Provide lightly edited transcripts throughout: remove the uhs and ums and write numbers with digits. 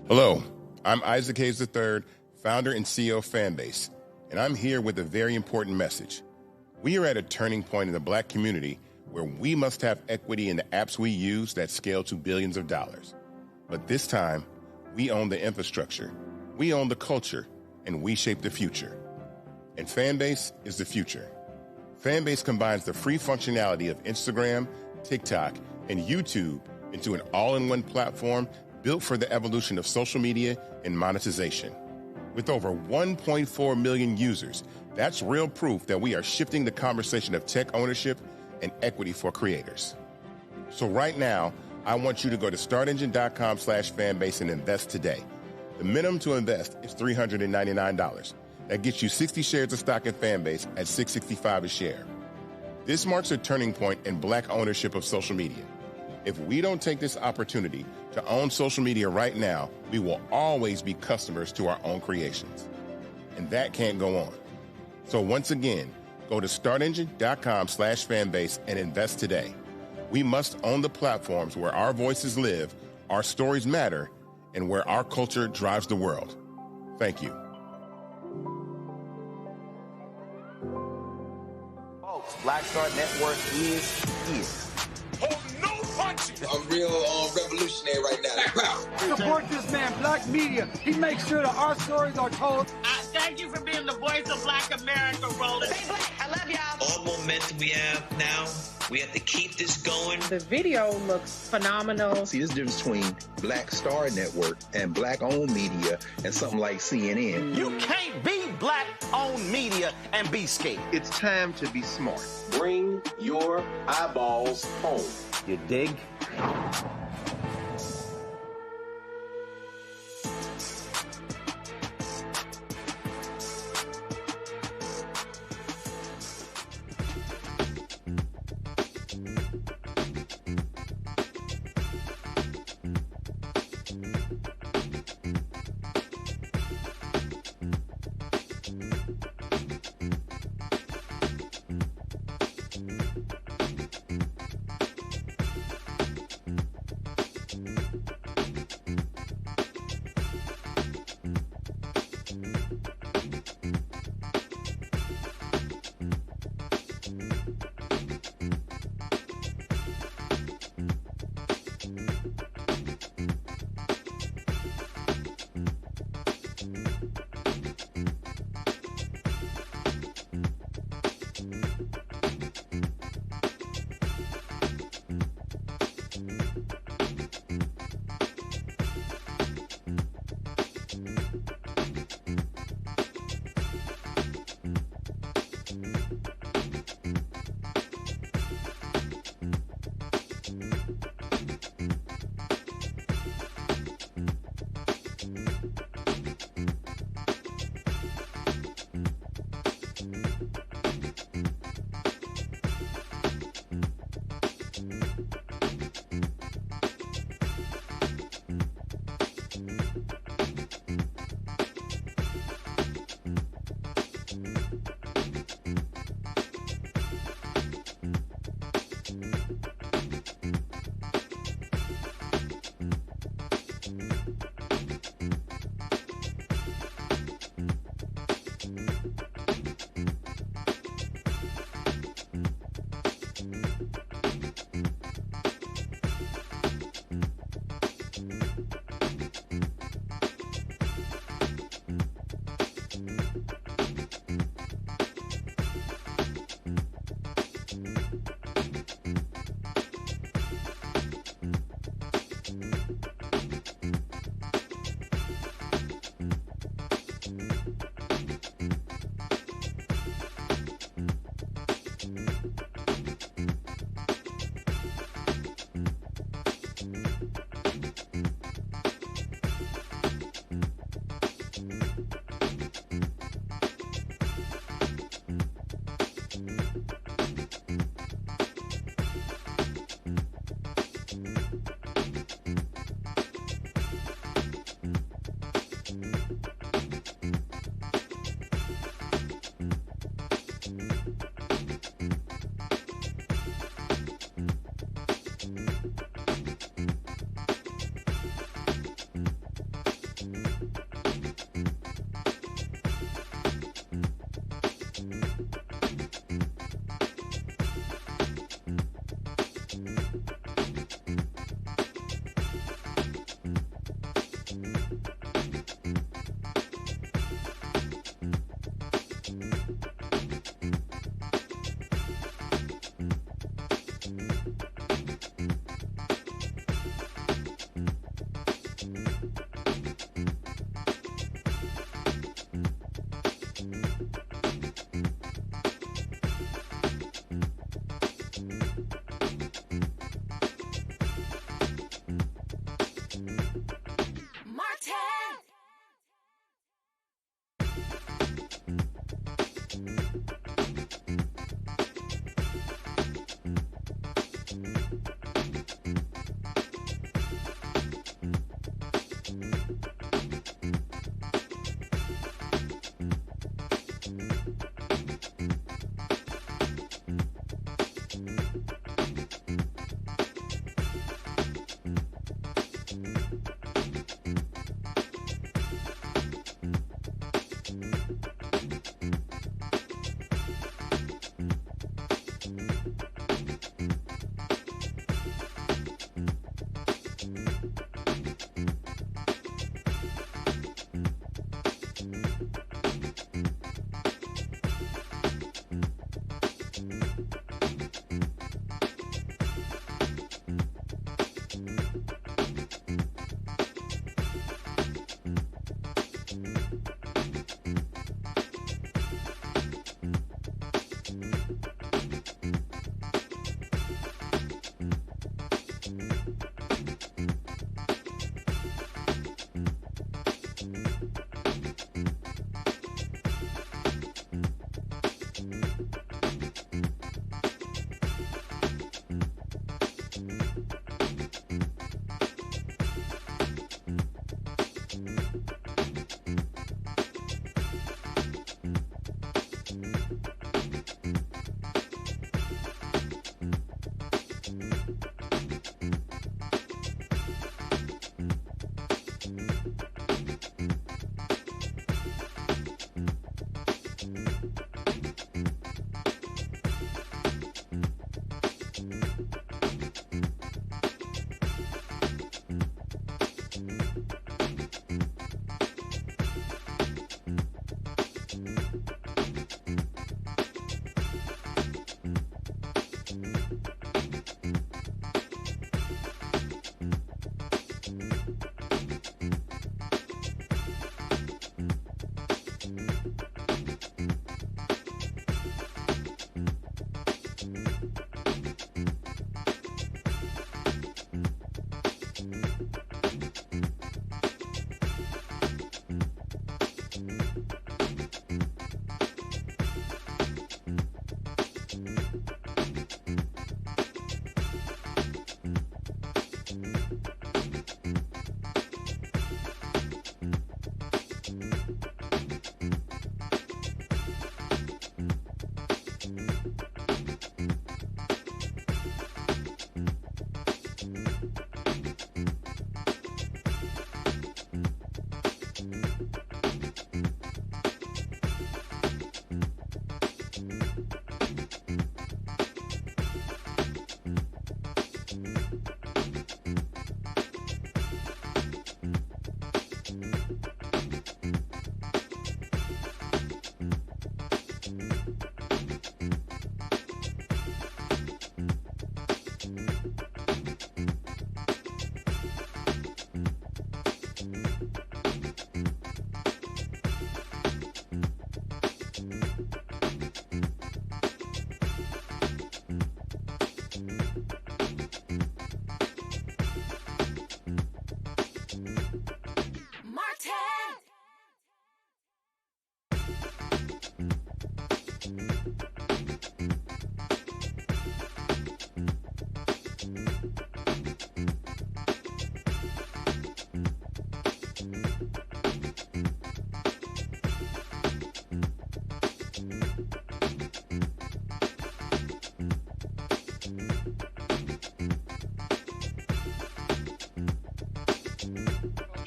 Hello, I'm Isaac Hayes III, founder and CEO of Fanbase, and I'm here with a very important message. We are at a turning point in the Black community where we must have equity in the apps we use that scale to billions of dollars. But this time, we own the infrastructure, we own the culture, and we shape the future. And Fanbase is the future. Fanbase combines the free functionality of Instagram, TikTok, and YouTube into an all-in-one platform built for the evolution of social media and monetization. With over 1.4 million users, that's real proof that we are shifting the conversation of tech ownership and equity for creators. So right now, I want you to go to startengine.com/fanbase and invest today. The minimum to invest is $399. That gets you 60 shares of stock in Fanbase at $665 a share. This marks a turning point in Black ownership of social media. If we don't take this opportunity to own social media right now, we will always be customers to our own creations. And that can't go on. So once again, go to startengine.com/fanbase and invest today. We must own the platforms where our voices live, our stories matter, and where our culture drives the world. Thank you. Folks, Black Star Network is here. I'm real revolutionary right now. Support this man, Black Media. He makes sure that our stories are told. Thank you for being the voice of Black America, Roland. Stay Black. I love y'all. All momentum we have now, we have to keep this going. The video looks phenomenal. See, there's a difference between Black Star Network and Black-owned media and something like CNN. You can't be Black-owned media and be scared. It's time to be smart. Bring your eyeballs home. You dig?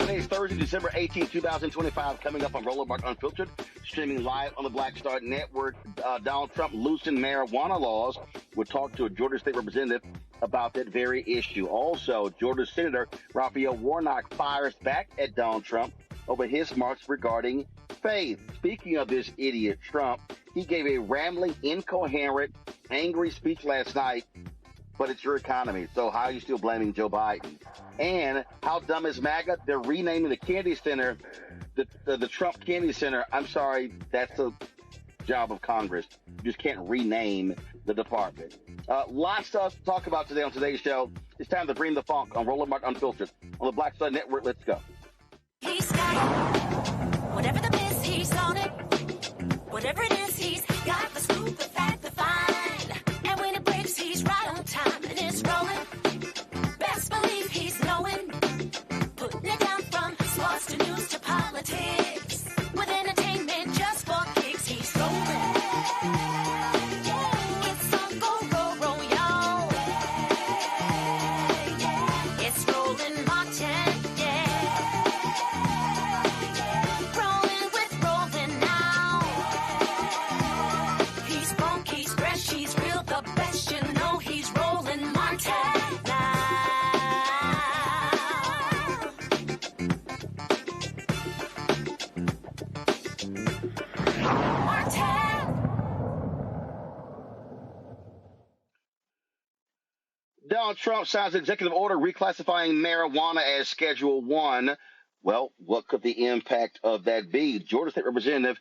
Today is Thursday, December 18, 2025, coming up on Roland Unfiltered, streaming live on the Black Star Network. Donald Trump loosened marijuana laws. We'll talk to a Georgia State representative about that very issue. Also, Georgia Senator Raphael Warnock fires back at Donald Trump over his remarks regarding faith. Speaking of this idiot Trump, he gave a rambling, incoherent, angry speech last night, but it's your economy. So how are you still blaming Joe Biden? And how dumb is MAGA? They're renaming the Kennedy Center, the Trump Kennedy Center. I'm sorry, that's a job of Congress. You just can't rename the department. Lots to talk about today on today's show. It's time to bring the funk on Roland Martin Unfiltered on the Black Star Network. Let's go. He's got it. Whatever the miss, he's on it. Whatever it is, he's got the scoop, the fact, the find. And when it breaks, he's right on time and it's rolling. Best believe he's knowing. Putting it down from sports to news to politics. With entertainment just for kicks, he's rolling. It's on go, y'all. It's Roland Martin, Rolling with Roland now. He's funk, he's fresh, he's real, the best, you know he's Roland Martin now. Donald Trump signs executive order reclassifying marijuana as Schedule 1. Well, what could the impact of that be? Georgia State Representative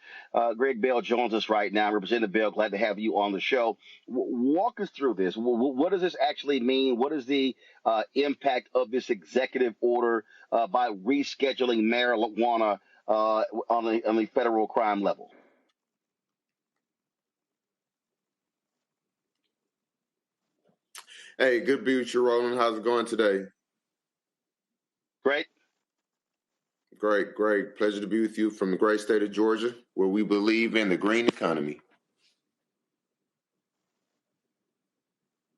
Greg Bell joins us right now. Representative Bell, glad to have you on the show. Walk us through this. What does this actually mean? What is the impact of this executive order by rescheduling marijuana on the federal crime level? Hey, good to be with you, Roland. How's it going today? Great. Great. Pleasure to be with you from the great state of Georgia, where we believe in the green economy.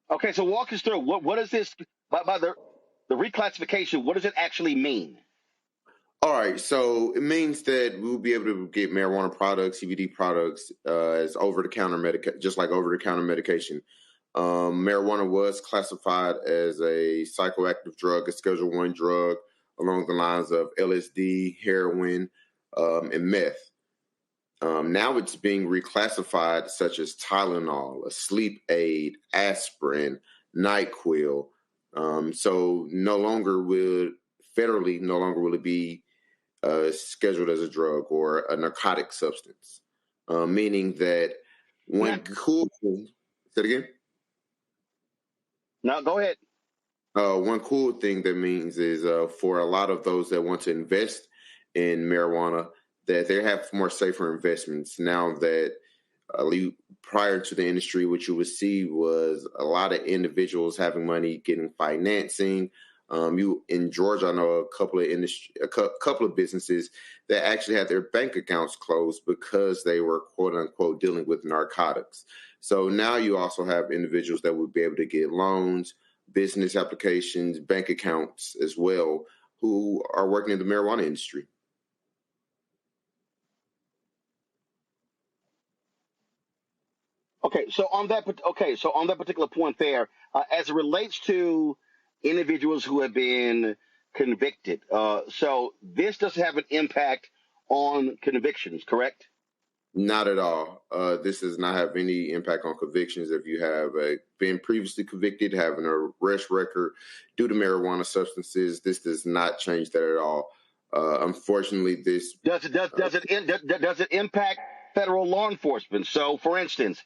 Okay, so walk us through. What is this, by the reclassification, what does it actually mean? All right, so it means that we'll be able to get marijuana products, CBD products, as over-the-counter medication, just like over-the-counter medication. Marijuana was classified as a psychoactive drug, a Schedule 1 drug, along the lines of LSD, heroin, and meth. Now it's being reclassified, such as Tylenol, a sleep aid, aspirin, NyQuil. So no longer will it be scheduled as a drug or a narcotic substance, meaning that when cool. Say it again. No, go ahead. One cool thing that means is for a lot of those that want to invest in marijuana, that they have more safer investments now that prior to the industry, what you would see was a lot of individuals having money, getting financing. In Georgia, I know a couple of businesses that actually had their bank accounts closed because they were quote unquote dealing with narcotics. So now you also have individuals that would be able to get loans, business applications, bank accounts as well, who are working in the marijuana industry. So on that particular point there, as it relates to individuals who have been convicted, so this doesn't have an impact on convictions, correct? Not at all. This does not have any impact on convictions. If you have been previously convicted, have an arrest record due to marijuana substances, this does not change that at all. Unfortunately, this does it impact federal law enforcement? So, for instance,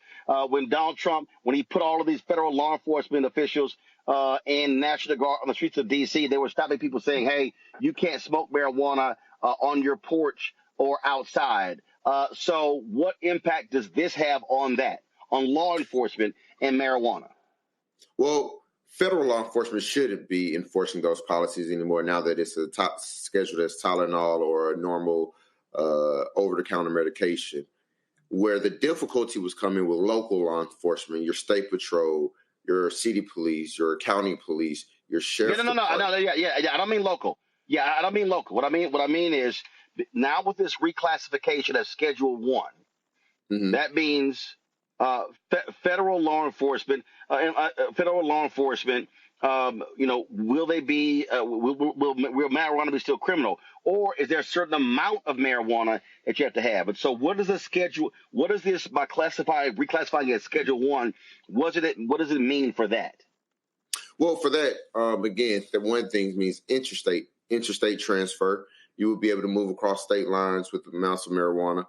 when Donald Trump, when he put all of these federal law enforcement officials and National Guard on the streets of D.C., they were stopping people saying, "Hey, you can't smoke marijuana on your porch or outside." So what impact does this have on law enforcement and marijuana? Well, federal law enforcement shouldn't be enforcing those policies anymore now that it's scheduled as Tylenol or a normal over-the-counter medication. Where the difficulty was coming with local law enforcement, your state patrol, your city police, your county police, your sheriff. No. I don't mean local. Yeah, I don't mean local. What I mean is now with this reclassification as Schedule 1, that means federal law enforcement, will they be, will marijuana be still criminal? Or is there a certain amount of marijuana that you have to have? And so what is this by reclassifying as Schedule 1, what does it mean for that? Well, for that, again, the one thing means interstate transfer. You would be able to move across state lines with amounts of marijuana.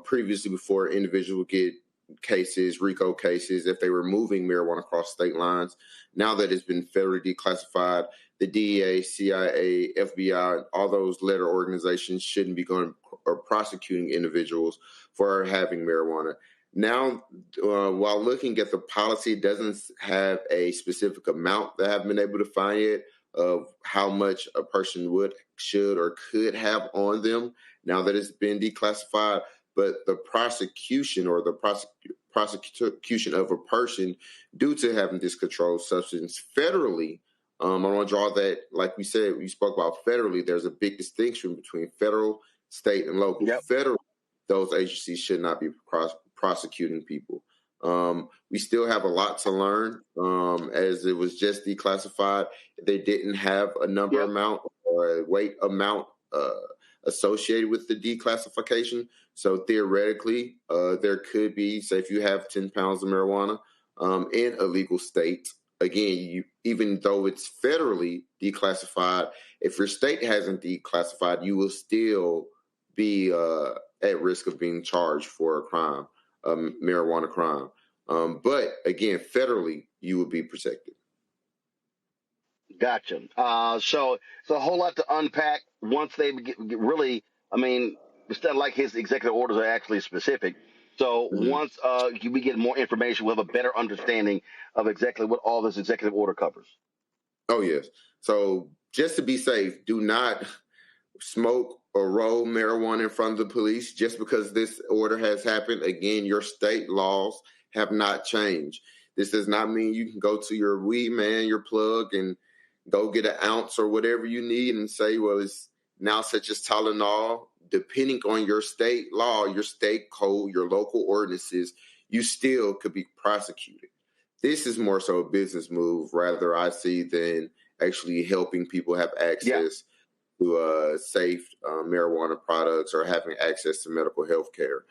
Previously, before individuals would get cases, RICO cases, if they were moving marijuana across state lines. Now that it's been federally declassified, the DEA, CIA, FBI, all those letter organizations shouldn't be going or prosecuting individuals for having marijuana. Now, while looking at the policy, it doesn't have a specific amount that I haven't been able to find yet of how much a person should, or could have on them now that it's been declassified. But the prosecution or the prosecution of a person due to having this controlled substance federally, I want to draw that, like we said, we spoke about federally, there's a big distinction between federal, state, and local. Yep. Federal, those agencies should not be prosecuting people. We still have a lot to learn, as it was just declassified. They didn't have a number amount or a weight amount associated with the declassification. So theoretically, there could be, say, if you have 10 pounds of marijuana in a legal state, again, even though it's federally declassified, if your state hasn't declassified, you will still be at risk of being charged for a crime, marijuana crime. But again, federally, you would be protected. Gotcha. So it's a whole lot to unpack once they get really, it's not like his executive orders are actually specific. So once we get more information, we'll have a better understanding of exactly what all this executive order covers. Oh, yes. So just to be safe, do not smoke or roll marijuana in front of the police just because this order has happened. Again, your state laws have not changed. This does not mean you can go to your weed man, your plug, and go get an ounce or whatever you need and say, well, it's now such as Tylenol. Depending on your state law, your state code, your local ordinances, you still could be prosecuted. This is more so a business move, rather, I see, than actually helping people have access to safe marijuana products or having access to medical health care.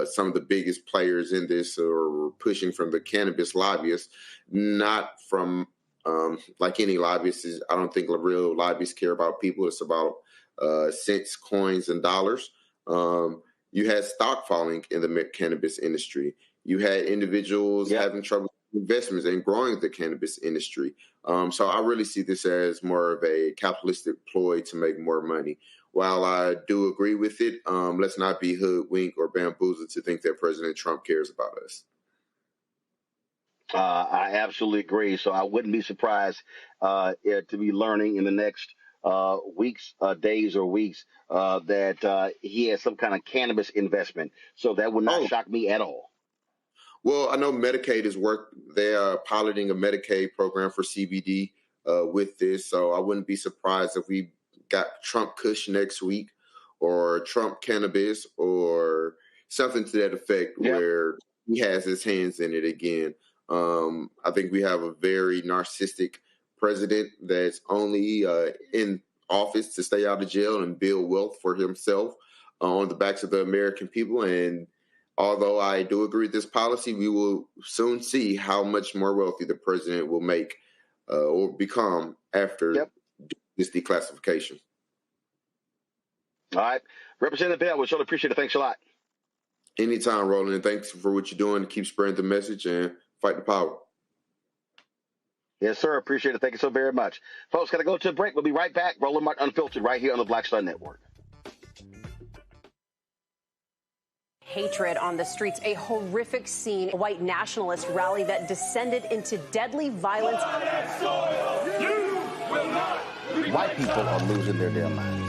Some of the biggest players in this are pushing from the cannabis lobbyists, not from like any lobbyists. I don't think real lobbyists care about people. It's about cents, coins, and dollars. You had stock falling in the cannabis industry. You had individuals having trouble with investments and growing the cannabis industry. So I really see this as more of a capitalistic ploy to make more money. While I do agree with it, let's not be hoodwinked or bamboozled to think that President Trump cares about us. I absolutely agree. So I wouldn't be surprised to be learning in the next days or weeks that he has some kind of cannabis investment. So that would not shock me at all. Well, I know Medicaid is they are piloting a Medicaid program for CBD with this. So I wouldn't be surprised if we got Trump Kush next week or Trump cannabis or something to that effect where he has his hands in it again. I think we have a very narcissistic president that's only in office to stay out of jail and build wealth for himself on the backs of the American people. And although I do agree with this policy, we will soon see how much more wealthy the president will make or become after this declassification. All right. Representative Bell, we sure appreciate it. Thanks a lot. Anytime, Roland, and thanks for what you're doing to keep spreading the message and fight the power. Yes, sir. Appreciate it. Thank you so very much. Folks, got to go to a break. We'll be right back. Roland Martin Unfiltered right here on the Black Star Network. Hatred on the streets, a horrific scene, a white nationalist rally that descended into deadly violence. White people are losing their damn minds.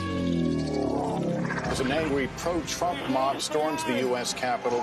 as an angry pro-Trump mob storms the U.S. Capitol.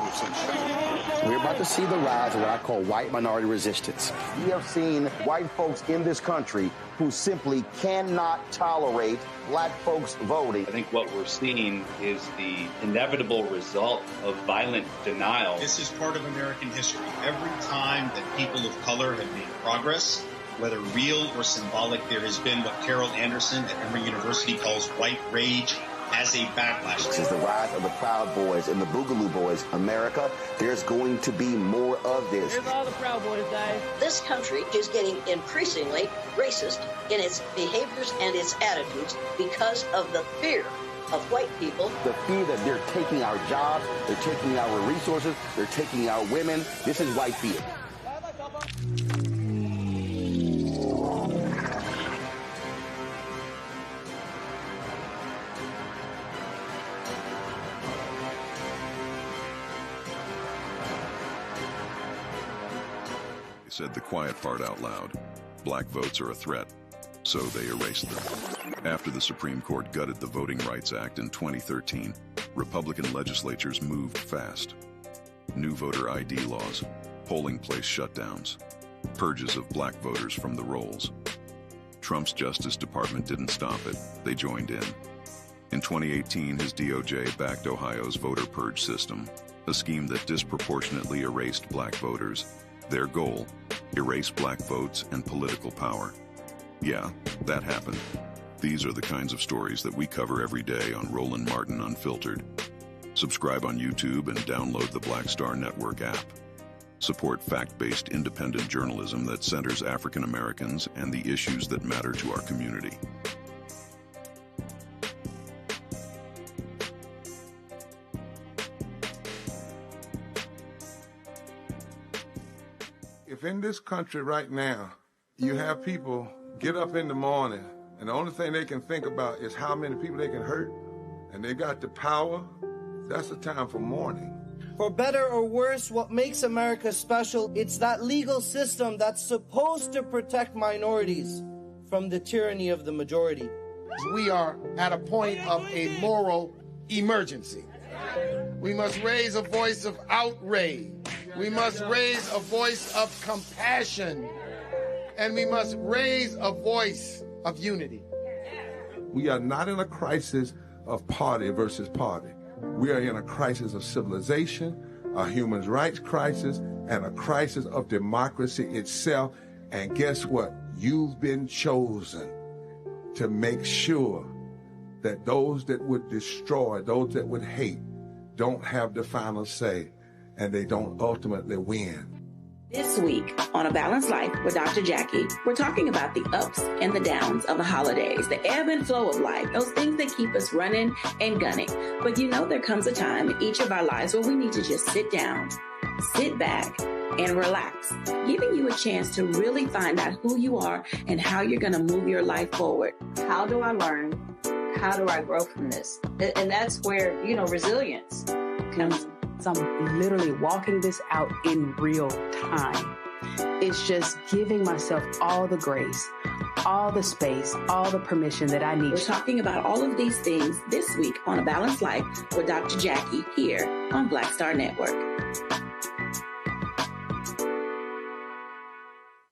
We're about to see the rise of what I call white minority resistance. We have seen white folks in this country who simply cannot tolerate black folks voting. I think what we're seeing is the inevitable result of violent denial. This is part of American history. Every time that people of color have made progress, whether real or symbolic, there has been what Carol Anderson at Emory University calls white rage as a backlash. This is the rise of the Proud Boys and the Boogaloo Boys. America, there's going to be more of this. Here's all the Proud Boys, guys. This country is getting increasingly racist in its behaviors and its attitudes because of the fear of white people. The fear that they're taking our jobs, they're taking our resources, they're taking our women. This is white fear. Said the quiet part out loud. Black votes are a threat, so they erased them. After the Supreme Court gutted the Voting Rights Act in 2013, Republican legislatures moved fast. New voter ID laws, polling place shutdowns, purges of black voters from the rolls. Trump's Justice Department didn't stop it, they joined in. In 2018, his DOJ backed Ohio's voter purge system, a scheme that disproportionately erased black voters. Their goal, erase black votes and political power. Yeah, that happened. These are the kinds of stories that we cover every day on Roland Martin Unfiltered. Subscribe on YouTube and download the Black Star Network app. Support fact-based independent journalism that centers African Americans and the issues that matter to our community. If in this country right now, you have people get up in the morning and the only thing they can think about is how many people they can hurt, and they got the power, that's the time for mourning. For better or worse, what makes America special, it's that legal system that's supposed to protect minorities from the tyranny of the majority. We are at a point of a moral emergency. We must raise a voice of outrage. We must raise a voice of compassion. And we must raise a voice of unity. We are not in a crisis of party versus party. We are in a crisis of civilization, a human rights crisis, and a crisis of democracy itself. And guess what? You've been chosen to make sure that those that would destroy, those that would hate, don't have the final say, and they don't ultimately win. This week on A Balanced Life with Dr. Jackie, we're talking about the ups and the downs of the holidays, the ebb and flow of life, those things that keep us running and gunning. But you know, there comes a time in each of our lives where we need to just sit down, sit back, and relax, giving you a chance to really find out who you are and how you're going to move your life forward. How do I learn? How do I grow from this? And that's where, resilience comes. I'm literally walking this out in real time. It's just giving myself all the grace, all the space, all the permission that I need. We're talking about all of these things this week on A Balanced Life with Dr. Jackie here on Black Star Network.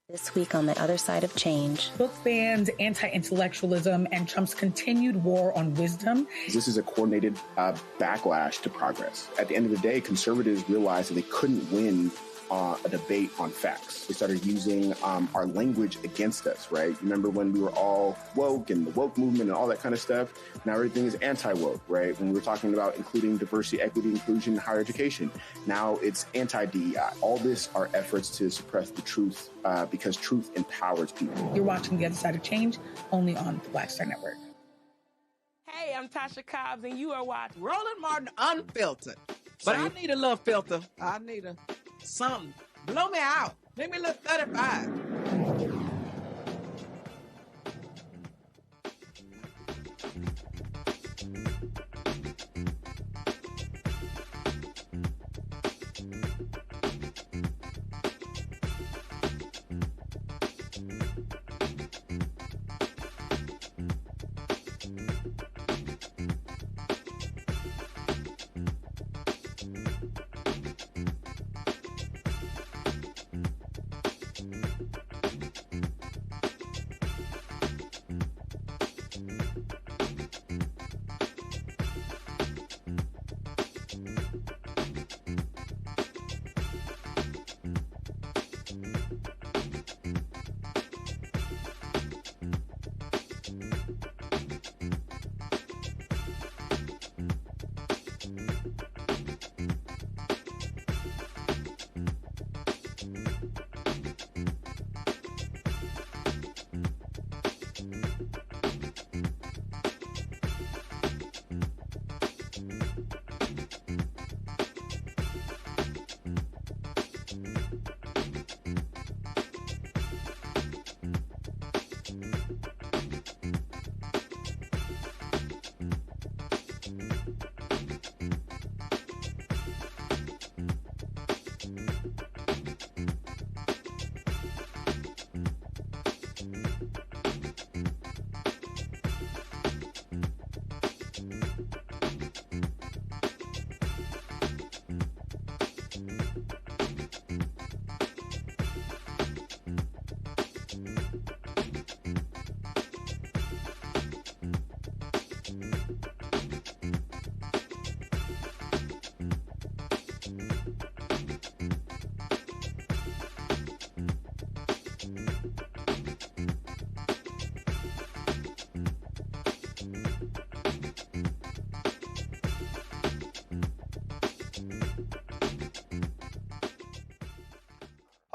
This week on the other side of change. Book bans, anti-intellectualism, and Trump's continued war on wisdom. This is a coordinated backlash to progress. At the end of the day, conservatives realized that they couldn't win a debate on facts. They started using our language against us, right? Remember when we were all woke and the woke movement and all that kind of stuff? Now everything is anti-woke, right? When we were talking about including diversity, equity, inclusion, and higher education, now it's anti-DEI. All this are efforts to suppress the truth because truth empowers people. You're watching The Other Side of Change only on the Black Star Network. Hey, I'm Tasha Cobbs, and you are watching Roland Martin Unfiltered. But I need a little filter. I need something. Blow me out. Make me look 35.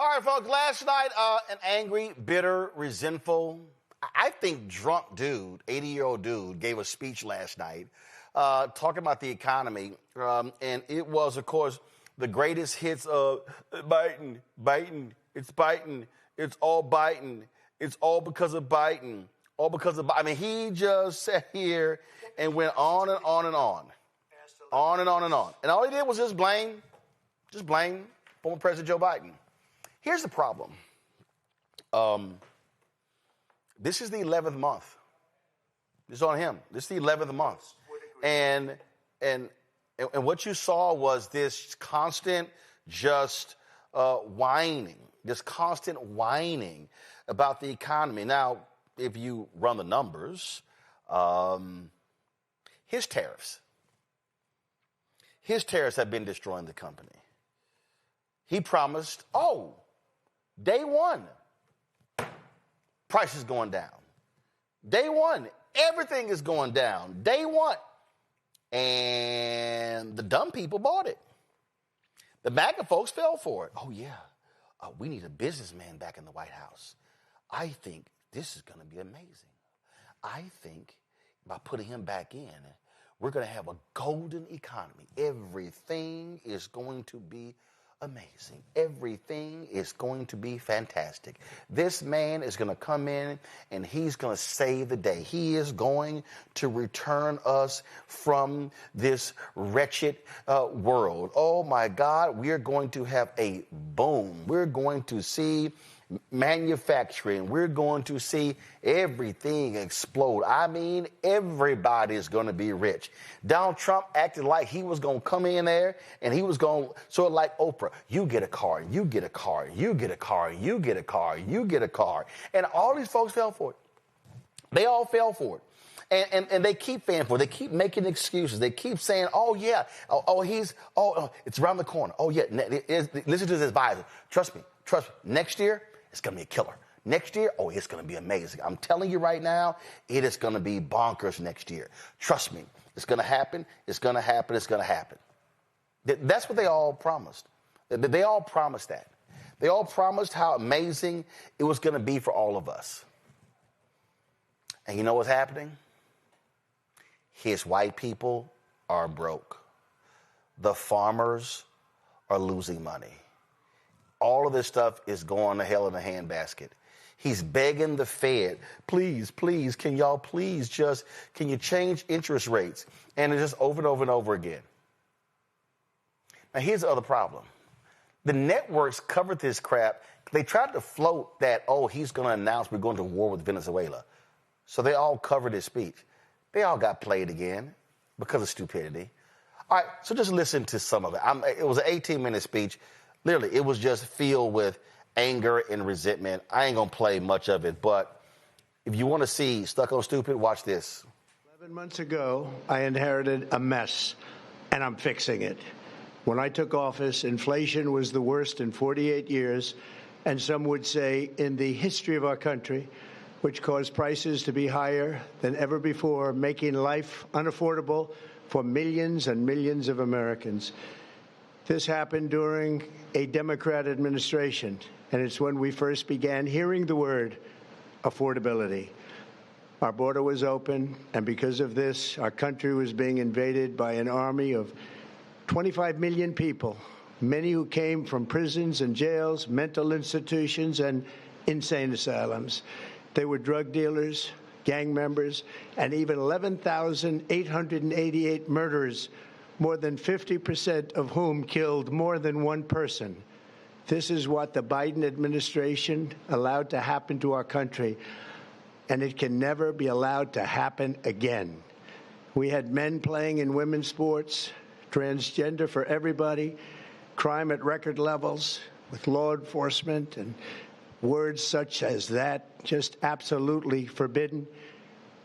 All right, folks, last night, an angry, bitter, resentful, I think drunk dude, 80-year-old dude, gave a speech last night talking about the economy. And it was, of course, the greatest hits of Biden, it's all Biden. It's all because of Biden. All because of Biden. I mean, he just sat here and went on and on and on. On and on and on. And all he did was just blame former President Joe Biden. Here's the problem. This is the 11th month. This is on him. This is the 11th month. And what you saw was this constant just whining, this constant whining about the economy. Now, if you run the numbers, his tariffs have been destroying the company. He promised, day one, prices going down. Day one, everything is going down. Day one. And the dumb people bought it. The MAGA folks fell for it. Oh, yeah, we need a businessman back in the White House. I think this is going to be amazing. I think by putting him back in, we're going to have a golden economy. Everything is going to be amazing. Everything is going to be fantastic. This man is going to come in and he's going to save the day. He is going to return us from this wretched world. Oh my God, we're going to have a boom. We're going to see manufacturing. We're going to see everything explode. I mean, everybody's going to be rich. Donald Trump acted like he was going to come in there and he was going to, sort of like Oprah, you get a car, you get a car, you get a car, you get a car, you get a car. And all these folks fell for it. They all fell for it. And they keep falling for it. They keep making excuses. They keep saying, it's around the corner. Oh, yeah, listen to his advisor. Trust me, next year, it's going to be a killer. Next year, it's going to be amazing. I'm telling you right now, it is going to be bonkers next year. Trust me, it's going to happen. It's going to happen. It's going to happen. That's what they all promised. They all promised that. They all promised how amazing it was going to be for all of us. And you know what's happening? His white people are broke. The farmers are losing money. All of this stuff is going to hell in a handbasket. He's begging the Fed, please, can y'all please can you change interest rates? And it's just over and over and over again. Now, here's the other problem. The networks covered this crap. They tried to float that, he's going to announce we're going to war with Venezuela. So they all covered his speech. They all got played again because of stupidity. All right, so just listen to some of it. It was an 18-minute speech. Literally, it was just filled with anger and resentment. I ain't going to play much of it, but if you want to see Stuck on Stupid, watch this. 11 months ago, I inherited a mess, and I'm fixing it. When I took office, inflation was the worst in 48 years, and some would say in the history of our country, which caused prices to be higher than ever before, making life unaffordable for millions and millions of Americans. This happened during a Democrat administration, and it's when we first began hearing the word affordability. Our border was open, and because of this, our country was being invaded by an army of 25 million people, many who came from prisons and jails, mental institutions, and insane asylums. They were drug dealers, gang members, and even 11,888 murderers, more than 50% of whom killed more than one person. This is what the Biden administration allowed to happen to our country, and it can never be allowed to happen again. We had men playing in women's sports, transgender for everybody, crime at record levels with law enforcement, and words such as that just absolutely forbidden.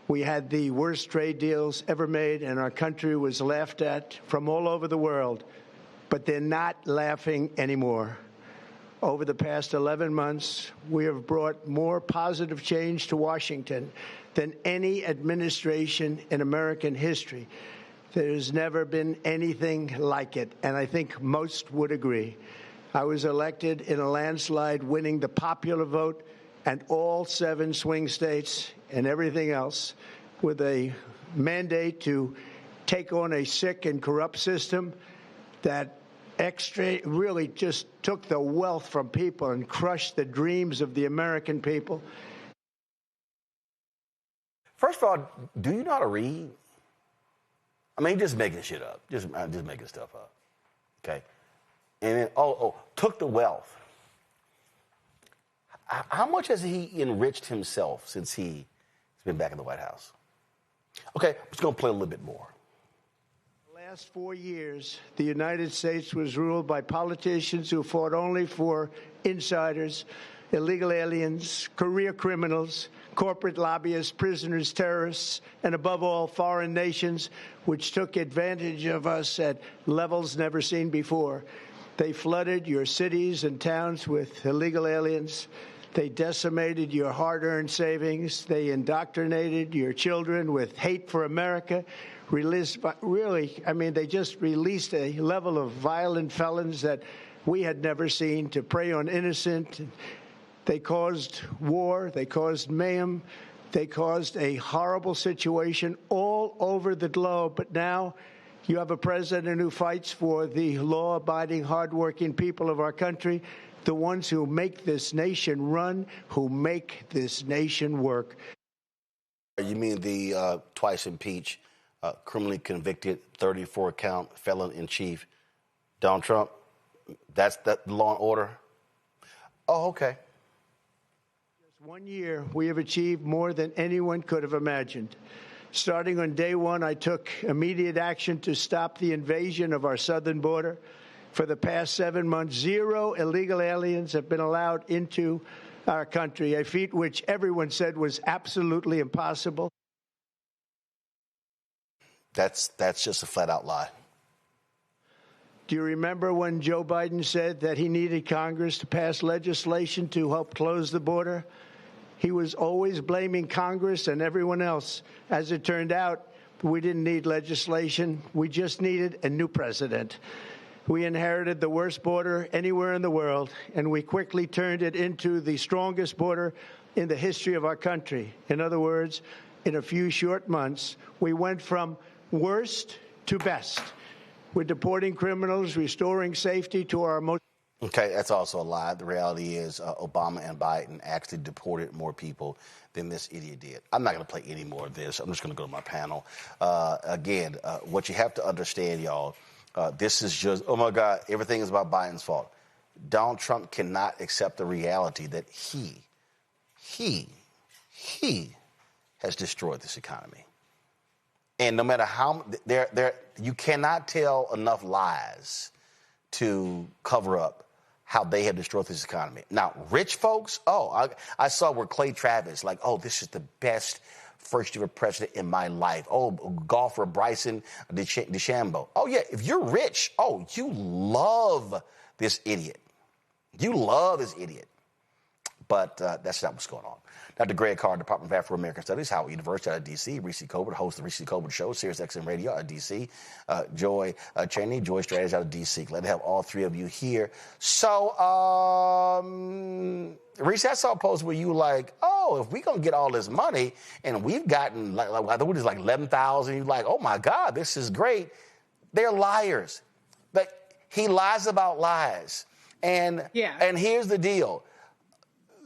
We had the worst trade deals ever made, and our country was laughed at from all over the world. But they're not laughing anymore. Over the past 11 months, we have brought more positive change to Washington than any administration in American history. There's never been anything like it, and I think most would agree. I was elected in a landslide, winning the popular vote and all 7 swing states and everything else, with a mandate to take on a sick and corrupt system that really just took the wealth from people and crushed the dreams of the American people. First of all, do you know how to read? I mean, just making shit up. Just making stuff up. Okay? And then, took the wealth. How much has he enriched himself since he's been back in the White House? Okay, I'm just going to play a little bit more. The last 4 years, the United States was ruled by politicians who fought only for insiders, illegal aliens, career criminals, corporate lobbyists, prisoners, terrorists, and above all, foreign nations, which took advantage of us at levels never seen before. They flooded your cities and towns with illegal aliens. They decimated your hard-earned savings. They indoctrinated your children with hate for America. They just released a level of violent felons that we had never seen to prey on innocent. They caused war. They caused mayhem. They caused a horrible situation all over the globe. But now you have a president who fights for the law-abiding, hardworking people of our country, the ones who make this nation run, who make this nation work. You mean the twice-impeached, criminally convicted, 34-count felon-in-chief, Donald Trump? That's that law and order? Oh, okay. Just 1 year, we have achieved more than anyone could have imagined. Starting on day one, I took immediate action to stop the invasion of our southern border. For the past 7 months, 0 illegal aliens have been allowed into our country, a feat which everyone said was absolutely impossible. That's just a flat-out lie. Do you remember when Joe Biden said that he needed Congress to pass legislation to help close the border? He was always blaming Congress and everyone else. As it turned out, we didn't need legislation. We just needed a new president. We inherited the worst border anywhere in the world, and we quickly turned it into the strongest border in the history of our country. In other words, in a few short months, we went from worst to best. We're deporting criminals, restoring safety to our most... Okay, that's also a lie. The reality is Obama and Biden actually deported more people than this idiot did. I'm not going to play any more of this. I'm just going to go to my panel. Again, what you have to understand, y'all, this is just, oh, my God, everything is about Biden's fault. Donald Trump cannot accept the reality that he has destroyed this economy. And no matter how, you cannot tell enough lies to cover up how they have destroyed this economy. Now, rich folks, I saw where Clay Travis, like, oh, this is the best first-ever president in my life. Oh, golfer Bryson DeChambeau. Oh, yeah, if you're rich, you love this idiot. You love this idiot. But that's not what's going on. Dr. Greg Carr, Department of Afro-American Studies, Howard University out of D.C., Reese Colbert, host of the Reese Colbert Show, Sirius XM Radio out of D.C., Joy Cheney, Joy Strategies out of D.C. Glad to have all three of you here. So, Reese, I saw a post where you were like, oh, if we're going to get all this money, and we've gotten, I think it was like 11,000, you're like, oh, my God, this is great. They're liars. But he lies about lies. And here's the deal.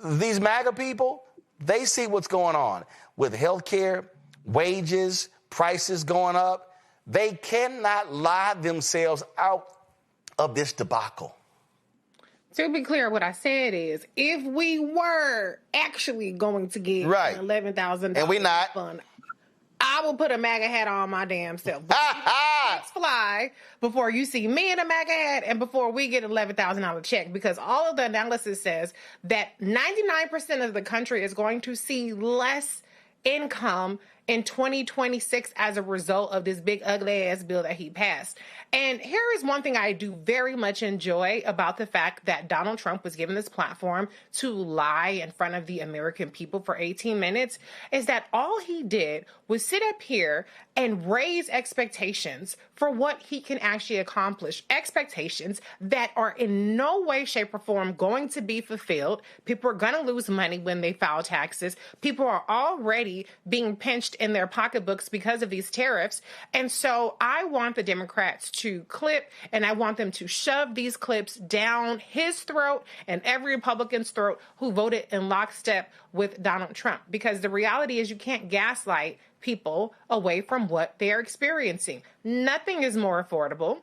These MAGA people, they see what's going on with healthcare, wages, prices going up. They cannot lie themselves out of this debacle. To be clear, what I said is, if we were actually going to get an $11,000 and we not, fund, I will put a MAGA hat on my damn self. Let's fly before you see me in a MAGA hat and before we get an $11,000 check, because all of the analysis says that 99% of the country is going to see less income in 2026 as a result of this big ugly ass bill that he passed. And here is one thing I do very much enjoy about the fact that Donald Trump was given this platform to lie in front of the American people for 18 minutes, is that all he did was sit up here and raise expectations for what he can actually accomplish. Expectations that are in no way, shape, or form going to be fulfilled. People are going to lose money when they file taxes. People are already being pinched in their pocketbooks because of these tariffs. And so I want the Democrats to clip, and I want them to shove these clips down his throat and every Republican's throat who voted in lockstep with Donald Trump. Because the reality is you can't gaslight people away from what they're experiencing. Nothing is more affordable.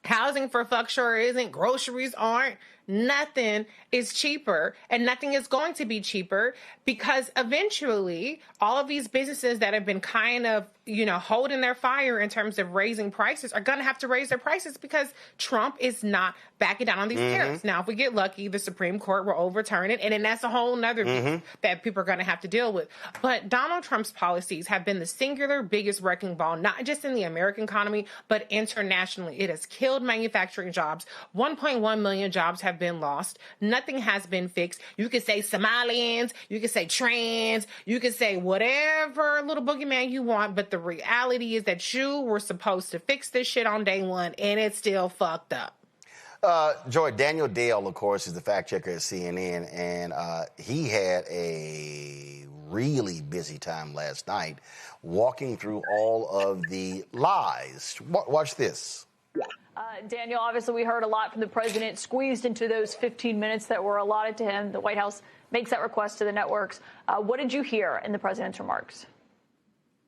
Housing for fuck sure isn't. Groceries aren't. Nothing is cheaper, and nothing is going to be cheaper, because eventually all of these businesses that have been kind of, holding their fire in terms of raising prices are going to have to raise their prices because Trump is not backing down on these tariffs. Now, if we get lucky, the Supreme Court will overturn it, and then that's a whole nother beast that people are going to have to deal with. But Donald Trump's policies have been the singular biggest wrecking ball, not just in the American economy, but internationally. It has killed manufacturing jobs. 1.1 million jobs have been lost. Nothing has been fixed. You could say Somalians, you could say trans, you could say whatever little boogeyman you want, but the reality is that you were supposed to fix this shit on day one, and it's still fucked up. Joy, Daniel Dale, of course, is the fact checker at CNN, and he had a really busy time last night walking through all of the lies. Watch this. Daniel, obviously we heard a lot from the president squeezed into those 15 minutes that were allotted to him. The White House makes that request to the networks. What did you hear in the president's remarks?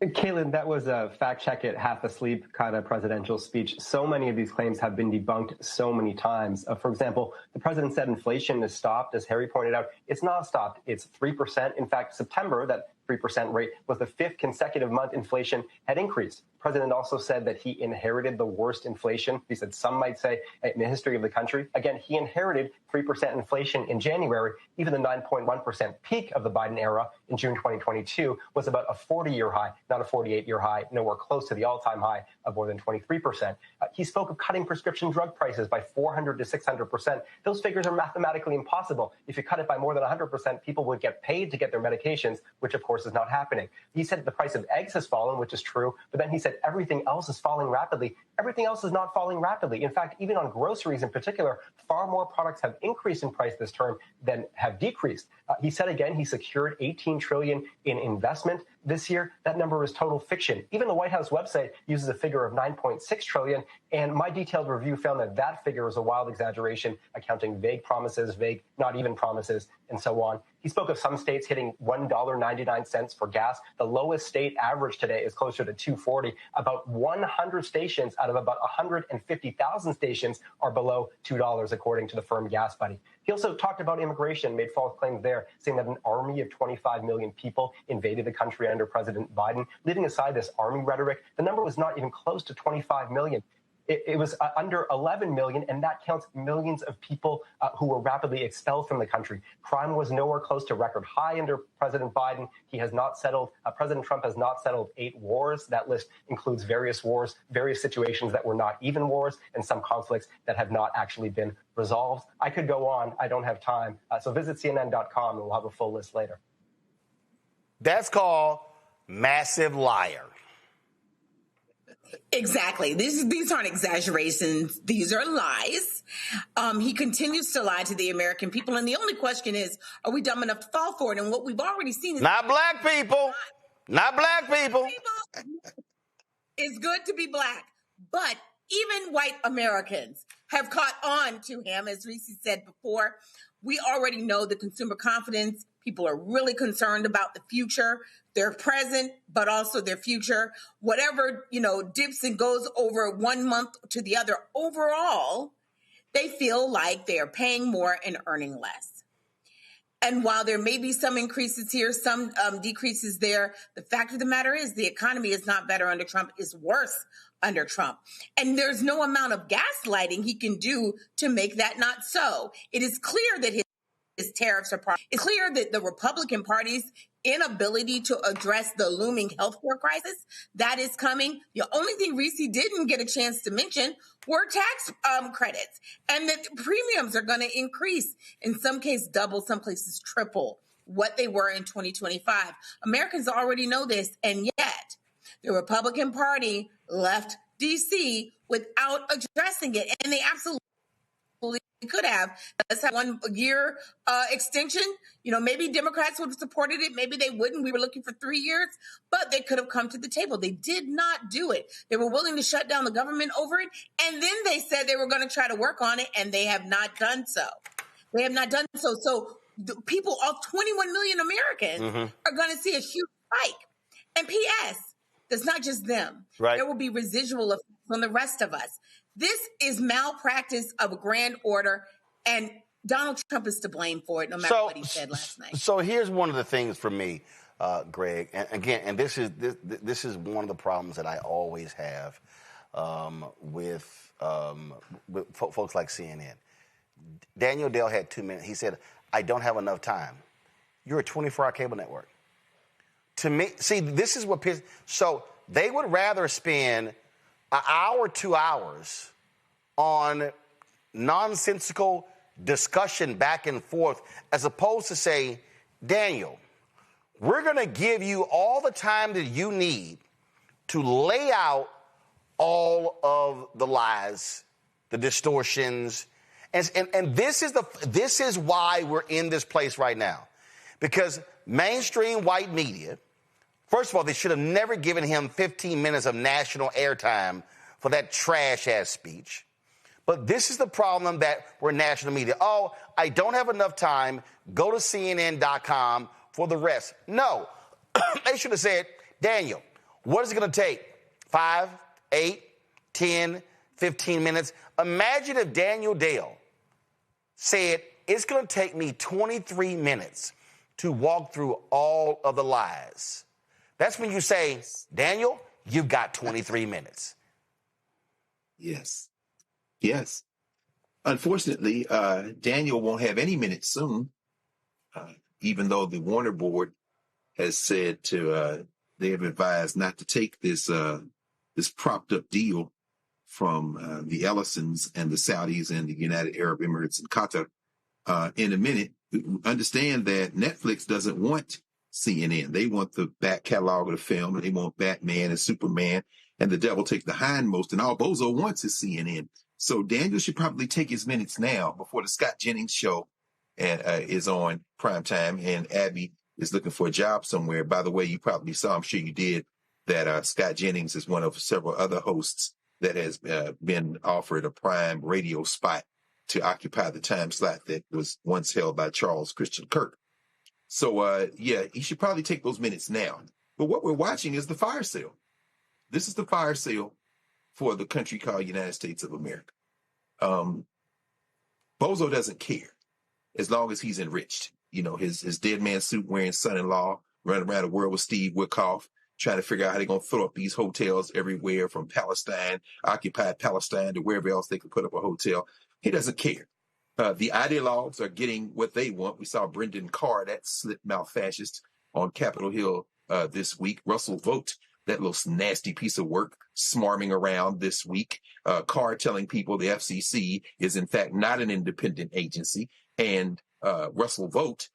Caitlin, that was a fact-check it, half-asleep kind of presidential speech. So many of these claims have been debunked so many times. For example, the president said inflation is stopped. As Harry pointed out, it's not stopped. It's 3%. In fact, September, that 3% rate was the fifth consecutive month inflation had increased. The president also said that he inherited the worst inflation. He said some might say in the history of the country. Again, he inherited 3% inflation in January. Even the 9.1% peak of the Biden era in June 2022 was about a 40-year high, not a 48-year high, nowhere close to the all-time high of more than 23%. He spoke of cutting prescription drug prices by 400 to 600%. Those figures are mathematically impossible. If you cut it by more than 100%, people would get paid to get their medications, which of course is not happening. He said the price of eggs has fallen, which is true, but then he said everything else is falling rapidly. Everything else is not falling rapidly. In fact, even on groceries in particular, far more products have increased in price this term than have decreased. He said again he secured $18 trillion in investment this year. That number is total fiction. Even the White House website uses a figure of $9.6 trillion, and my detailed review found that that figure is a wild exaggeration, accounting vague promises, vague not even promises, and so on. He spoke of some states hitting $1.99 for gas. The lowest state average today is closer to $2.40. About 100 stations out of about 150,000 stations are below $2, according to the firm Gas Buddy. He also talked about immigration, made false claims there, saying that an army of 25 million people invaded the country under President Biden. Leaving aside this army rhetoric, the number was not even close to 25 million. It was under 11 million, and that counts millions of people who were rapidly expelled from the country. Crime was nowhere close to record high under President Biden. He has not settled, President Trump has not settled 8 wars. That list includes various wars, various situations that were not even wars, and some conflicts that have not actually been resolved. I could go on. I don't have time. So visit CNN.com, and we'll have a full list later. That's called massive liar. Exactly. These aren't exaggerations. These are lies. He continues to lie to the American people. And the only question is, are we dumb enough to fall for it? And what we've already seen is not black people. Not black people. It's good to be black. But even white Americans have caught on to him, as Reese said before. We already know the consumer confidence. People are really concerned about the future, their present, but also their future. Whatever, dips and goes over 1 month to the other, overall, they feel like they are paying more and earning less. And while there may be some increases here, some decreases there, the fact of the matter is the economy is not better under Trump, it's worse under Trump. And there's no amount of gaslighting he can do to make that not so. It is clear that his tariffs are part. It's clear that the Republican Party's inability to address the looming healthcare crisis that is coming. The only thing Reese didn't get a chance to mention were tax credits, and that premiums are going to increase, in some cases double, some places triple what they were in 2025. Americans already know this, and yet the Republican Party left D.C. without addressing it, and they absolutely could have. Let's have 1 year extension. You know, maybe Democrats would have supported it. Maybe they wouldn't. We were looking for 3 years, but they could have come to the table. They did not do it. They were willing to shut down the government over it. And then they said they were going to try to work on it, and they have not done so. They have not done so. So the people, all 21 million Americans are going to see a huge spike. And P.S., it's not just them. Right. There will be residual effects on the rest of us. This is malpractice of a grand order, and Donald Trump is to blame for it, no matter what he said last night. So here's one of the things for me, Greg, and again, and this is one of the problems that I always have with folks like CNN. Daniel Dale had 2 minutes. He said, "I don't have enough time." You're a 24-hour cable network. To me, see, this is what so they would rather spend an hour, 2 hours on nonsensical discussion back and forth as opposed to say, Daniel, we're going to give you all the time that you need to lay out all of the lies, the distortions. And this is why we're in this place right now. Because mainstream white media, first of all, they should have never given him 15 minutes of national airtime for that trash-ass speech. But this is the problem that we're national media. Oh, I don't have enough time. Go to CNN.com for the rest. No. They should have said, Daniel, what is it going to take? 5, 8, 10, 15 minutes? Imagine if Daniel Dale said, it's going to take me 23 minutes to walk through all of the lies. That's when you say, Daniel, you've got 23 minutes. Yes. Yes. Unfortunately, Daniel won't have any minutes soon, even though the Warner Board has said they have advised not to take this propped up deal from the Ellisons and the Saudis and the United Arab Emirates and Qatar in a minute. Understand that Netflix doesn't want CNN. They want the back catalog of the film, and they want Batman and Superman, and the devil take the hindmost, and all Bozo wants is CNN. So Daniel should probably take his minutes now before the Scott Jennings show is on primetime, and Abby is looking for a job somewhere. By the way, you probably saw, I'm sure you did, that Scott Jennings is one of several other hosts that has been offered a prime radio spot to occupy the time slot that was once held by Charles Christian Kirk. So, yeah, he should probably take those minutes now. But what we're watching is the fire sale. This is the fire sale for the country called United States of America. Bozo doesn't care as long as he's enriched. You know, his dead man suit wearing son-in-law running around the world with Steve Witkoff, trying to figure out how they're going to throw up these hotels everywhere from Palestine, occupied Palestine, to wherever else they could put up a hotel. He doesn't care. The ideologues are getting what they want. We saw Brendan Carr, that slip-mouth fascist, on Capitol Hill this week. Russell Vogt, that little nasty piece of work, smarming around this week. Carr telling people the FCC is, in fact, not an independent agency. And Russell Vogt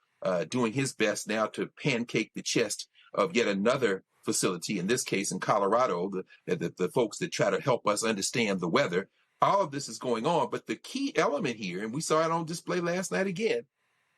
doing his best now to pancake the chest of yet another facility, in this case in Colorado, the folks that try to help us understand the weather. All of this is going on, but the key element here, and we saw it on display last night again,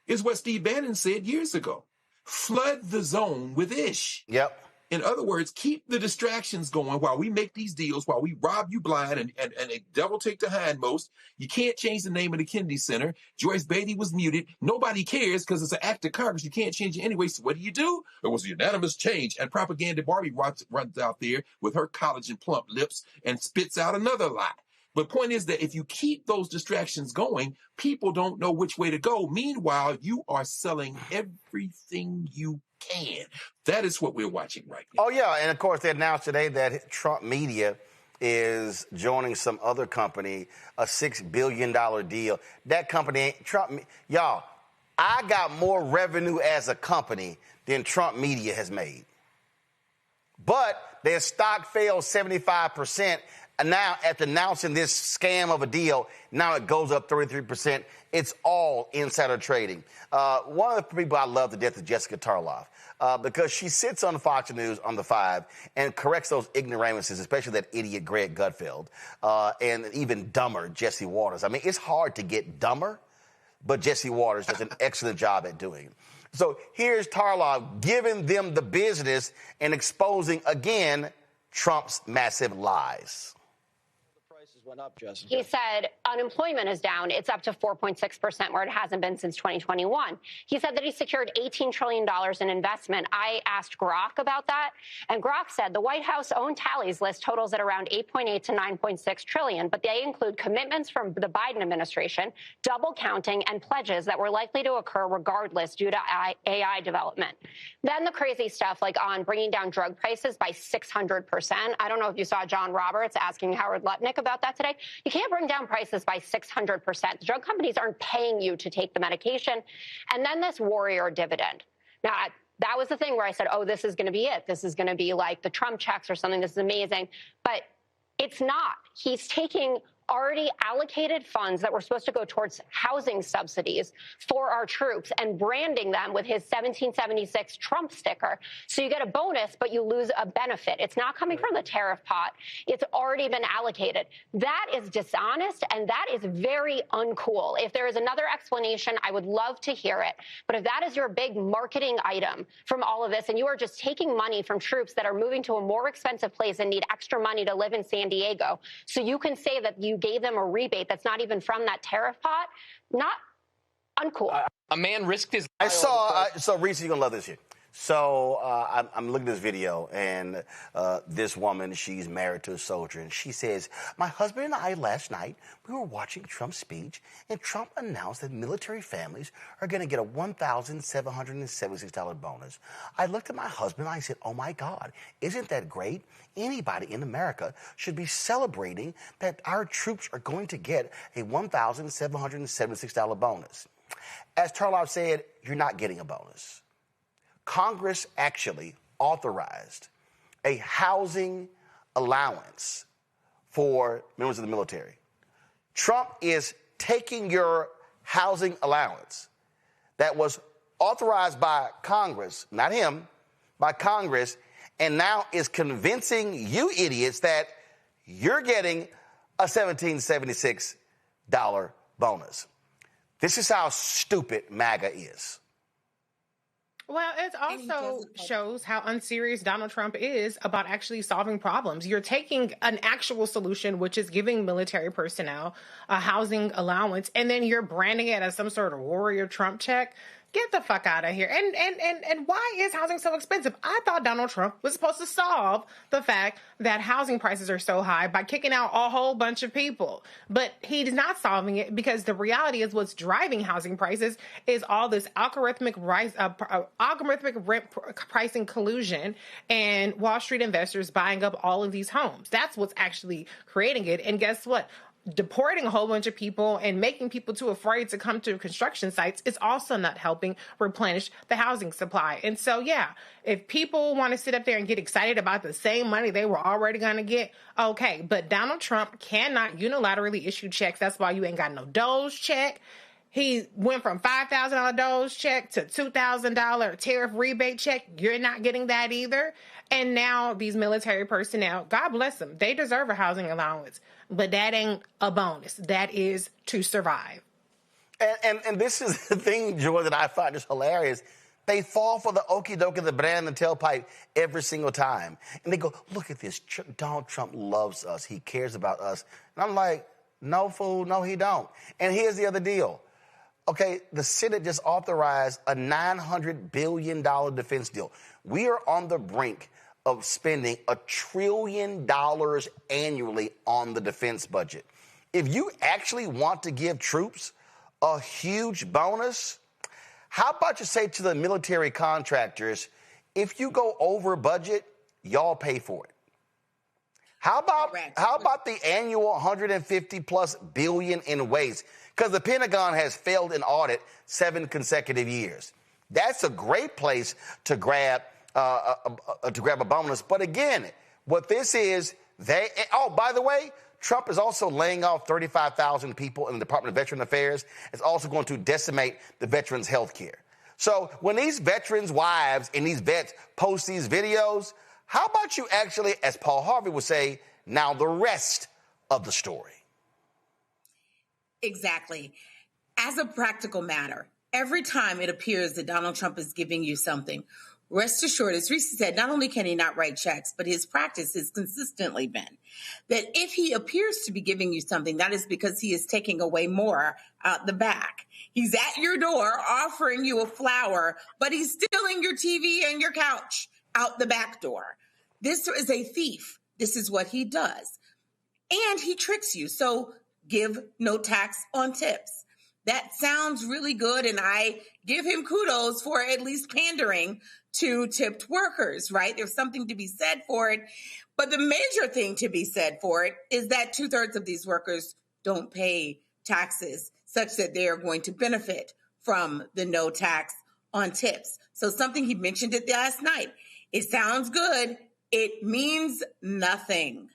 is what Steve Bannon said years ago. Flood the zone with ish. Yep. In other words, keep the distractions going while we make these deals, while we rob you blind and a devil take the hindmost. You can't change the name of the Kennedy Center. Joyce Beatty was muted. Nobody cares because it's an act of Congress. You can't change it anyway. So what do? It was a unanimous change. And Propaganda Barbie runs out there with her collagen plump lips and spits out another lie. But point is that if you keep those distractions going, people don't know which way to go. Meanwhile, you are selling everything you can. That is what we're watching right now. Oh, yeah. And, of course, they announced today that Trump Media is joining some other company, a $6 billion deal. That company, y'all, I got more revenue as a company than Trump media has made. But their stock fell 75%. And now, after announcing this scam of a deal, now it goes up 33%. It's all insider trading. One of the people I love to death is Jessica Tarloff, because she sits on Fox News on the 5 and corrects those ignoramuses, especially that idiot Greg Gutfeld, and even dumber Jesse Waters. I mean, it's hard to get dumber, but Jesse Waters does an excellent job at doing it. So here's Tarloff giving them the business and exposing, again, Trump's massive lies. Went up, Justin. He said unemployment is down. It's up to 4.6%, where it hasn't been since 2021. He said that he secured $18 trillion in investment. I asked Grok about that, and Grok said the White House own tallies list totals at around 8.8 to 9.6 trillion, but they include commitments from the Biden administration, double counting, and pledges that were likely to occur regardless due to AI development. Then the crazy stuff like on bringing down drug prices by 600%. I don't know if you saw John Roberts asking Howard Lutnick about that today. You can't bring down prices by 600%. The drug companies aren't paying you to take the medication. And then this warrior dividend. Now, that was the thing where I said, oh, this is going to be it. This is going to be like the Trump checks or something. This is amazing. But it's not. He's taking already allocated funds that were supposed to go towards housing subsidies for our troops and branding them with his 1776 Trump sticker. So you get a bonus, but you lose a benefit. It's not coming from the tariff pot. It's already been allocated. That is dishonest, and that is very uncool. If there is another explanation, I would love to hear it. But if that is your big marketing item from all of this, and you are just taking money from troops that are moving to a more expensive place and need extra money to live in San Diego, so you can say that you gave them a rebate that's not even from that tariff pot, not uncool. A man risked his life. So Reese, you're going to love this here. So I'm looking at this video, and this woman, she's married to a soldier, and she says, my husband and I last night, we were watching Trump's speech, and Trump announced that military families are going to get a $1,776 bonus. I looked at my husband, and I said, oh, my God, isn't that great? Anybody in America should be celebrating that our troops are going to get a $1,776 bonus. As Tarloff said, you're not getting a bonus. Congress actually authorized a housing allowance for members of the military. Trump is taking your housing allowance that was authorized by Congress, not him, by Congress, and now is convincing you idiots that you're getting a $1,776 bonus. This is how stupid MAGA is. Well, it also shows how unserious Donald Trump is about actually solving problems. You're taking an actual solution, which is giving military personnel a housing allowance, and then you're branding it as some sort of warrior Trump check. Get the fuck out of here. And why is housing so expensive? I thought Donald Trump was supposed to solve the fact that housing prices are so high by kicking out a whole bunch of people. But he's not solving it, because the reality is what's driving housing prices is all this algorithmic rent pricing collusion and Wall Street investors buying up all of these homes. That's what's actually creating it. And guess what? Deporting a whole bunch of people and making people too afraid to come to construction sites is also not helping replenish the housing supply. And so, yeah, if people want to sit up there and get excited about the same money they were already going to get, okay. But Donald Trump cannot unilaterally issue checks. That's why you ain't got no Doge check. He went from $5,000 Doge check to $2,000 tariff rebate check. You're not getting that either. And now these military personnel, God bless them, they deserve a housing allowance. But that ain't a bonus. That is to survive. And this is the thing, Joy, that I find is hilarious. They fall for the okie dokie, the banana and tailpipe every single time. And they go, look at this. Donald Trump loves us. He cares about us. And I'm like, no, fool. No, he don't. And here's the other deal. Okay, the Senate just authorized a $900 billion defense deal. We are on the brink of spending $1 trillion annually on the defense budget. If you actually want to give troops a huge bonus, how about you say to the military contractors, if you go over budget, y'all pay for it. How about the annual 150 plus billion in waste? Because the Pentagon has failed an audit 7 consecutive years. That's a great place to grab a bonus. But again, what this is, by the way, Trump is also laying off 35,000 people in the Department of Veteran Affairs. It's also going to decimate the veterans' health care. So when these veterans' wives and these vets post these videos, how about you actually, as Paul Harvey would say, now the rest of the story? Exactly. As a practical matter, every time it appears that Donald Trump is giving you something, rest assured, as Reese said, not only can he not write checks, but his practice has consistently been that if he appears to be giving you something, that is because he is taking away more out the back. He's at your door offering you a flower, but he's stealing your TV and your couch out the back door. This is a thief. This is what he does. And he tricks you. So give no tax on tips. That sounds really good, and I give him kudos for at least pandering to tipped workers, right? There's something to be said for it. But the major thing to be said for it is that 2/3 of these workers don't pay taxes such that they are going to benefit from the no tax on tips. So something he mentioned it last night. It sounds good. It means nothing.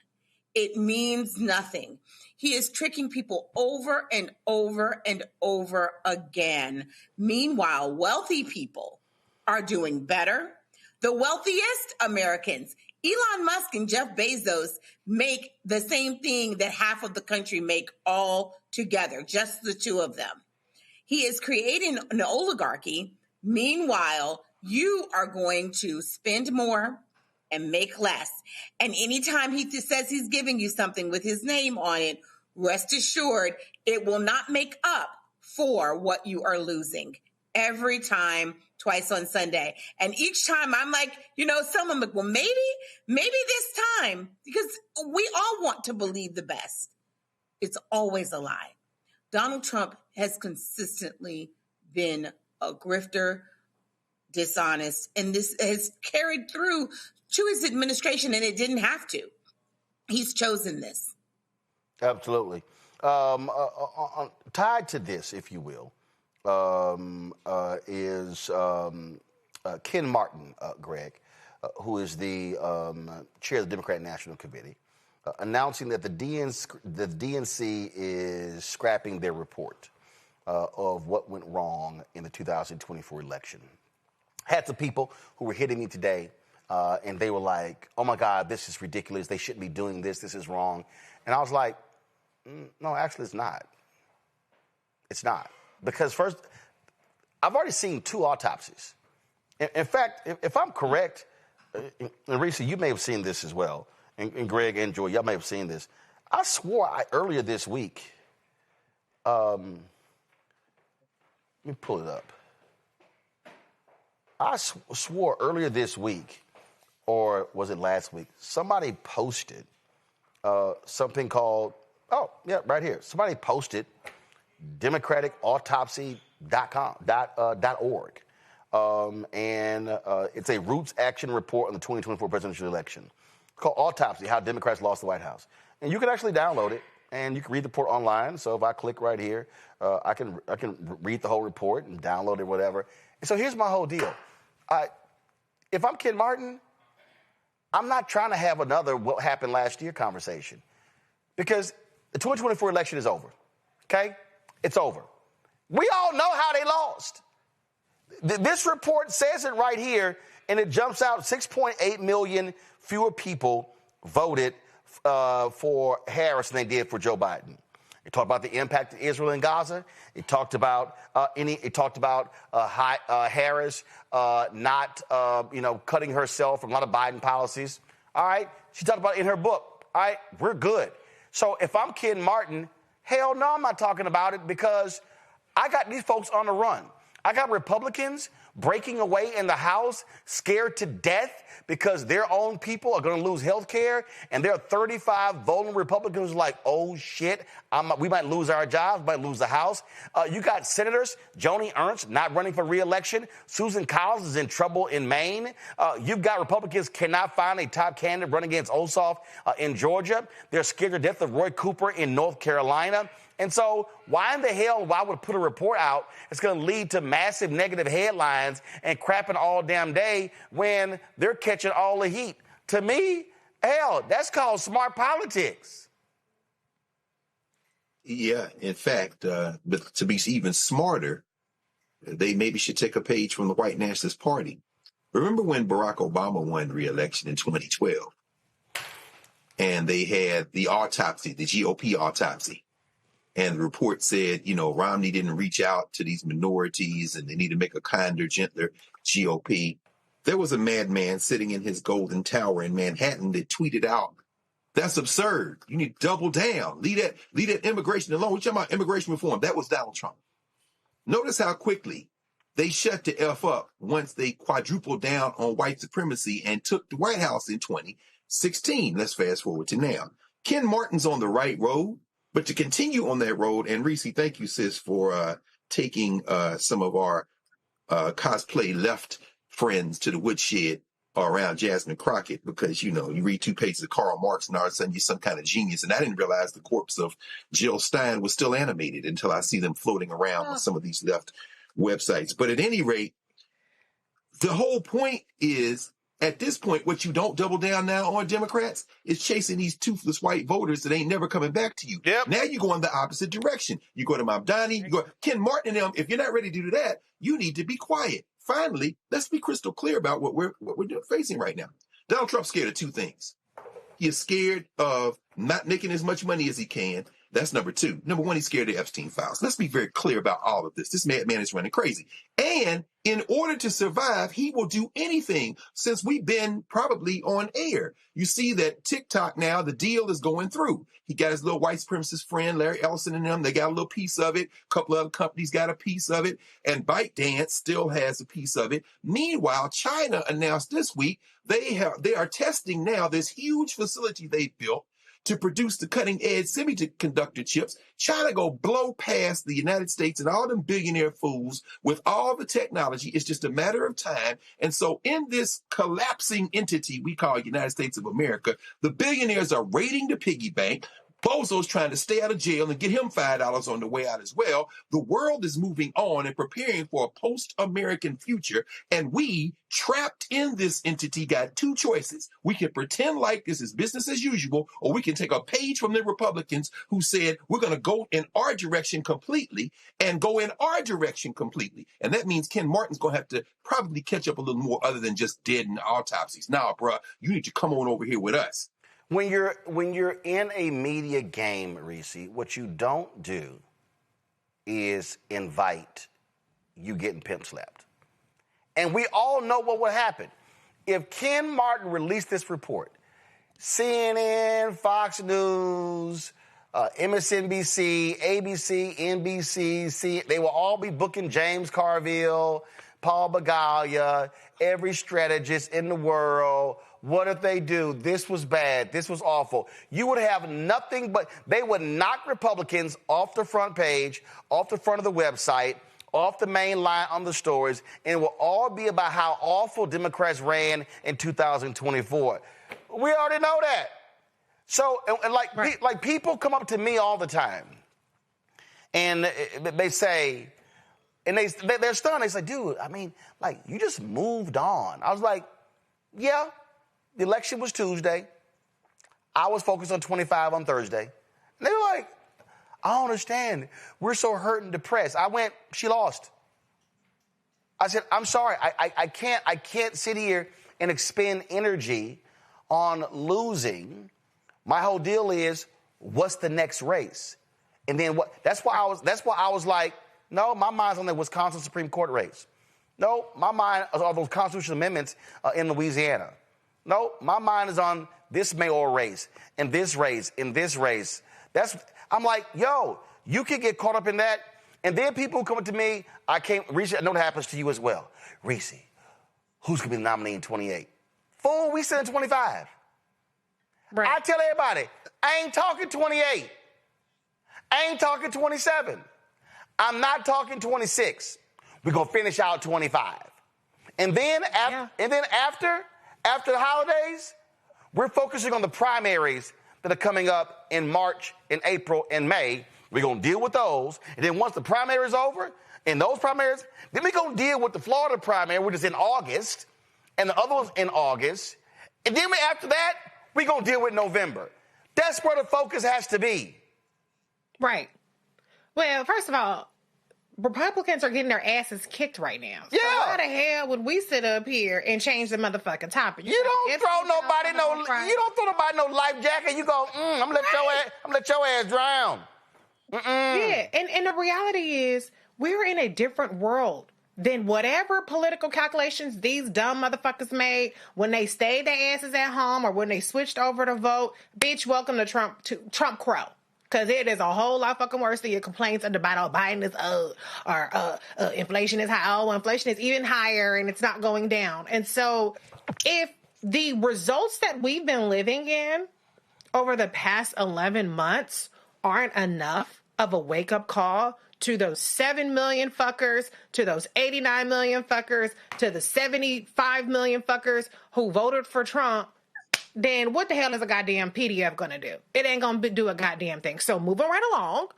It means nothing. He is tricking people over and over and over again. Meanwhile, wealthy people are doing better. The wealthiest Americans, Elon Musk and Jeff Bezos, make the same thing that half of the country make all together, just the two of them. He is creating an oligarchy. Meanwhile, you are going to spend more and make less. And anytime he says he's giving you something with his name on it, rest assured it will not make up for what you are losing. Every time, twice on Sunday. And each time I'm like, someone like, well, maybe this time, because we all want to believe the best. It's always a lie. Donald Trump has consistently been a grifter, dishonest, and this has carried through to his administration, and it didn't have to. He's chosen this. Absolutely. Tied to this, if you will, is Ken Martin, Greg, who is the chair of the Democratic National Committee, announcing that the DNC is scrapping their report of what went wrong in the 2024 election. Had some people who were hitting me today, and they were like, oh, my God, this is ridiculous. They shouldn't be doing this. This is wrong. And I was like, no, actually, it's not. It's not. Because first, I've already seen 2 autopsies. In fact, if I'm correct, and Reese, you may have seen this as well, and Greg and Joy, y'all may have seen this. I swore earlier this week, let me pull it up. I swore earlier this week, or was it last week, somebody posted something called, right here. Somebody posted democratautautopsy.org. And it's a Roots Action Report on the 2024 presidential election. It's called Autopsy, How Democrats Lost the White House. And you can actually download it, and you can read the report online. So if I click right here, I can read the whole report and download it, whatever. And so here's my whole deal. If I'm Ken Martin, I'm not trying to have another what happened last year conversation, because the 2024 election is over, okay? It's over. We all know how they lost. This report says it right here, and it jumps out 6.8 million fewer people voted for Harris than they did for Joe Biden. It talked about the impact of Israel and Gaza. It talked about Harris not cutting herself from a lot of Biden policies. All right, she talked about it in her book. All right, we're good. So if I'm Ken Martin, hell no, I'm not talking about it, because I got these folks on the run. I got Republicans breaking away in the House, scared to death because their own people are going to lose health care, and there are 35 vulnerable Republicans like, oh, shit, we might lose our jobs, might lose the House. You got senators, Joni Ernst, not running for re-election. Susan Collins is in trouble in Maine. You've got Republicans cannot find a top candidate running against Ossoff in Georgia. They're scared to death of Roy Cooper in North Carolina. And so why in the hell would I put a report out that's going to lead to massive negative headlines and crapping all damn day when they're catching all the heat? To me, hell, that's called smart politics. Yeah, in fact, but to be even smarter, they maybe should take a page from the white nationalist party. Remember when Barack Obama won re-election in 2012? And they had the autopsy, the GOP autopsy. And the report said, you know, Romney didn't reach out to these minorities and they need to make a kinder, gentler GOP. There was a madman sitting in his golden tower in Manhattan that tweeted out, that's absurd. You need to double down. Leave that immigration alone. We're talking about immigration reform. That was Donald Trump. Notice how quickly they shut the F up once they quadrupled down on white supremacy and took the White House in 2016. Let's fast forward to now. Ken Martin's on the right road. But to continue on that road, and Reese, thank you, sis, for taking some of our cosplay left friends to the woodshed around Jasmine Crockett, because, you know, you read 2 pages of Karl Marx and all of a sudden you're some kind of genius. And I didn't realize the corpse of Jill Stein was still animated until I see them floating around on some of these left websites. But at any rate, the whole point is, at this point, what you don't double down now on, Democrats, is chasing these toothless white voters that ain't never coming back to you. Yep. Now you go in the opposite direction. You go to Mamdani, you go Ken Martin and them. If you're not ready to do that, you need to be quiet. Finally, let's be crystal clear about what we're facing right now. Donald Trump's scared of 2 things. He is scared of not making as much money as he can. That's number 2. Number 1, he's scared of Epstein files. Let's be very clear about all of this. This madman is running crazy. And in order to survive, he will do anything since we've been probably on air. You see that TikTok now, the deal is going through. He got his little white supremacist friend, Larry Ellison, and them. They got a little piece of it. A couple other companies got a piece of it. And ByteDance still has a piece of it. Meanwhile, China announced this week they are testing now this huge facility they built to produce the cutting-edge semiconductor chips. China go blow past the United States and all them billionaire fools with all the technology. It's just a matter of time. And so in this collapsing entity we call United States of America, the billionaires are raiding the piggy bank. Bozo's trying to stay out of jail and get him $5 on the way out as well. The world is moving on and preparing for a post-American future. And we, trapped in this entity, got 2 choices. We can pretend like this is business as usual, or we can take a page from the Republicans who said, we're going to go in our direction completely and go in our direction completely. And that means Ken Martin's going to have to probably catch up a little more other than just dead in autopsies. Nah, bruh, you need to come on over here with us. When you're in a media game, Reese, what you don't do is invite you getting pimp slapped. And we all know what would happen. If Ken Martin released this report, CNN, Fox News, MSNBC, ABC, NBC, they will all be booking James Carville, Paul Begalia, every strategist in the world. What if they do? This was bad. This was awful. You would have nothing but, they would knock Republicans off the front page, off the front of the website, off the main line on the stories, and it will all be about how awful Democrats ran in 2024. We already know that. So, and like people come up to me all the time, and they say, and they're stunned. They say, dude, I mean, like, you just moved on. I was like, yeah. The election was Tuesday. I was focused on 25 on Thursday. And they were like, I don't understand. We're so hurt and depressed. I went, she lost. I said, I'm sorry. I can't sit here and expend energy on losing. My whole deal is, what's the next race? And then what? That's why I was like, no, my mind's on the Wisconsin Supreme Court race. No, my mind is on those constitutional amendments in Louisiana. No, my mind is on this mayoral race, and this race, and this race. I'm like, yo, you can get caught up in that. And then people come to me, Reese, I know that happens to you as well. Reese, who's going to be the nominee in 28? Fool, we sit in 25. Right. I tell everybody, I ain't talking 28. I ain't talking 27. I'm not talking 26. We're going to finish out 25. And then after the holidays, we're focusing on the primaries that are coming up in March, in April, and May. We're going to deal with those. And then once the primary is over, in those primaries, then we're going to deal with the Florida primary, which is in August, and the other one's in August. And then after that, we're going to deal with November. That's where the focus has to be. Right. Well, first of all, Republicans are getting their asses kicked right now. Yeah. So why the hell would we sit up here and change the motherfucking topic? You don't throw nobody no life jacket. You go, I'm gonna let your ass drown. Yeah, and the reality is we're in a different world than whatever political calculations these dumb motherfuckers made when they stayed their asses at home or when they switched over to vote. Bitch, welcome to Trump Crow. Because it is a whole lot fucking worse than your complaints about Biden is inflation is high. Oh, inflation is even higher and it's not going down. And so if the results that we've been living in over the past 11 months aren't enough of a wake-up call to those 7 million fuckers, to those 89 million fuckers, to the 75 million fuckers who voted for Trump, then what the hell is a goddamn PDF going to do? It ain't going to do a goddamn thing. So moving right along,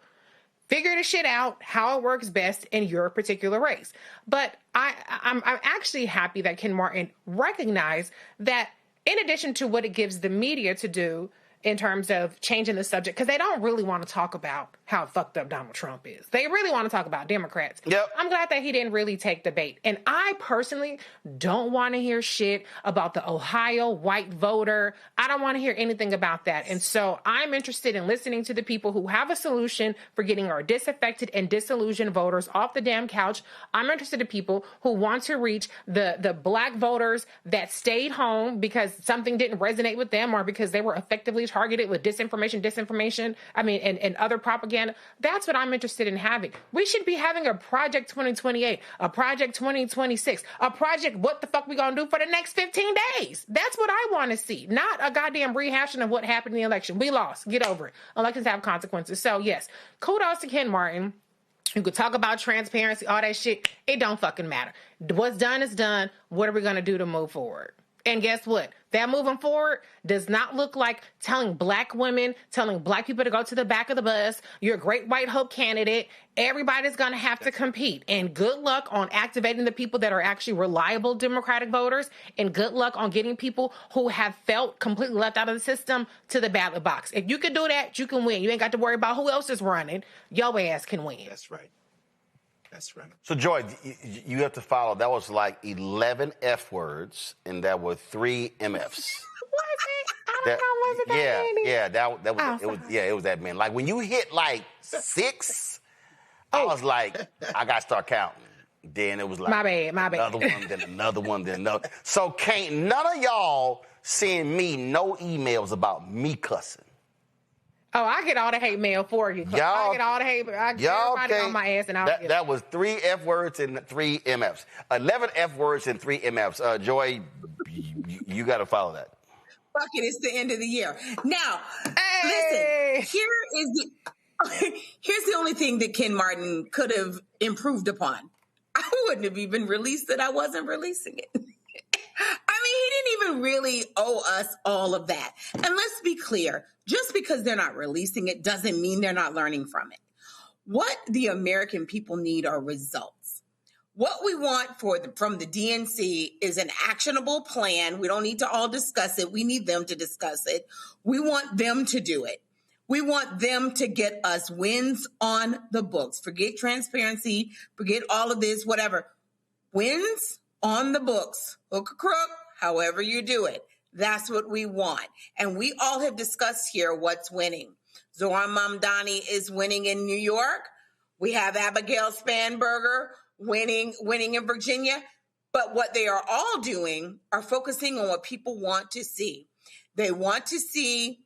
figure the shit out, how it works best in your particular race. But I'm actually happy that Ken Martin recognized that in addition to what it gives the media to do in terms of changing the subject, because they don't really want to talk about how fucked up Donald Trump is. They really want to talk about Democrats. Yep. I'm glad that he didn't really take the bait. And I personally don't want to hear shit about the Ohio white voter. I don't want to hear anything about that. And so I'm interested in listening to the people who have a solution for getting our disaffected and disillusioned voters off the damn couch. I'm interested in people who want to reach the black voters that stayed home because something didn't resonate with them or because they were effectively targeted with disinformation, and other propaganda. That's what I'm interested in having. We should be having a Project 2028, a Project 2026, a project what the fuck we gonna do for the next 15 days. That's what I want to see, not a goddamn rehashing of what happened in the election. We lost. Get over it. Elections have consequences. So yes, kudos to Ken Martin. You could talk about transparency, all that shit. It don't fucking matter. What's done is done. What are we gonna do to move forward? And guess what? That moving forward does not look like telling black women, telling black people to go to the back of the bus. You're a great white hope candidate. Everybody's going to have to compete. And good luck on activating the people that are actually reliable Democratic voters. And good luck on getting people who have felt completely left out of the system to the ballot box. If you can do that, you can win. You ain't got to worry about who else is running. Your ass can win. That's right. That's right. So, Joy, you have to follow. That was like 11 F words, and that were 3 MFs. Was it? I don't know. Was it that many? Yeah, it was that many. Like when you hit like 6, I was like, I got to start counting. Then it was like my bad. Another one, then another one, then another. So can't none of y'all send me no emails about me cussing. Oh, I get all the hate mail for you. I get all the hate. I get everybody on my ass, and that was 3 F words and 3 MFs. 11 F words and 3 MFs. Joy, you got to follow that. Fuck it, it's the end of the year. Now, listen. Here's the only thing that Ken Martin could have improved upon. I wouldn't have even released it. I wasn't releasing it. He didn't even really owe us all of that. And let's be clear, just because they're not releasing it doesn't mean they're not learning from it. What the American people need are results. What we want from the DNC is an actionable plan. We don't need to all discuss it. We need them to discuss it. We want them to do it. We want them to get us wins on the books. Forget transparency. Forget all of this, whatever. Wins on the books, hook or crook, however you do it. That's what we want. And we all have discussed here what's winning. Zohran Mamdani is winning in New York. We have Abigail Spanberger winning in Virginia. But what they are all doing are focusing on what people want to see. They want to see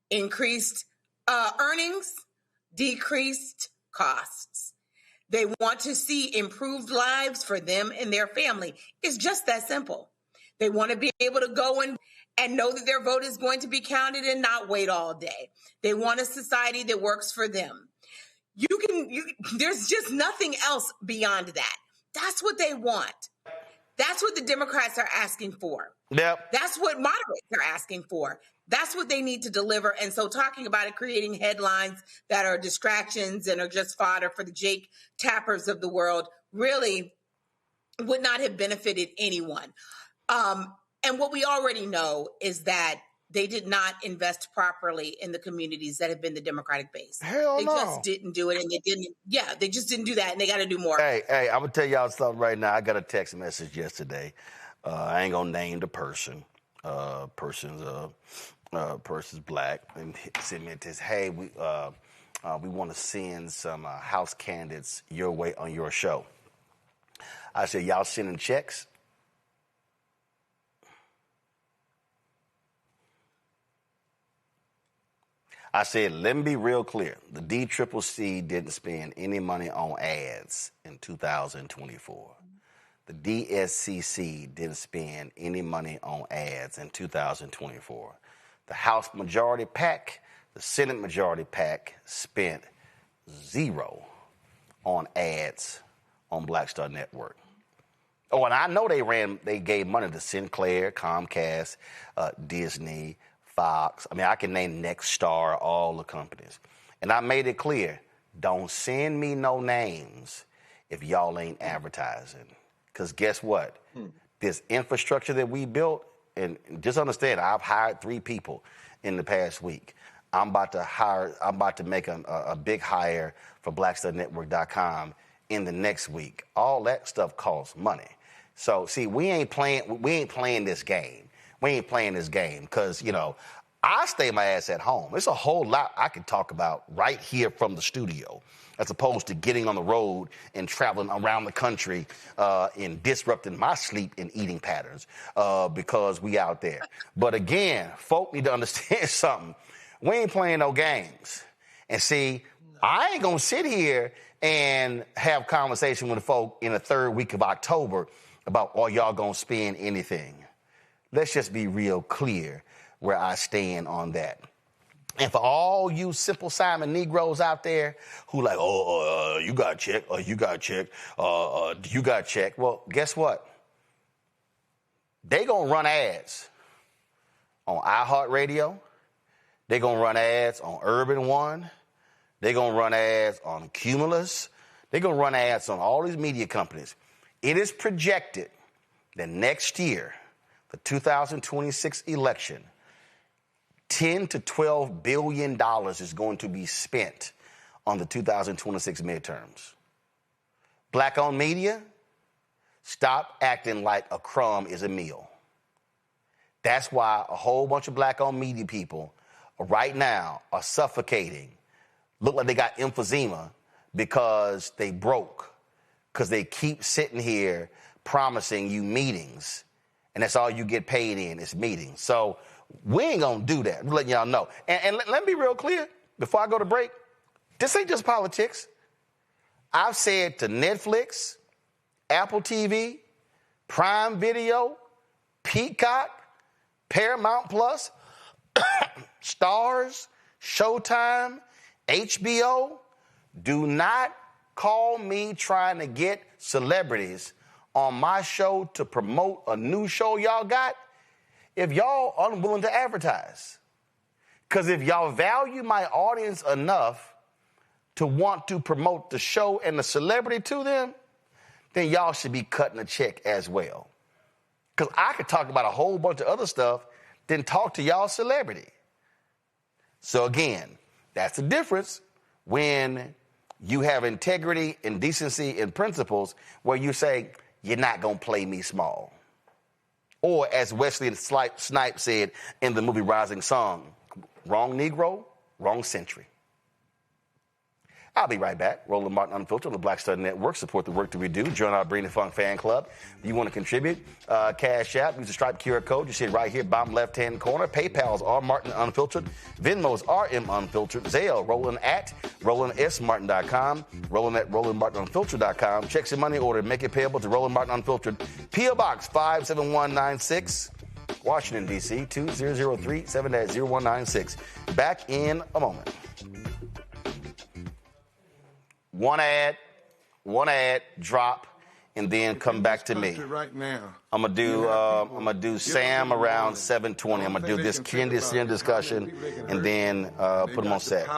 increased earnings, decreased costs. They want to see improved lives for them and their family. It's just that simple. They want to be able to go and know that their vote is going to be counted and not wait all day. They want a society that works for them. There's just nothing else beyond that. That's what they want. That's what the Democrats are asking for. Yep. That's what moderates are asking for. That's what they need to deliver. And so talking about it, creating headlines that are distractions and are just fodder for the Jake Tappers of the world really would not have benefited anyone. And what we already know is that they did not invest properly in the communities that have been the Democratic base. Hell they no. just didn't do it, and they just didn't do that, and they got to do more. Hey, I'm going to tell y'all something right now. I got a text message yesterday. I ain't going to name the person. Person's black, and he sent me this, hey, we want to send some House candidates your way on your show. I said, y'all sending checks? I said, let me be real clear. The DCCC didn't spend any money on ads in 2024. The DSCC didn't spend any money on ads in 2024. The House Majority PAC, the Senate Majority PAC spent zero on ads on Black Star Network. Oh, and I know they gave money to Sinclair, Comcast, Disney, Fox. I mean, I can name Nexstar, all the companies. And I made it clear, don't send me no names if y'all ain't advertising. Because guess what? This infrastructure that we built, and just understand, I've hired 3 people in the past week. I'm about to make a big hire for BlackStarNetwork.com in the next week. All that stuff costs money. So, see, we ain't playing this game. We ain't playing this game because, I stay my ass at home. There's a whole lot I can talk about right here from the studio as opposed to getting on the road and traveling around the country and disrupting my sleep and eating patterns because we out there. But again, folk need to understand something. We ain't playing no games. And see, I ain't going to sit here and have conversation with folk in the 3rd week of October about, are y'all going to spend anything? Let's just be real clear where I stand on that. And for all you Simple Simon Negroes out there who like, you got to check, you got to check, you got to check. Well, guess what? They going to run ads on iHeartRadio. They going to run ads on Urban One. They going to run ads on Cumulus. They going to run ads on all these media companies. It is projected that next year, the 2026 election, $10 to $12 billion is going to be spent on the 2026 midterms. Black-owned media, stop acting like a crumb is a meal. That's why a whole bunch of black-owned media people right now are suffocating, look like they got emphysema because they broke, because they keep sitting here promising you meetings. And that's all you get paid in is meetings. So we ain't going to do that. I'm letting y'all know. And let me be real clear before I go to break. This ain't just politics. I've said to Netflix, Apple TV, Prime Video, Peacock, Paramount Plus, Stars, Showtime, HBO, do not call me trying to get celebrities on my show to promote a new show y'all got if y'all unwilling to advertise. Because if y'all value my audience enough to want to promote the show and the celebrity to them, then y'all should be cutting a check as well. Because I could talk about a whole bunch of other stuff, then talk to y'all celebrity. So again, that's the difference when you have integrity and decency and principles where you say, you're not going to play me small. Or as Wesley Snipes said in the movie Rising Sun, wrong Negro, wrong century. I'll be right back. Roland Martin Unfiltered on the Black Stud Network. Support the work that we do. Join our Bring the Funk fan club. If you want to contribute, Cash App, use the Stripe QR code. You see it right here, bottom left-hand corner. PayPal's R Martin Unfiltered. Venmo's RM Unfiltered. Zelle, Roland at RolandSMartin.com. Roland at RolandMartinUnfiltered.com. Check your money order. Make it payable to Roland Martin Unfiltered. P.O. Box 57196. Washington, D.C., 2003 7-0196. Back in a moment. One ad, drop, and then come back to me. Right now, I'm gonna do Sam around 7:20. I'm gonna do this Kennedy Center discussion, and then put them on set.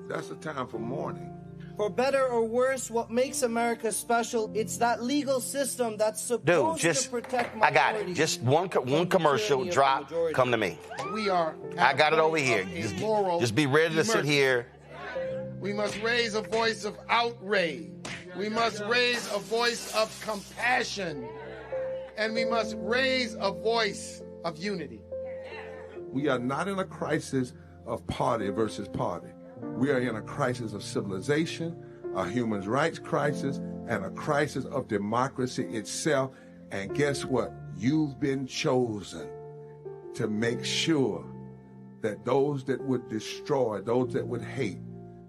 That's the time for mourning. For better or worse, what makes America special, it's that legal system that's supposed to protect minorities. I got it. Just one commercial, drop, come to me. I got it over here. Just be ready to sit here. We must raise a voice of outrage. We must raise a voice of compassion. And we must raise a voice of unity. We are not in a crisis of party versus party. We are in a crisis of civilization, a human rights crisis, and a crisis of democracy itself. And guess what? You've been chosen to make sure that those that would destroy, those that would hate,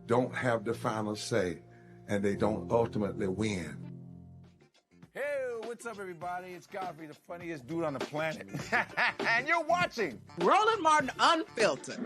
don't have the final say, and they don't ultimately win. Hey, what's up, everybody? It's Godfrey, the funniest dude on the planet. And you're watching Roland Martin Unfiltered.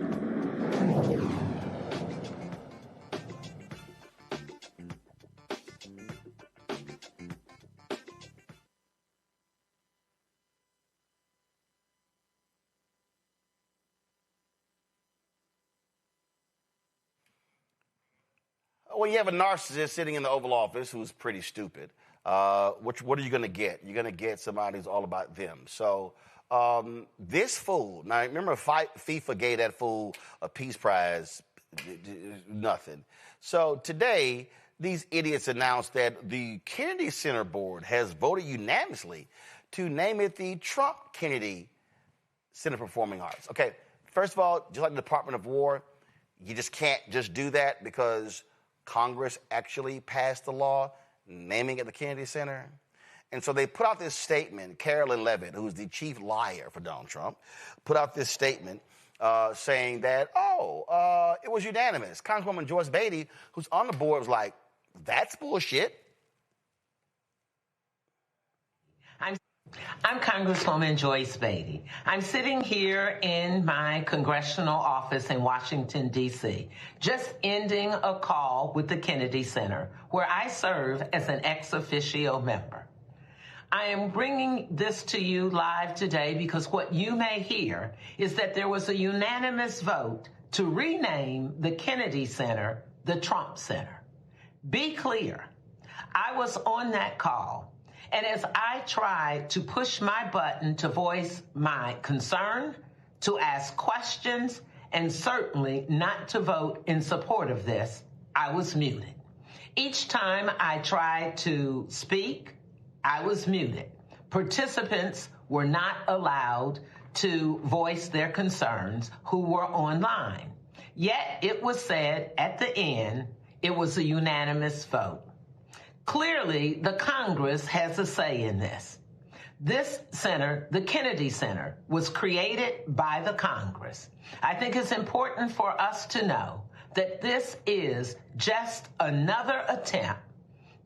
Well, you have a narcissist sitting in the Oval Office who's pretty stupid. What are you going to get? You're going to get somebody who's all about them. So this fool, now remember FIFA gave that fool a peace prize, nothing. So today, these idiots announced that the Kennedy Center Board has voted unanimously to name it the Trump Kennedy Center for Performing Arts. Okay, first of all, just like the Department of War, you just can't just do that because Congress actually passed the law naming it the Kennedy Center. And so they put out this statement. Carolyn Levitt, who's the chief liar for Donald Trump, put out this statement saying that, it was unanimous. Congresswoman Joyce Beatty, who's on the board, was like, that's bullshit. I'm Congresswoman Joyce Beatty. I'm sitting here in my congressional office in Washington, D.C., just ending a call with the Kennedy Center, where I serve as an ex officio member. I am bringing this to you live today because what you may hear is that there was a unanimous vote to rename the Kennedy Center the Trump Center. Be clear, I was on that call. And as I tried to push my button to voice my concern, to ask questions, and certainly not to vote in support of this, I was muted. Each time I tried to speak, I was muted. Participants were not allowed to voice their concerns who were online. Yet it was said at the end, it was a unanimous vote. Clearly, the Congress has a say in this. This center, the Kennedy Center, was created by the Congress. I think it's important for us to know that this is just another attempt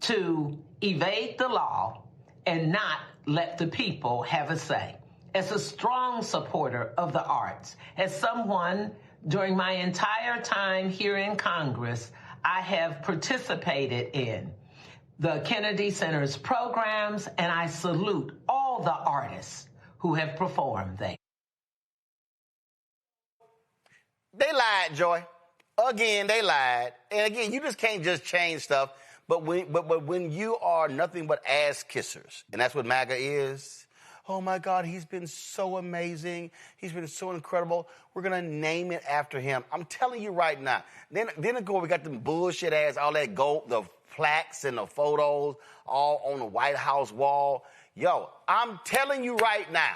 to evade the law and not let the people have a say. As a strong supporter of the arts, as someone during my entire time here in Congress, I have participated in the Kennedy Center's programs, and I salute all the artists who have performed there. They lied, Joy. Again, they lied. And again, you just can't just change stuff. But when you are nothing but ass kissers, and that's what MAGA is, oh my God, he's been so amazing. He's been so incredible. We're going to name it after him. I'm telling you right now. Then we got them bullshit ass, all that gold, the plaques and the photos all on the White House wall. Yo, I'm telling you right now,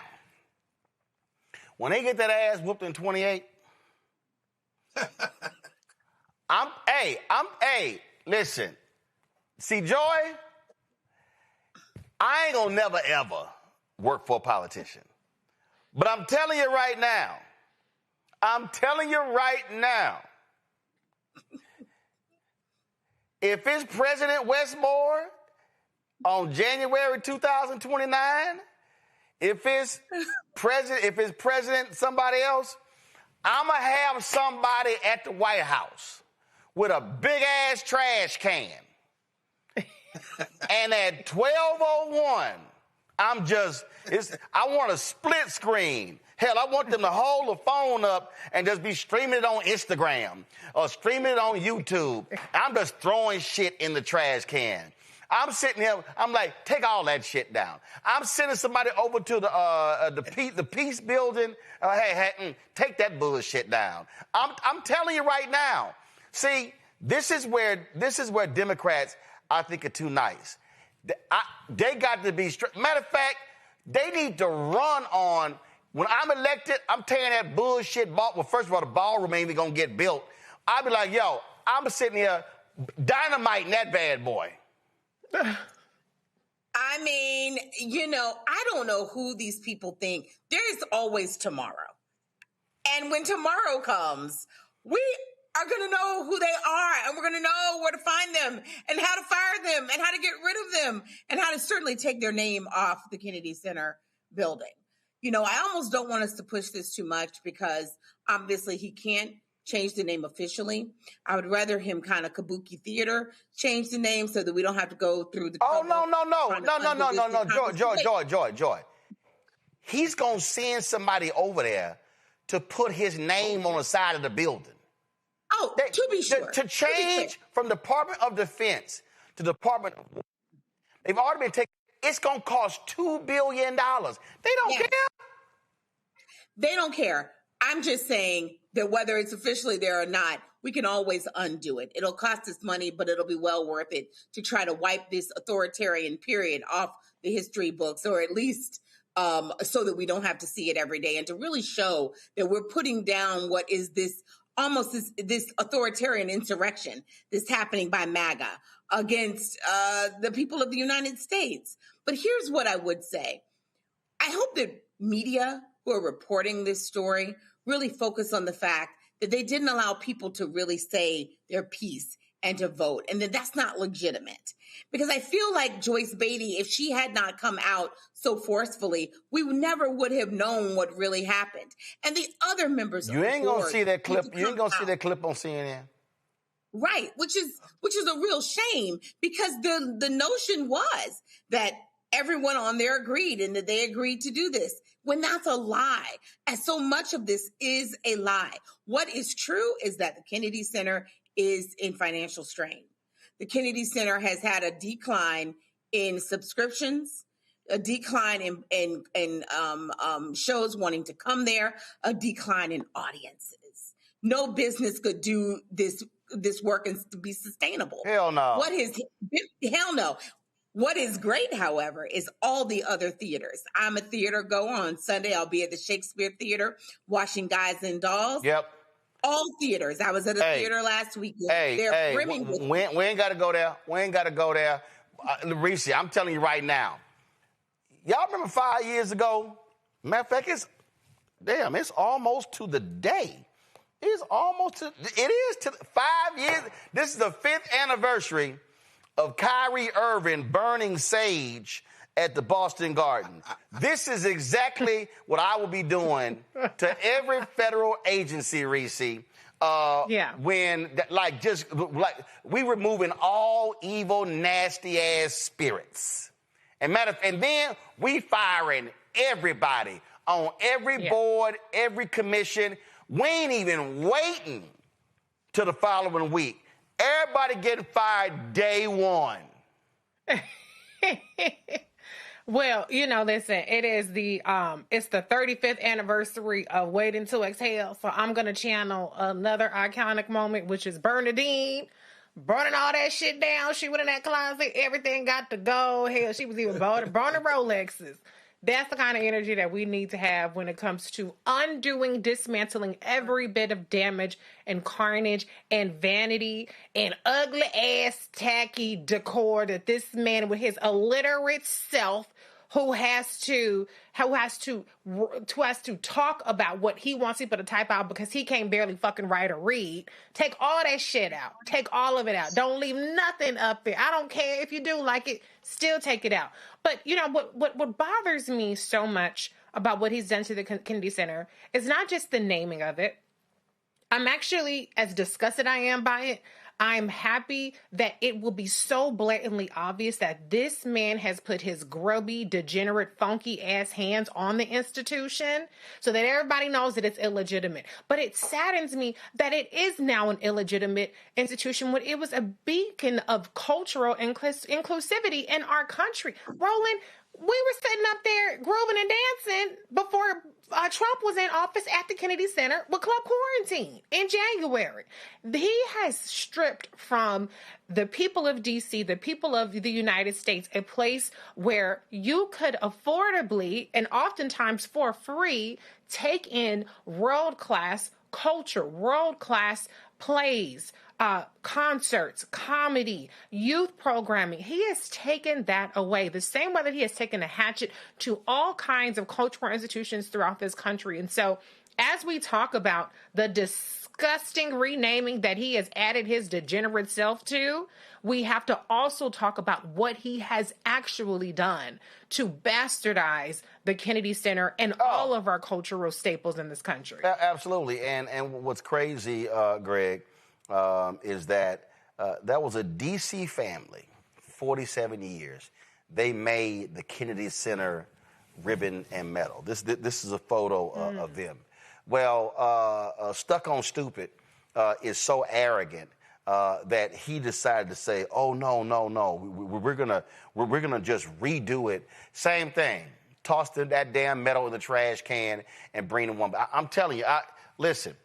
when they get that ass whooped in 28, Listen. See, Joy, I ain't gonna never, ever work for a politician. But I'm telling you right now, if it's President Westmore on January 2029, if it's President somebody else, I'm going to have somebody at the White House with a big-ass trash can. And at 12:01, I want a split screen. Hell, I want them to hold the phone up and just be streaming it on Instagram or streaming it on YouTube. I'm just throwing shit in the trash can. I'm sitting here, I'm like, take all that shit down. I'm sending somebody over to the Peace Building. Take that bullshit down. I'm telling you right now. See, this is where Democrats, I think, are too nice. They got to be strict. Matter of fact, they need to run on, when I'm elected, I'm tearing that bullshit ball. Well, first of all, the ballroom ain't even going to get built. I'll be like, yo, I'm sitting here dynamiting that bad boy. I mean, I don't know who these people think. There is always tomorrow. And when tomorrow comes, we are going to know who they are, and we're going to know where to find them and how to fire them and how to get rid of them and how to certainly take their name off the Kennedy Center building. I almost don't want us to push this too much because obviously he can't change the name officially. I would rather him kind of Kabuki Theater change the name so that we don't have to go through the trouble. No. Joy. He's going to send somebody over there to put his name on the side of the building. Oh, to be sure. To change from Department of Defense to Department of War. They've already been taken. It's going to cost $2 billion. They don't care. They don't care. I'm just saying that whether it's officially there or not, we can always undo it. It'll cost us money, but it'll be well worth it to try to wipe this authoritarian period off the history books, or at least so that we don't have to see it every day, and to really show that we're putting down what is this authoritarian insurrection that's happening by MAGA against the people of the United States. But here's what I would say. I hope that media who are reporting this story really focus on the fact that they didn't allow people to really say their piece and to vote, and that that's not legitimate. Because I feel like Joyce Beatty, if she had not come out so forcefully, we never would have known what really happened. And the other members You ain't going to see that clip. You ain't going to see that clip on CNN. Right, which is a real shame, because the notion was that everyone on there agreed and that they agreed to do this, when that's a lie. And so much of this is a lie. What is true is that the Kennedy Center is in financial strain. The Kennedy Center has had a decline in subscriptions, a decline in shows wanting to come there, a decline in audiences. No business could do this work and to be sustainable. Hell no. Hell no. What is great, however, is all the other theaters. I'm a theater goer. On Sunday, I'll be at the Shakespeare Theater watching Guys and Dolls. Yep. All theaters. I was at a theater last week. They're brimming with we ain't got to go there. We ain't got to go there. Reese, I'm telling you right now. Y'all remember 5 years ago? Matter of fact, it's almost to the day. It is to 5 years. This is the 5th anniversary of Kyrie Irving burning sage at the Boston Garden. This is exactly what I will be doing to every federal agency, Reese. When, we removing all evil, nasty ass spirits. And then we firing everybody on every board, every commission. We ain't even waiting till the following week. Everybody getting fired day one. Well, listen, it is it's the 35th anniversary of Waiting to Exhale. So I'm going to channel another iconic moment, which is Bernadine burning all that shit down. She went in that closet. Everything got to go. Hell, she was even burning Rolexes. That's the kind of energy that we need to have when it comes to undoing, dismantling every bit of damage and carnage and vanity and ugly ass tacky decor that this man with his illiterate self who has to talk about what he wants people to type out because he can't barely fucking write or read. Take all that shit out. Take all of it out. Don't leave nothing up there. I don't care if you do like it, still take it out. But you know what bothers me so much about what he's done to the Kennedy Center is not just the naming of it. I'm actually, as disgusted I am by it, I'm happy that it will be so blatantly obvious that this man has put his grubby, degenerate, funky ass hands on the institution so that everybody knows that it's illegitimate. But it saddens me that it is now an illegitimate institution when it was a beacon of cultural inclusivity in our country. Roland, we were sitting up there grooving and dancing before Trump was in office at the Kennedy Center with Club Quarantine in January. He has stripped from the people of D.C., the people of the United States, a place where you could affordably and oftentimes for free take in world-class culture, world-class plays, concerts, comedy, youth programming. He has taken that away the same way that he has taken a hatchet to all kinds of cultural institutions throughout this country. And so as we talk about the disgusting renaming that he has added his degenerate self to, we have to also talk about what he has actually done to bastardize the Kennedy Center and all of our cultural staples in this country. Absolutely. And what's crazy, Greg, is that that was a D.C. family, 47 years. They made the Kennedy Center ribbon and medal. This is a photo of them. Well, Stuck on Stupid is so arrogant that he decided to say, "Oh no, we're gonna just redo it." Same thing. Toss that damn medal in the trash can and bring the one. I'm telling you, listen.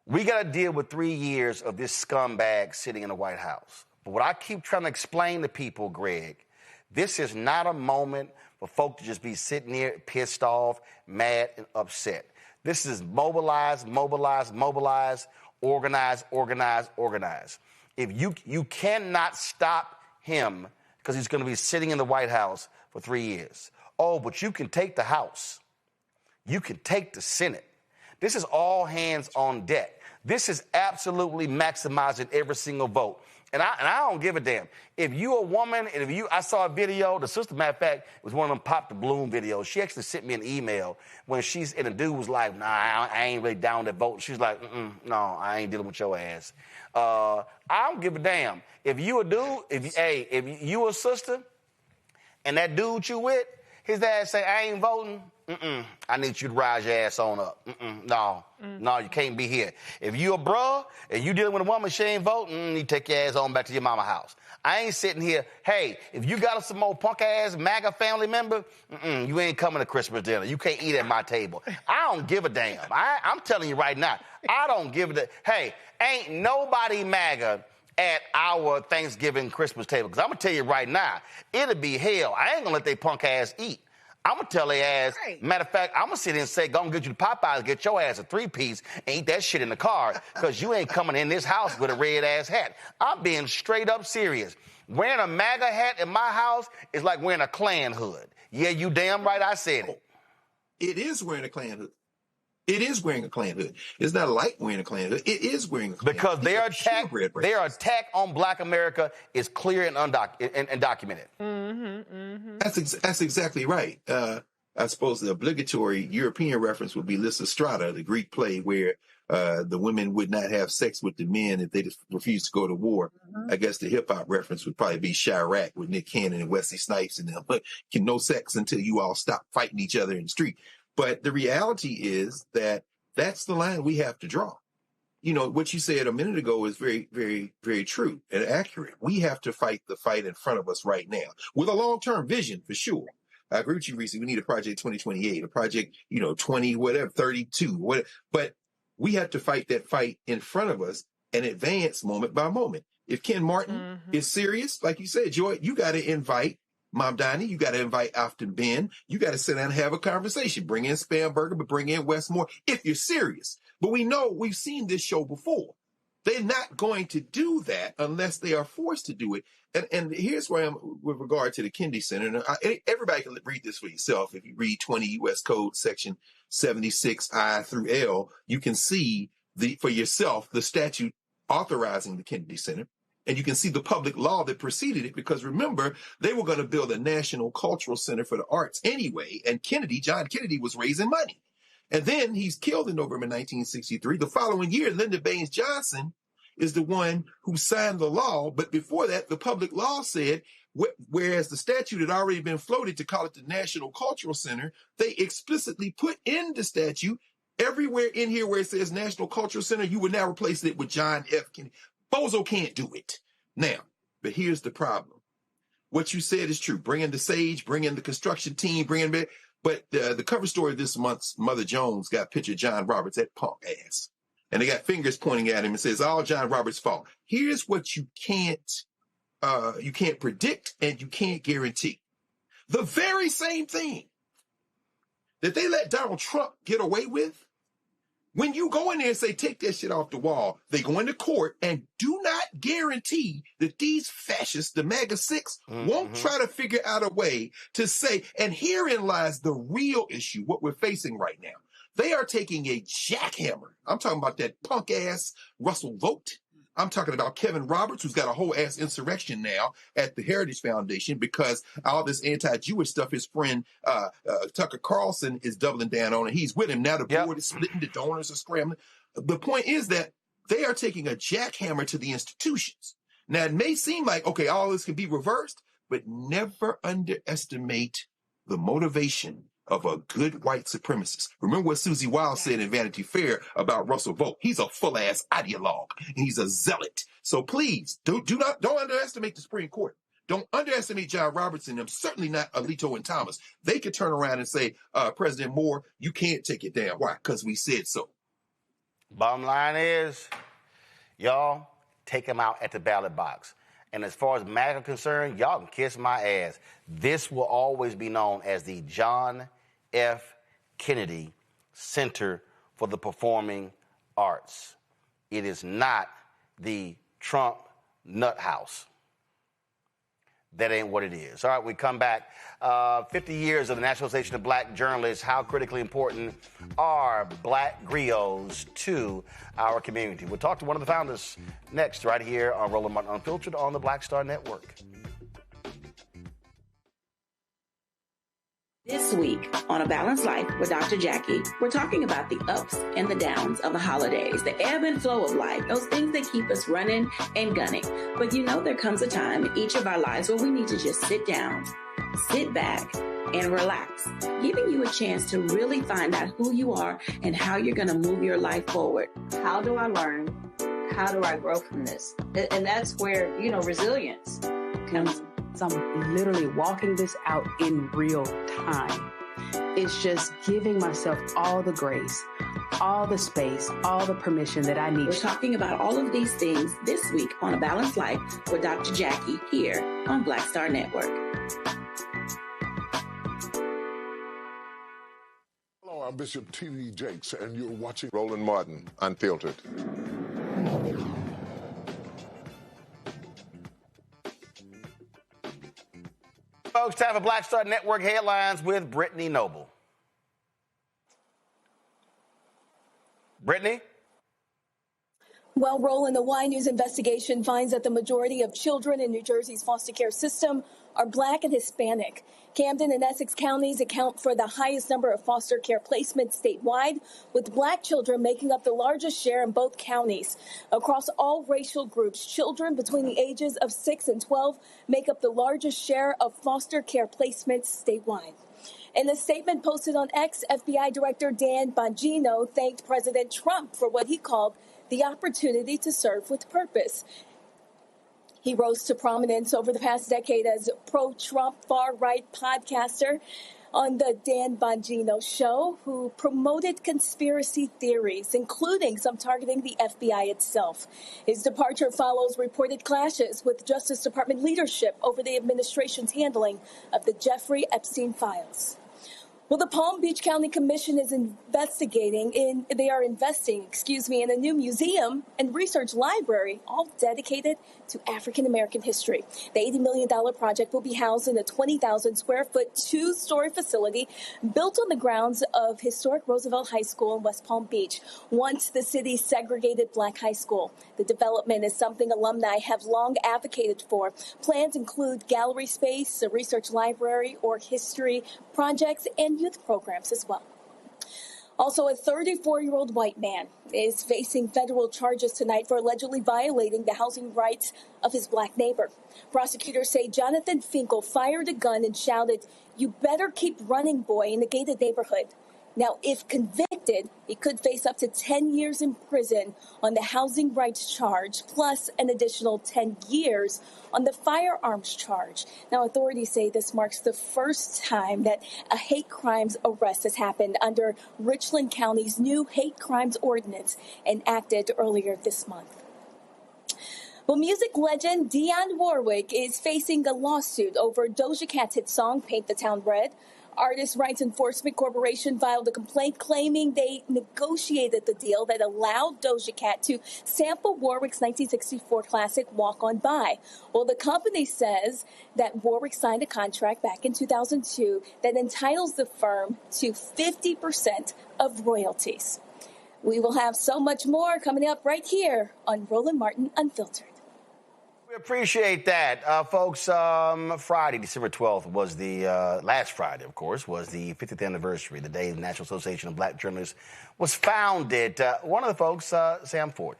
We got to deal with 3 years of this scumbag sitting in the White House. But what I keep trying to explain to people, Greg, this is not a moment for folk to just be sitting there pissed off, mad, and upset. This is mobilize, organize. If you cannot stop him because he's going to be sitting in the White House for 3 years. Oh, but you can take the House. You can take the Senate. This is all hands on deck. This is absolutely maximizing every single vote. And I don't give a damn. If you a woman, and I saw a video, the sister, matter of fact, it was one of them Pop the Bloom videos. She actually sent me an email and the dude was like, nah, I ain't really down to vote. She's like, no, I ain't dealing with your ass. I don't give a damn. If you a dude, if you a sister, and that dude you with, his ass say, I ain't voting, I need you to rise your ass on up. No, you can't be here. If you a bruh and you dealing with a woman, she ain't voting, you take your ass on back to your mama house. I ain't sitting here, hey, if you got some old punk ass MAGA family member, you ain't coming to Christmas dinner. You can't eat at my table. I don't give a damn. I'm telling you right now, I don't give a damn. Hey, ain't nobody MAGA at our Thanksgiving Christmas table. Because I'm going to tell you right now, it'll be hell. I ain't going to let they punk ass eat. I'm going to tell their ass, matter of fact, I'm going to sit in and say, go and get you the Popeyes, get your ass a 3-piece, and eat that shit in the car, because you ain't coming in this house with a red-ass hat. I'm being straight up serious. Wearing a MAGA hat in my house is like wearing a Klan hood. Yeah, you damn right I said it. It is wearing a Klan hood. It is wearing a Klan hood. It's not like wearing a Klan hood. It is wearing a Klan because hood. Their attack on Black America is clear and documented. That's exactly right. I suppose the obligatory European reference would be Lysistrata, the Greek play where the women would not have sex with the men if they just refused to go to war. I guess the hip-hop reference would probably be Chirac with Nick Cannon and Wesley Snipes and them. No sex until you all stop fighting each other in the street. But the reality is that that's the line we have to draw. You know, what you said a minute ago is very, very, very true and accurate. We have to fight the fight in front of us right now with a long-term vision for sure. I agree with you, Reese. We need a project 2028, a project, 20, whatever, 32, whatever. But we have to fight that fight in front of us and advance moment by moment. If Ken Martin is serious, like you said, Joy, you got to invite Mom Donnie, you got to invite Afton Ben. You got to sit down and have a conversation. Bring in Spamberger, but bring in Westmore if you're serious. But we know we've seen this show before. They're not going to do that unless they are forced to do it. And here's where I'm with regard to the Kennedy Center. And everybody can read this for yourself. If you read 20 U.S. Code Section 76I through L, you can see for yourself the statute authorizing the Kennedy Center. And you can see the public law that preceded it, because remember, they were going to build a national cultural center for the arts anyway. And John Kennedy was raising money. And then he's killed in November 1963. The following year, Lyndon Baines Johnson is the one who signed the law. But before that, the public law said, whereas the statute had already been floated to call it the National Cultural Center, they explicitly put in the statute everywhere in here where it says National Cultural Center, you would now replace it with John F. Kennedy. Bozo can't do it. Now, but here's the problem. What you said is true. Bring in the SAGE, bring in the construction team, bring in, but the cover story of this month's Mother Jones got a picture of John Roberts, that punk ass. And they got fingers pointing at him and says, all John Roberts' fault. Here's what you can't predict and you can't guarantee. The very same thing that they let Donald Trump get away with, when you go in there and say, take that shit off the wall, they go into court and do not guarantee that these fascists, the MAGA six, won't try to figure out a way to say, and herein lies the real issue, what we're facing right now. They are taking a jackhammer. I'm talking about that punk ass Russell Vogt. I'm talking about Kevin Roberts, who's got a whole ass insurrection now at the Heritage Foundation because all this anti-Jewish stuff his friend Tucker Carlson is doubling down on, and he's with him. Now the board is splitting, the donors are scrambling. The point is that they are taking a jackhammer to the institutions. Now, it may seem like, okay, all this can be reversed, but never underestimate the motivation of a good white supremacist. Remember what Susie Wiles said in Vanity Fair about Russell Vogt. He's a full-ass ideologue. He's a zealot. So please, don't underestimate the Supreme Court. Don't underestimate John Roberts and them, certainly not Alito and Thomas. They could turn around and say, President Moore, you can't take it down. Why? Because we said so. Bottom line is, y'all, take him out at the ballot box. And as far as MAGA are concerned, y'all can kiss my ass. This will always be known as the John F. Kennedy Center for the Performing Arts. It is not the Trump nut house. That ain't what it is. All right, we come back. 50 years of the nationalization of black journalists. How critically important are black griots to our community? We'll talk to one of the founders next, right here on Roland Martin Unfiltered on the Black Star Network. This week on A Balanced Life with Dr. Jackie, we're talking about the ups and the downs of the holidays, the ebb and flow of life, those things that keep us running and gunning. But you know there comes a time in each of our lives where we need to just sit down, sit back, and relax, giving you a chance to really find out who you are and how you're going to move your life forward. How do I learn? How do I grow from this? And that's where, resilience comes. So I'm literally walking this out in real time. It's just giving myself all the grace, all the space, all the permission that I need. We're talking about all of these things this week on A Balanced Life with Dr. Jackie here on Black Star Network. Hello, I'm Bishop T.D. Jakes, and you're watching Roland Martin Unfiltered. Folks, time for Black Star Network headlines with Brittany Noble. Brittany? Well, Roland, the Y News investigation finds that the majority of children in New Jersey's foster care system are Black and Hispanic. Camden and Essex counties account for the highest number of foster care placements statewide, with Black children making up the largest share in both counties. Across all racial groups, children between the ages of 6 and 12 make up the largest share of foster care placements statewide. In a statement posted on X, FBI Director Dan Bongino thanked President Trump for what he called the opportunity to serve with purpose. He rose to prominence over the past decade as pro-Trump far-right podcaster. on the Dan Bongino show, who promoted conspiracy theories, including some targeting the FBI itself. His departure follows reported clashes with Justice Department leadership over the administration's handling of the Jeffrey Epstein files. Well, the Palm Beach County Commission is investing in a new museum and research library, all dedicated to African-American history. The $80 million project will be housed in a 20,000 square foot, 2-story facility built on the grounds of historic Roosevelt High School in West Palm Beach, once the city's segregated black high school. The development is something alumni have long advocated for. Plans include gallery space, a research library, or history projects, and youth programs as well. Also, a 34-year-old white man is facing federal charges tonight for allegedly violating the housing rights of his black neighbor. Prosecutors say Jonathan Finkel fired a gun and shouted, "You better keep running, boy," in the gated neighborhood. Now, if convicted, he could face up to 10 years in prison on the housing rights charge, plus an additional 10 years on the firearms charge. Now, authorities say this marks the first time that a hate crimes arrest has happened under Richland County's new hate crimes ordinance enacted earlier this month. Well, music legend Dionne Warwick is facing a lawsuit over Doja Cat's hit song, Paint the Town Red. Artist Rights Enforcement Corporation filed a complaint claiming they negotiated the deal that allowed Doja Cat to sample Warwick's 1964 classic Walk On By. Well, the company says that Warwick signed a contract back in 2002 that entitles the firm to 50% of royalties. We will have so much more coming up right here on Roland Martin Unfiltered. We appreciate that. Folks, Friday, December 12th was the, last Friday, of course, was the 50th anniversary, the day the National Association of Black Journalists was founded. One of the folks, Sam Ford,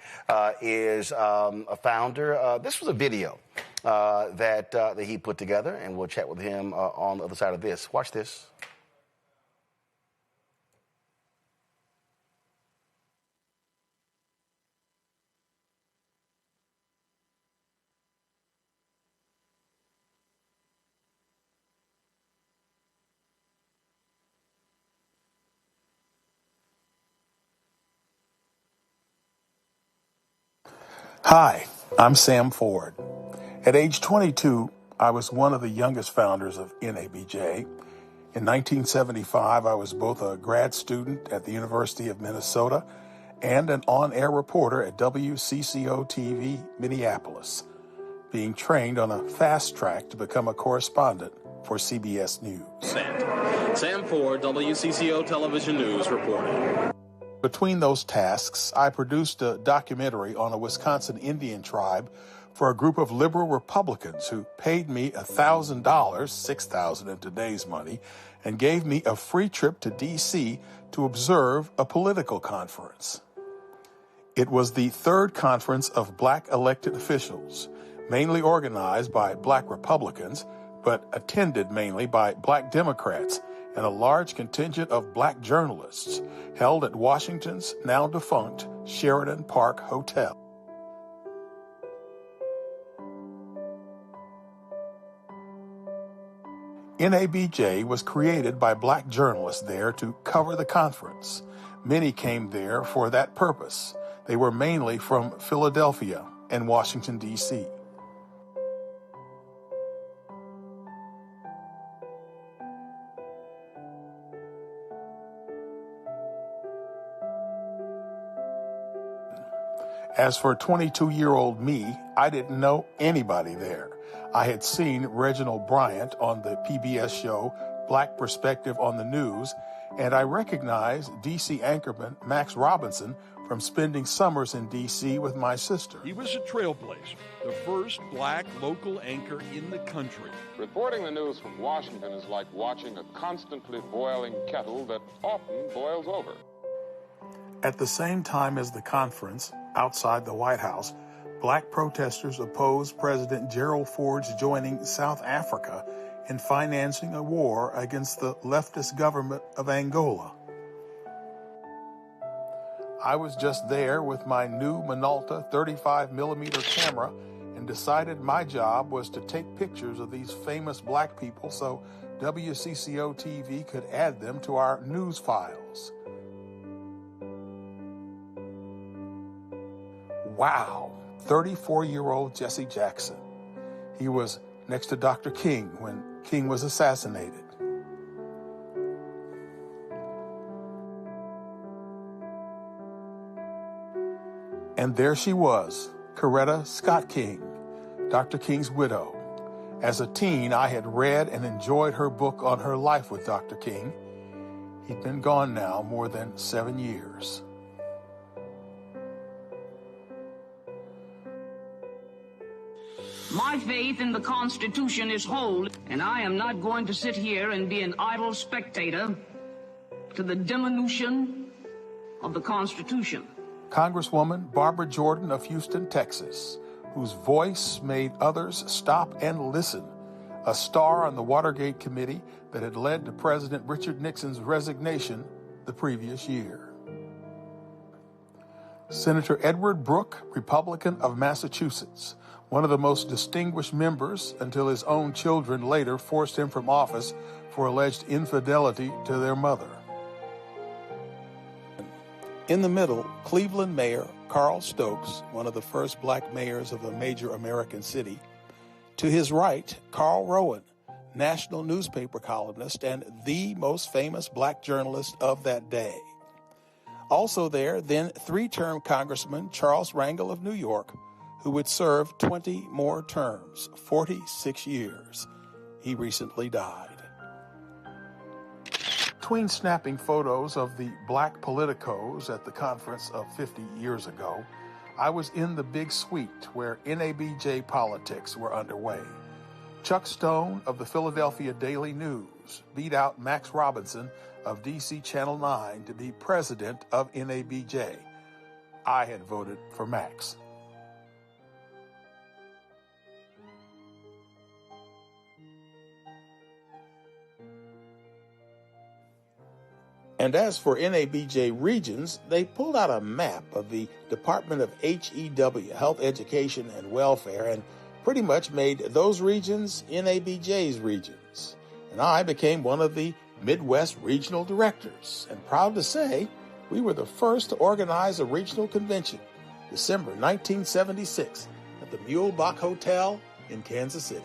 is a founder. This was a video that he put together, and we'll chat with him on the other side of this. Watch this. Hi, I'm Sam Ford. At age 22, I was one of the youngest founders of NABJ. In 1975, I was both a grad student at the University of Minnesota and an on-air reporter at WCCO-TV Minneapolis, being trained on a fast track to become a correspondent for CBS News. Sam Ford, WCCO Television News reporting. Between those tasks, I produced a documentary on a Wisconsin Indian tribe for a group of liberal Republicans who paid me $1,000, $6,000 in today's money, and gave me a free trip to D.C. to observe a political conference. It was the third conference of black elected officials, mainly organized by black Republicans, but attended mainly by black Democrats, and a large contingent of black journalists, held at Washington's now defunct Sheridan Park Hotel. NABJ was created by black journalists there to cover the conference. Many came there for that purpose. They were mainly from Philadelphia and Washington, D.C. As for 22-year-old me, I didn't know anybody there. I had seen Reginald Bryant on the PBS show Black Perspective on the News, and I recognized D.C. anchorman Max Robinson from spending summers in D.C. with my sister. He was a trailblazer, the first black local anchor in the country. Reporting the news from Washington is like watching a constantly boiling kettle that often boils over. At the same time as the conference, outside the White House, black protesters opposed President Gerald Ford's joining South Africa in financing a war against the leftist government of Angola. I was just there with my new Minolta 35mm camera and decided my job was to take pictures of these famous black people so WCCO TV could add them to our news files. Wow, 34-year-old Jesse Jackson. He was next to Dr. King when King was assassinated. And there she was, Coretta Scott King, Dr. King's widow. As a teen, I had read and enjoyed her book on her life with Dr. King. He'd been gone now more than 7 years. My faith in the Constitution is whole, and I am not going to sit here and be an idle spectator to the diminution of the Constitution. Congresswoman Barbara Jordan of Houston, Texas, whose voice made others stop and listen, a star on the Watergate committee that had led to President Richard Nixon's resignation the previous year. Senator Edward Brooke, Republican of Massachusetts, one of the most distinguished members until his own children later forced him from office for alleged infidelity to their mother. In the middle, Cleveland Mayor Carl Stokes, one of the first black mayors of a major American city. To his right, Carl Rowan, national newspaper columnist and the most famous black journalist of that day. Also there, then three-term Congressman Charles Rangel of New York, who would serve 20 more terms, 46 years. He recently died. Between snapping photos of the black politicos at the conference of 50 years ago, I was in the big suite where NABJ politics were underway. Chuck Stone of the Philadelphia Daily News beat out Max Robinson of DC Channel 9 to be president of NABJ. I had voted for Max. And as for NABJ regions, they pulled out a map of the Department of HEW, Health, Education, and Welfare, and pretty much made those regions NABJ's regions. And I became one of the Midwest regional directors, and proud to say, we were the first to organize a regional convention, December 1976, at the Mulebach Hotel in Kansas City.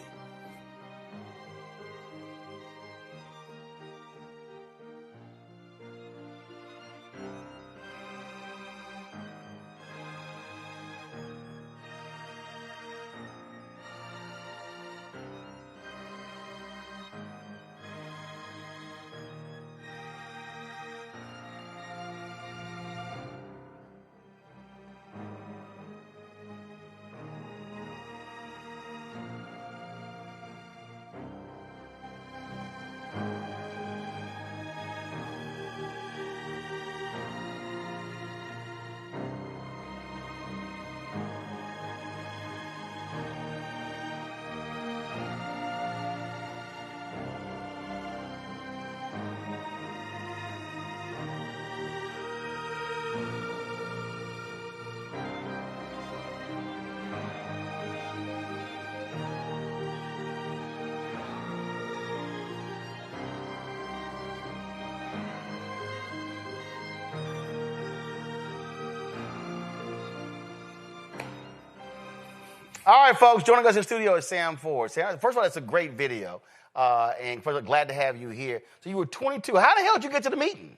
All right, folks, joining us in the studio is Sam Ford. Sam, first of all, it's a great video, and first of all, glad to have you here. So you were 22. How the hell did you get to the meeting?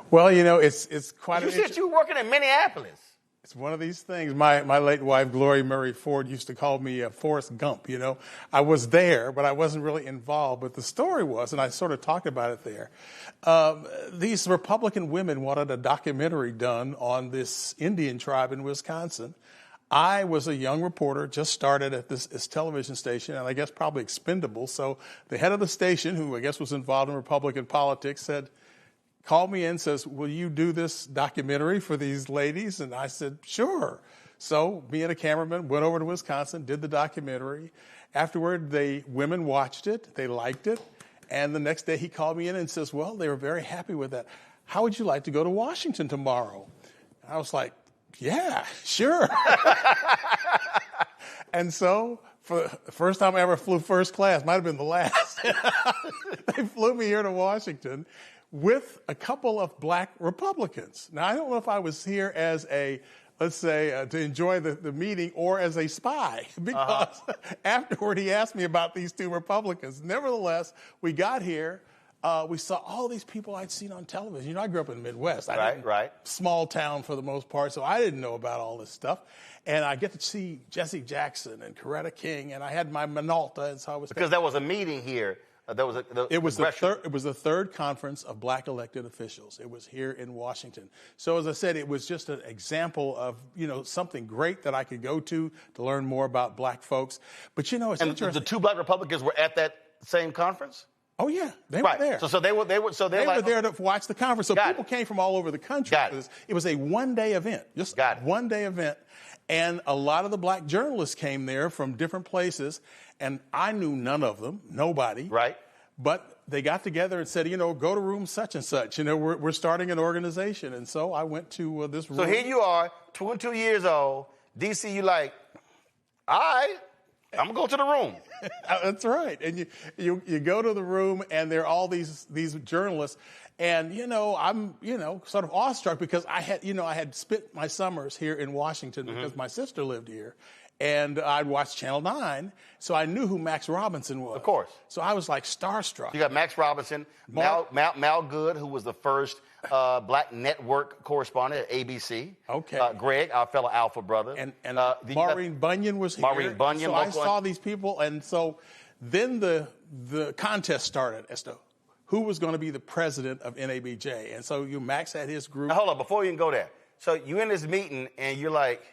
Well, you know, it's quite You said you were working in Minneapolis. It's one of these things. My late wife, Gloria Murray Ford, used to call me Forrest Gump, you know. I was there, but I wasn't really involved. But the story was, and I sort of talked about it there, these Republican women wanted a documentary done on this Indian tribe in Wisconsin. I was a young reporter, just started at this television station, and I guess probably expendable. So the head of the station, who I guess was involved in Republican politics, called me in, says, will you do this documentary for these ladies? And I said, sure. So me and a cameraman went over to Wisconsin, did the documentary. Afterward, the women watched it. They liked it. And the next day he called me in and says, well, they were very happy with that. How would you like to go to Washington tomorrow? And I was like, yeah, sure. And so for the first time I ever flew first class, might have been the last, They flew me here to Washington with a couple of black Republicans. Now, I don't know if I was here as a, let's say, to enjoy the meeting or as a spy, because afterward he asked me about these two Republicans. Nevertheless, we got here. We saw all these people I'd seen on television. You know, I grew up in the Midwest. Right. Small town for the most part, so I didn't know about all this stuff. And I get to see Jesse Jackson and Coretta King, and I had my Minolta, and so I was... Because there was a meeting here. It was the third conference of black elected officials. It was here in Washington. So as I said, it was just an example of, you know, something great that I could go to learn more about black folks. But, you know, it's interesting. The two black Republicans were at that same conference? Oh, yeah, they were there. So they were there to watch the conference. So people came from all over the country. It was a one-day event, just one-day event. And a lot of the black journalists came there from different places, and I knew none of them, nobody. Right. But they got together and said, you know, go to room such and such. You know, we're starting an organization. And so I went to this room. So here you are, 22 years old, D.C., you like, all right, I'm going to go to the room. That's right. And you go to the room, and there are all these journalists. And, you know, I'm, you know, sort of awestruck because I had spent my summers here in Washington because my sister lived here. And I'd watched Channel 9, so I knew who Max Robinson was. Of course. So I was like starstruck. You got Max Robinson, Mal Good, who was the first black network correspondent at ABC. Okay. Greg, our fellow Alpha brother. And Maureen Bunyan was here. Maureen Bunyan. So I saw these people, and so then the contest started as to who was going to be the president of NABJ. And so Max had his group. Now, hold up, before you can go there. So you're in this meeting, and you're like,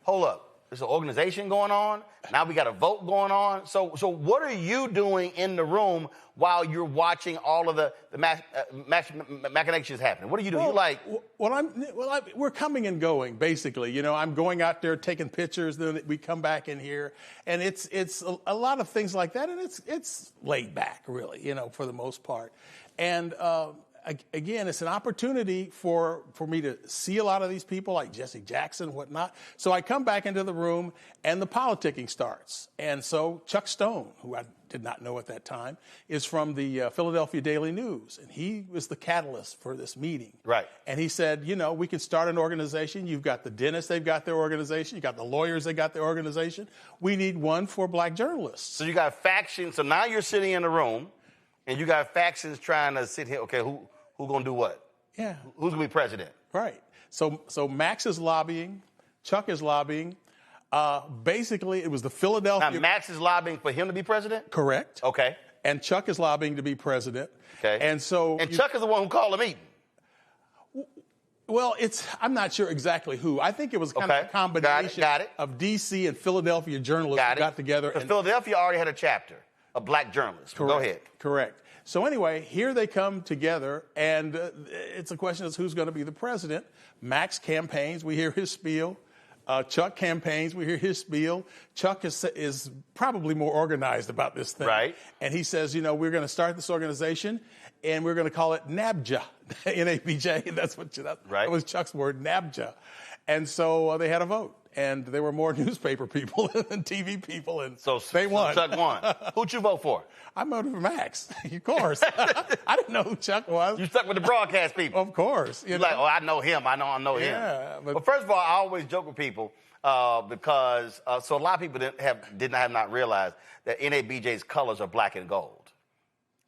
hold up. There's an organization going on. Now we got a vote going on. So what are you doing in the room while you're watching all of the machinations happening? What are you doing? We're coming and going, basically. You know, I'm going out there taking pictures, then we come back in here, and it's a lot of things like that, and it's laid back, really, you know, for the most part. And again, it's an opportunity for me to see a lot of these people like Jesse Jackson, whatnot. So I come back into the room, and the politicking starts. And so Chuck Stone, who I did not know at that time, is from the Philadelphia Daily News. And he was the catalyst for this meeting. Right. And he said, you know, we can start an organization. You've got the dentists, they've got their organization. You've got the lawyers, they got their organization. We need one for black journalists. So you got factions. So now you're sitting in the room, and you got factions trying to sit here. Okay, who's going to do what? Yeah. Who's going to be president? Right. So Max is lobbying. Chuck is lobbying. Basically, it was the Philadelphia... Now, Max is lobbying for him to be president? Correct. Okay. And Chuck is lobbying to be president. Okay. And so... And Chuck is the one who called the meeting. Well, I'm not sure exactly who. I think it was kind of a combination of D.C. and Philadelphia journalists who got together. Because Philadelphia already had a chapter of black journalists. Correct. Go ahead. Correct. So anyway, here they come together, and it's a question of who's going to be the president. Max campaigns, we hear his spiel. Chuck campaigns, we hear his spiel. Chuck is probably more organized about this thing. Right. And he says, you know, we're going to start this organization, and we're going to call it NABJ, N-A-B-J. That was Chuck's word, NABJ. And so they had a vote. And there were more newspaper people than TV people, and so they won. So Chuck won. Who'd you vote for? I voted for Max, of course. I didn't know who Chuck was. You stuck with the broadcast people. Of course. You're like, oh, I know him. I know him. Yeah. But first of all, I always joke with people because so a lot of people did not realize that NABJ's colors are black and gold.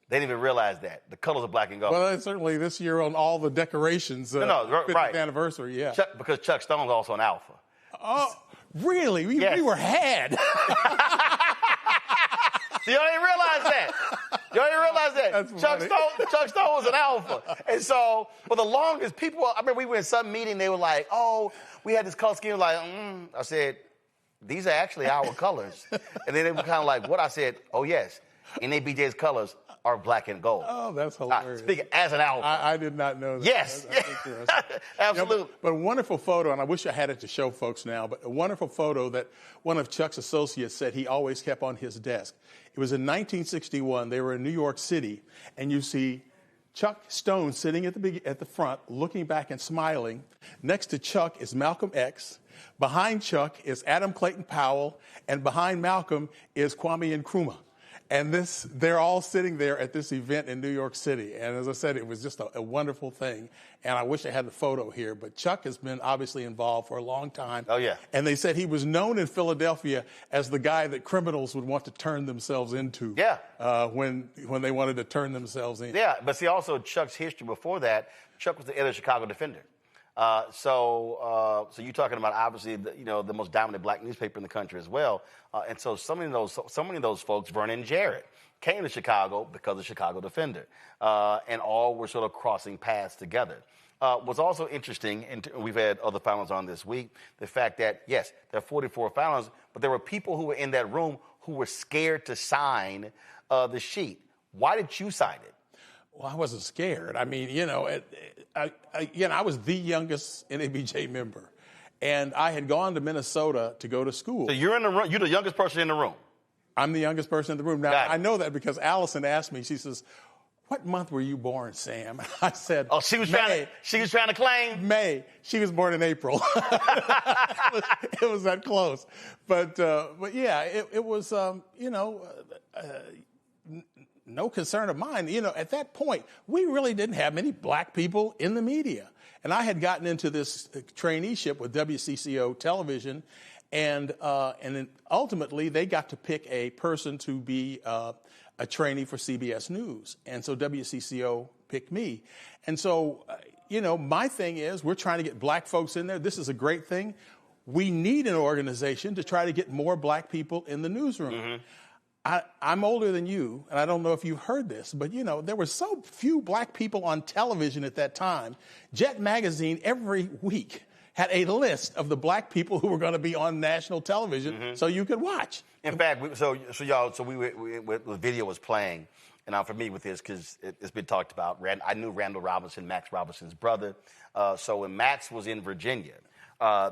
They didn't even realize that. The colors are black and gold. Well, certainly this year on all the decorations, 50th anniversary, yeah. Because Chuck Stone's also an alpha. Oh, really? We were had. You don't even realize that. You don't even realize that. Chuck Stone was an alpha. And so, for the longest, people, I remember we were in some meeting, they were like, oh, we had this color scheme. Like, I said, these are actually our colors. And then they were kind of like, what? I said, oh, yes, NABJ's colors are black and gold. Oh, that's hilarious. Speaking as an alpha. I did not know that. Yes. Absolutely. You know, but a wonderful photo, and I wish I had it to show folks now, but a wonderful photo that one of Chuck's associates said he always kept on his desk. It was in 1961. They were in New York City, and you see Chuck Stone sitting at the front, looking back and smiling. Next to Chuck is Malcolm X. Behind Chuck is Adam Clayton Powell, and behind Malcolm is Kwame Nkrumah. And they're all sitting there at this event in New York City. And as I said, it was just a wonderful thing. And I wish I had the photo here, but Chuck has been obviously involved for a long time. Oh, yeah. And they said he was known in Philadelphia as the guy that criminals would want to turn themselves into. Yeah. When they wanted to turn themselves in. Yeah, but see, also Chuck's history before that, Chuck was the editor of Chicago Defender. So you're talking about obviously the most dominant black newspaper in the country as well, and so so many of those folks, Vernon Jarrett, came to Chicago because of Chicago Defender, and all were sort of crossing paths together. What's also interesting, and we've had other finalists on this week, the fact that yes, there are 44 finalists, but there were people who were in that room who were scared to sign the sheet. Why did you sign it? Well, I wasn't scared. I mean, I was the youngest NABJ member, and I had gone to Minnesota to go to school. So you're in the room. You're the youngest person in the room. I'm the youngest person in the room. Now, I know that because Allison asked me. She says, "What month were you born, Sam?" I said, "Oh, she was trying to claim May." She was born in April. It was that close, but yeah, it was no concern of mine. At that point, we really didn't have many black people in the media. And I had gotten into this traineeship with WCCO television, and then ultimately they got to pick a person to be a trainee for CBS News. And so WCCO picked me. And so, my thing is we're trying to get black folks in there. This is a great thing. We need an organization to try to get more black people in the newsroom. Mm-hmm. I'm older than you, and I don't know if you've heard this, but, there were so few black people on television at that time. Jet Magazine every week had a list of the black people who were going to be on national television so you could watch. In fact, the video was playing, and I'm familiar with this because it's been talked about. I knew Randall Robinson, Max Robinson's brother. So when Max was in Virginia,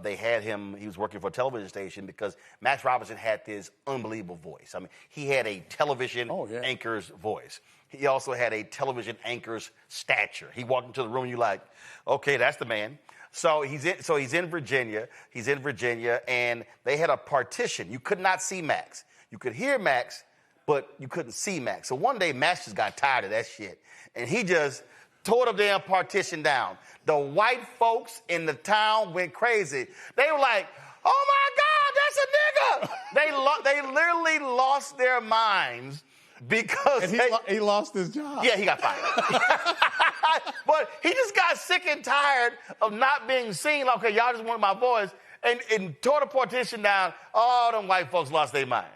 they had him, he was working for a television station because Max Robinson had this unbelievable voice. I mean, he had a television anchor's voice. He also had a television anchor's stature. He walked into the room and you're like, okay, that's the man. So he's in Virginia. He's in Virginia, and they had a partition. You could not see Max. You could hear Max, but you couldn't see Max. So one day, Max just got tired of that shit, and he just tore the damn partition down. The white folks in the town went crazy. They were like, oh my God, that's a nigga. They literally lost their minds because he lost his job. Yeah, he got fired. But he just got sick and tired of not being seen. Like, okay, y'all just wanted my voice, and tore the partition down. All them white folks lost their mind.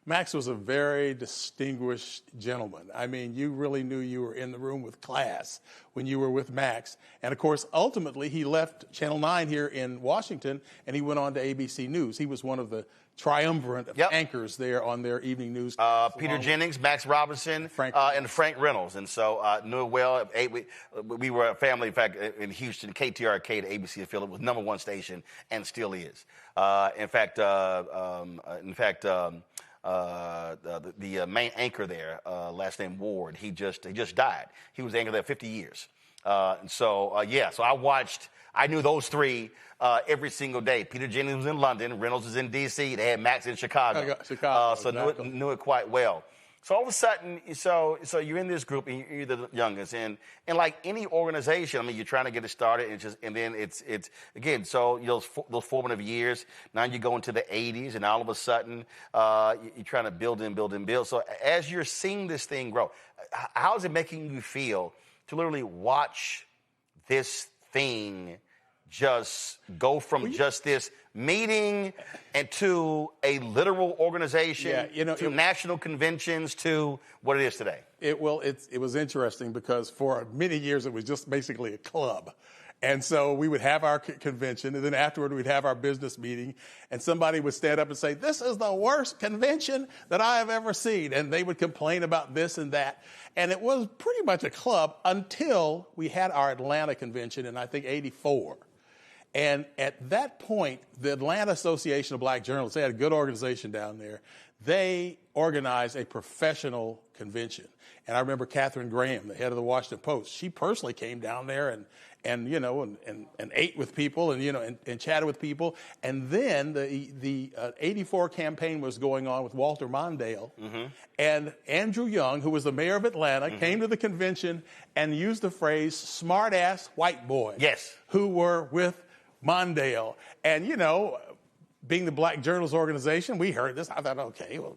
Max was a very distinguished gentleman. I mean, you really knew you were in the room with class when you were with Max. And, of course, ultimately, he left Channel 9 here in Washington, and he went on to ABC News. He was one of the triumvirate of anchors there on their evening news. Peter Jennings, Max Robinson, and Frank Reynolds. And so knew we were a family. In fact, in Houston, KTRK, the ABC affiliate, was #1 station and still is. The main anchor there, last name Ward, he just died. He was anchor there 50 years. So I knew those three every single day. Peter Jennings was in London, Reynolds was in D.C., they had Max in Chicago. So exactly. knew it quite well. So all of a sudden, so you're in this group and you're the youngest, and like any organization, I mean, you're trying to get it started, and then it's again. So those formative years. Now you go into the 80s, and all of a sudden, you're trying to build. So as you're seeing this thing grow, how is it making you feel to literally watch this thing just go from just this meeting and to a literal organization, to national conventions, to what it is today? It was interesting because for many years it was just basically a club. And so we would have our convention, and then afterward we'd have our business meeting, and somebody would stand up and say, "This is the worst convention that I have ever seen." And they would complain about this and that. And it was pretty much a club until we had our Atlanta convention in, I think, 84. And at that point, the Atlanta Association of Black Journalists, they had a good organization down there. they organized a professional convention. And I remember Katharine Graham, the head of the Washington Post, she personally came down there and ate with people and chatted with people. And then the 84 campaign was going on with Walter Mondale. Mm-hmm. And Andrew Young, who was the mayor of Atlanta, mm-hmm. came to the convention and used the phrase smart-ass white boys. Yes. Who were with Mondale. And, being the Black Journalists Organization, we heard this. I thought, okay, well,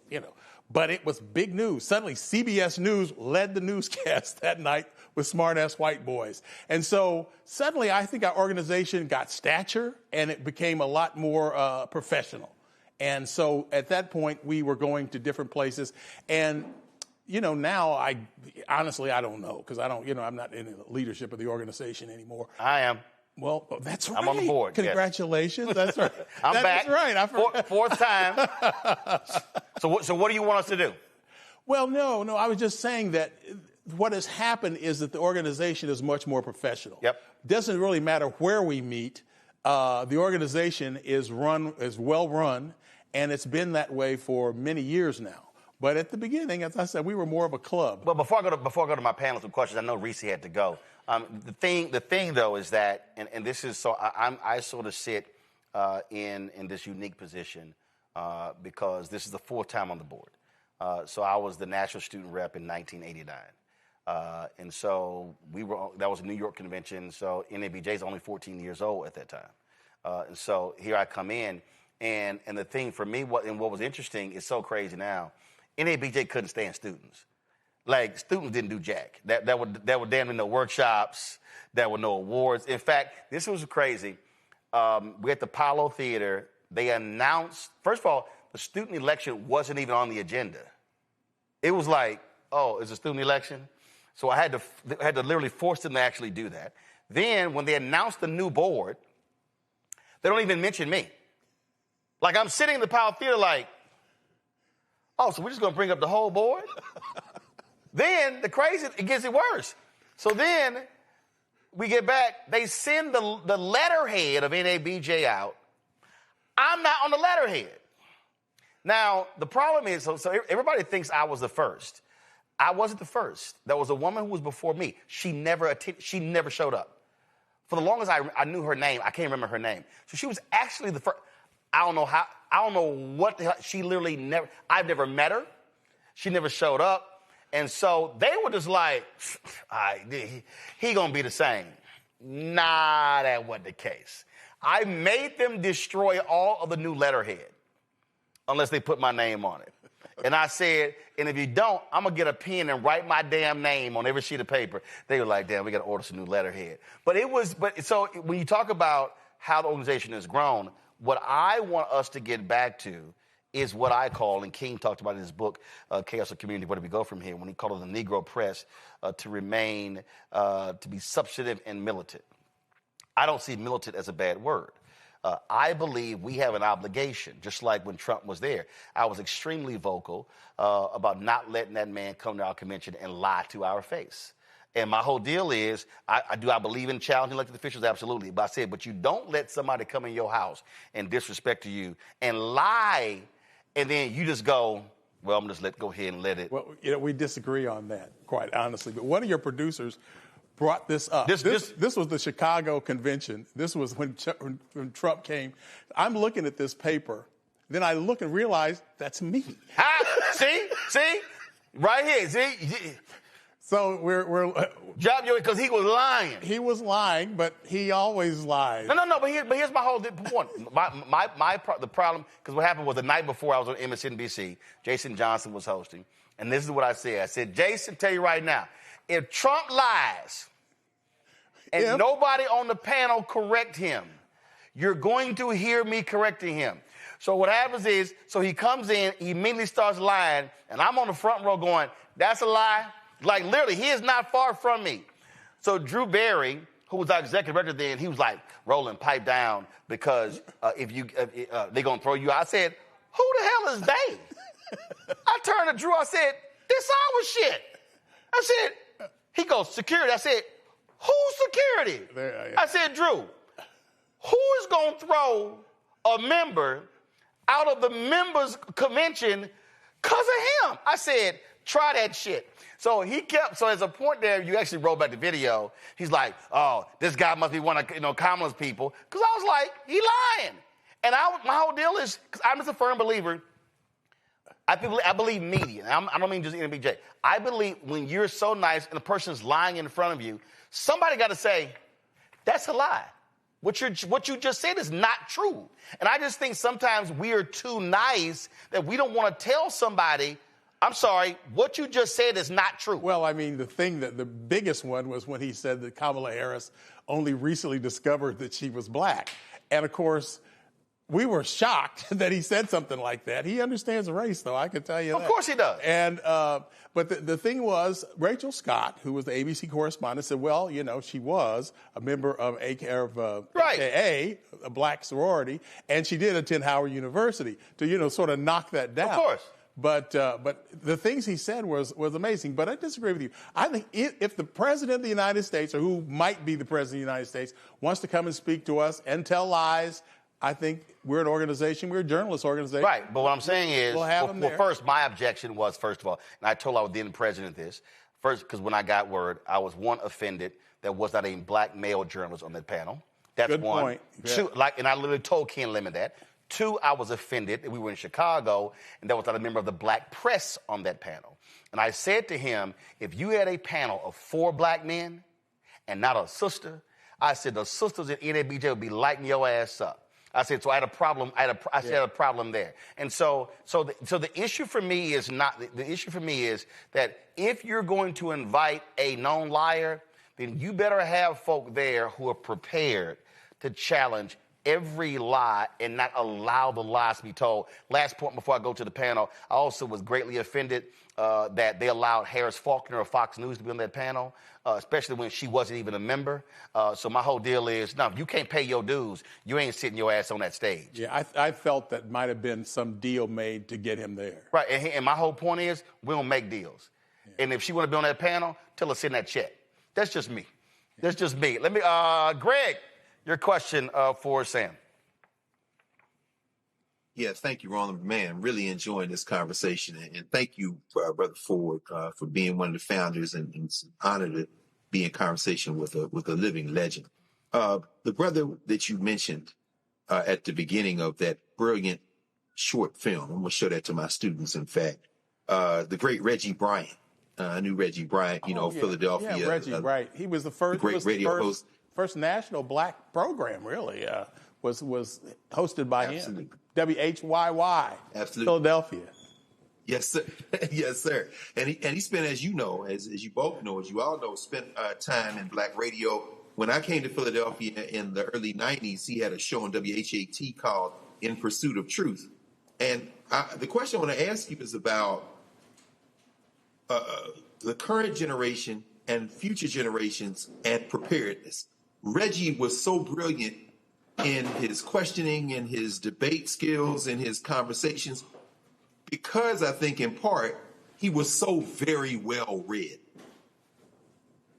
But it was big news. Suddenly, CBS News led the newscast that night with smart-ass white boys. And so suddenly, I think our organization got stature, and it became a lot more professional. And so at that point, we were going to different places. And, now I don't know, because I'm not in the leadership of the organization anymore. I am. Well, that's right. I'm on the board. Congratulations. Yes. That's right. I'm back. That's right. Fourth time. So what do you want us to do? Well, no. I was just saying that what has happened is that the organization is much more professional. Yep. Doesn't really matter where we meet. The organization is well run, and it's been that way for many years now. But at the beginning, as I said, we were more of a club. But before I go to my panel with questions, I know Reese had to go. The thing though is that, and this is so I sort of sit in this unique position because this is the fourth time on the board. So I was the national student rep in 1989, and so that was a New York convention. So NABJ is only 14 years old at that time, and so here I come in, and the thing for me, what was interesting is so crazy now. NABJ couldn't stand students. Like, students didn't do jack. There were damn near no workshops. There were no awards. In fact, this was crazy. We at the Apollo Theater, they announced, first of all, the student election wasn't even on the agenda. It was like, oh, it's a student election? So I had to literally force them to actually do that. Then, when they announced the new board, they don't even mention me. Like, I'm sitting in the Apollo Theater like, oh, so we're just going to bring up the whole board? Then it gets it worse. So then we get back, they send the letterhead of NABJ out. I'm not on the letterhead. Now, the problem is, so everybody thinks I was the first. I wasn't the first. There was a woman who was before me. She never showed up. For the longest I knew her name, I can't remember her name. So she was actually the first. I don't know what the hell. She literally I've never met her. She never showed up. And so they were just like, he gonna be the same. Nah, that wasn't the case. I made them destroy all of the new letterhead unless they put my name on it. And I said, and if you don't, I'm gonna get a pen and write my damn name on every sheet of paper. They were like, damn, we gotta order some new letterhead. So when you talk about how the organization has grown, what I want us to get back to is what I call, and King talked about in his book, Chaos of Community, Where Do We Go From Here, when he called it the Negro Press to be substantive and militant. I don't see militant as a bad word. I believe we have an obligation, just like when Trump was there. I was extremely vocal about not letting that man come to our convention and lie to our face. And my whole deal is, I believe in challenging elected officials? Absolutely. But I said, but you don't let somebody come in your house and disrespect to you and lie, and then you just go, well, I'm just go ahead and let it. Well, we disagree on that, quite honestly. But one of your producers brought this up. This was the Chicago convention. This was when Trump came. I'm looking at this paper. Then I look and realize that's me. See? Right here. See? So we're job you because he was lying. He was lying, but he always lies. No. But here's my whole point. The problem, because what happened was the night before I was on MSNBC, Jason Johnson was hosting, and this is what I said. I said, Jason, tell you right now, if Trump lies and nobody on the panel correct him, you're going to hear me correcting him. So what happens is, so he comes in, he immediately starts lying, and I'm on the front row going, that's a lie. Like, literally, he is not far from me. So Drew Barry, who was our executive director then, he was like, Roland, pipe down, because they're going to throw you out. I said, who the hell is they? I turned to Drew, I said, this our shit. I said, he goes, security. I said, who's security? I said, Drew, who is going to throw a member out of the members' convention Because of him. I said, try that shit. So there's a point there, you actually roll back the video. He's like, oh, this guy must be one of Kamala's people. Because I was like, he lying. And my whole deal is, because I'm just a firm believer, I believe media. I don't mean just NABJ. I believe when you're so nice and the person's lying in front of you, somebody got to say, that's a lie. What you just said is not true. And I just think sometimes we are too nice that we don't want to tell somebody, I'm sorry, what you just said is not true. Well, I mean, the biggest one was when he said that Kamala Harris only recently discovered that she was black. And, of course, we were shocked that he said something like that. He understands race, though, I can tell you that. Of course he does. And but the thing was, Rachel Scott, who was the ABC correspondent, said, well, she was a member of AKA, a black sorority, and she did attend Howard University to, sort of knock that down. Of course. But the things he said was amazing. But I disagree with you. I think if the president of the United States, or who might be the president of the United States, wants to come and speak to us and tell lies, I think we're an organization, we're a journalist organization. Right, but what I'm saying is, well, first, my objection was, first of all, and I told our then president this, first, because when I got word, I was, one, offended there was not a black male journalist on that panel. That's Good one. Point. Two, and I literally told Ken Lemon that. Two, I was offended that we were in Chicago and there was not a member of the black press on that panel. And I said to him, if you had a panel of 4 black men and not a sister, I said the sisters at NABJ would be lighting your ass up. I said, so I had a problem. I had a problem there. And so the issue for me is the issue for me is that if you're going to invite a known liar, then you better have folk there who are prepared to challenge every lie and not allow the lies to be told. Last point before I go to the panel, I also was greatly offended that they allowed Harris Faulkner of Fox News to be on that panel, especially when she wasn't even a member. So my whole deal is, no, if you can't pay your dues, you ain't sitting your ass on that stage. Yeah, I felt that might have been some deal made to get him there. Right, and my whole point is, we don't make deals. Yeah. And if she want to be on that panel, tell her to send that check. That's just me. That's just me. Let me, Greg, your question for Sam. Yes, thank you, Roland. Man, really enjoying this conversation. And thank you, Brother Ford, for being one of the founders, and it's an honor to be in conversation with a living legend. The brother that you mentioned at the beginning of that brilliant short film, I'm going to show that to my students, in fact, the great Reggie Bryant. I knew Reggie Bryant, Philadelphia. Yeah, Reggie, right. He was the first, great radio host. First national black program, really, was hosted by Absolutely. him. WHYY, Absolutely. Philadelphia. Yes, sir. Yes, sir. And he spent, as you know, as you both know, as you all know, spent time in black radio. When I came to Philadelphia in the early 90s, he had a show on WHAT called In Pursuit of Truth. And the question I want to ask you is about the current generation and future generations and preparedness. Reggie was so brilliant in his questioning and his debate skills and his conversations because I think in part he was so very well read.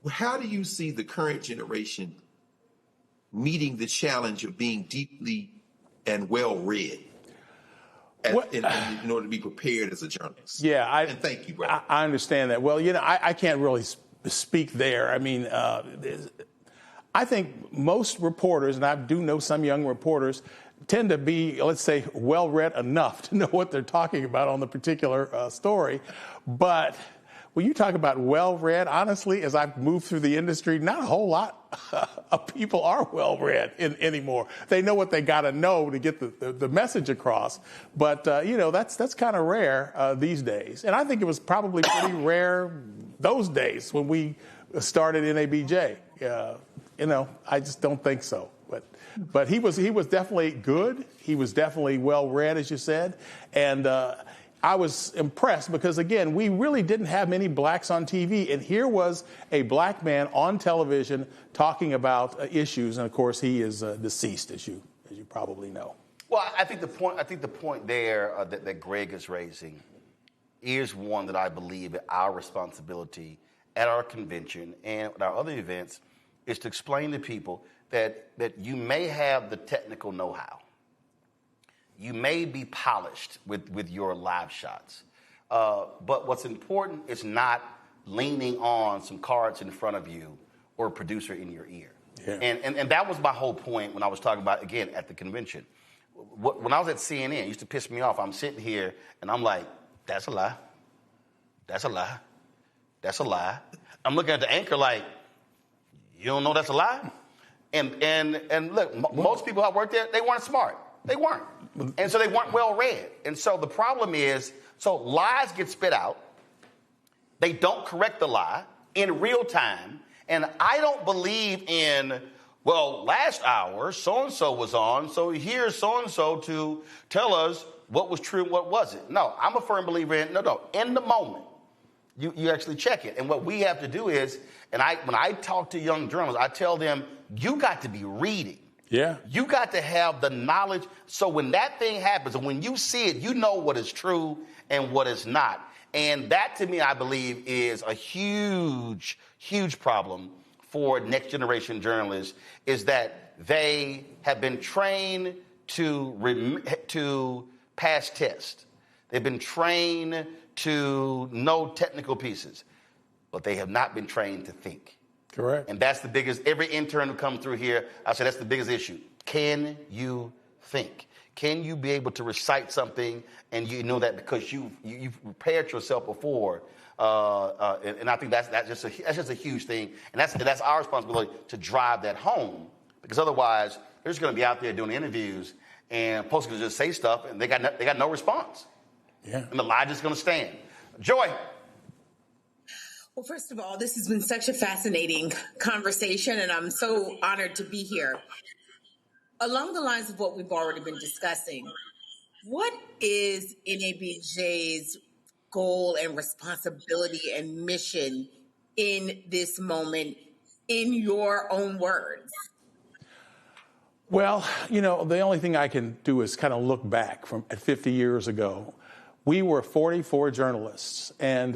How do you see the current generation meeting the challenge of being deeply and well read in order to be prepared as a journalist? Yeah, and thank you, brother. I understand that. Well, I can't really speak there. I mean, I think most reporters, and I do know some young reporters, tend to be, let's say, well-read enough to know what they're talking about on the particular story. But when you talk about well-read, honestly, as I've moved through the industry, not a whole lot of people are well-read anymore. They know what they got to know to get the message across. But, that's kind of rare these days. And I think it was probably pretty rare those days when we started NABJ. I just don't think so. But he was definitely good. He was definitely well read, as you said, and I was impressed because again, we really didn't have many blacks on TV, and here was a black man on television talking about issues, and of course, he is deceased, as you probably know. Well, I think the point there that Greg is raising is one that I believe our responsibility at our convention and at our other events is to explain to people that you may have the technical know-how. You may be polished with your live shots, But what's important is not leaning on some cards in front of you or a producer in your ear. Yeah. And that was my whole point when I was talking about, again, at the convention. When I was at CNN, it used to piss me off. I'm sitting here, and I'm like, that's a lie. That's a lie. That's a lie. I'm looking at the anchor like, you don't know that's a lie? And look, most people I worked there, they weren't smart. They weren't. And so they weren't well read. And so the problem is, so lies get spit out. They don't correct the lie in real time. And I don't believe in, well, last hour, so-and-so was on, so here's so-and-so to tell us what was true and what wasn't. No, I'm a firm believer in, in the moment, you actually check it. And what we have to do is, when I talk to young journalists, I tell them, you got to be reading. Yeah. You got to have the knowledge. So when that thing happens, and when you see it, you know what is true and what is not. And that, to me, I believe, is a huge, huge problem for next generation journalists, is that they have been trained to pass tests. They've been trained to know technical pieces, but they have not been trained to think. Correct. And that's the biggest, every intern who comes through here, I say that's the biggest issue. Can you think? Can you be able to recite something and you know that because you've prepared yourself before? And I think that's just a huge thing. And that's our responsibility to drive that home, because otherwise they're just going to be out there doing interviews and folks can just say stuff and they got no response. Yeah. And the lie just going to stand. Joy. Well, first of all, this has been such a fascinating conversation, and I'm so honored to be here. Along the lines of what we've already been discussing, what is NABJ's goal and responsibility and mission in this moment, in your own words? Well, the only thing I can do is kind of look back at 50 years ago. We were 44 journalists, and,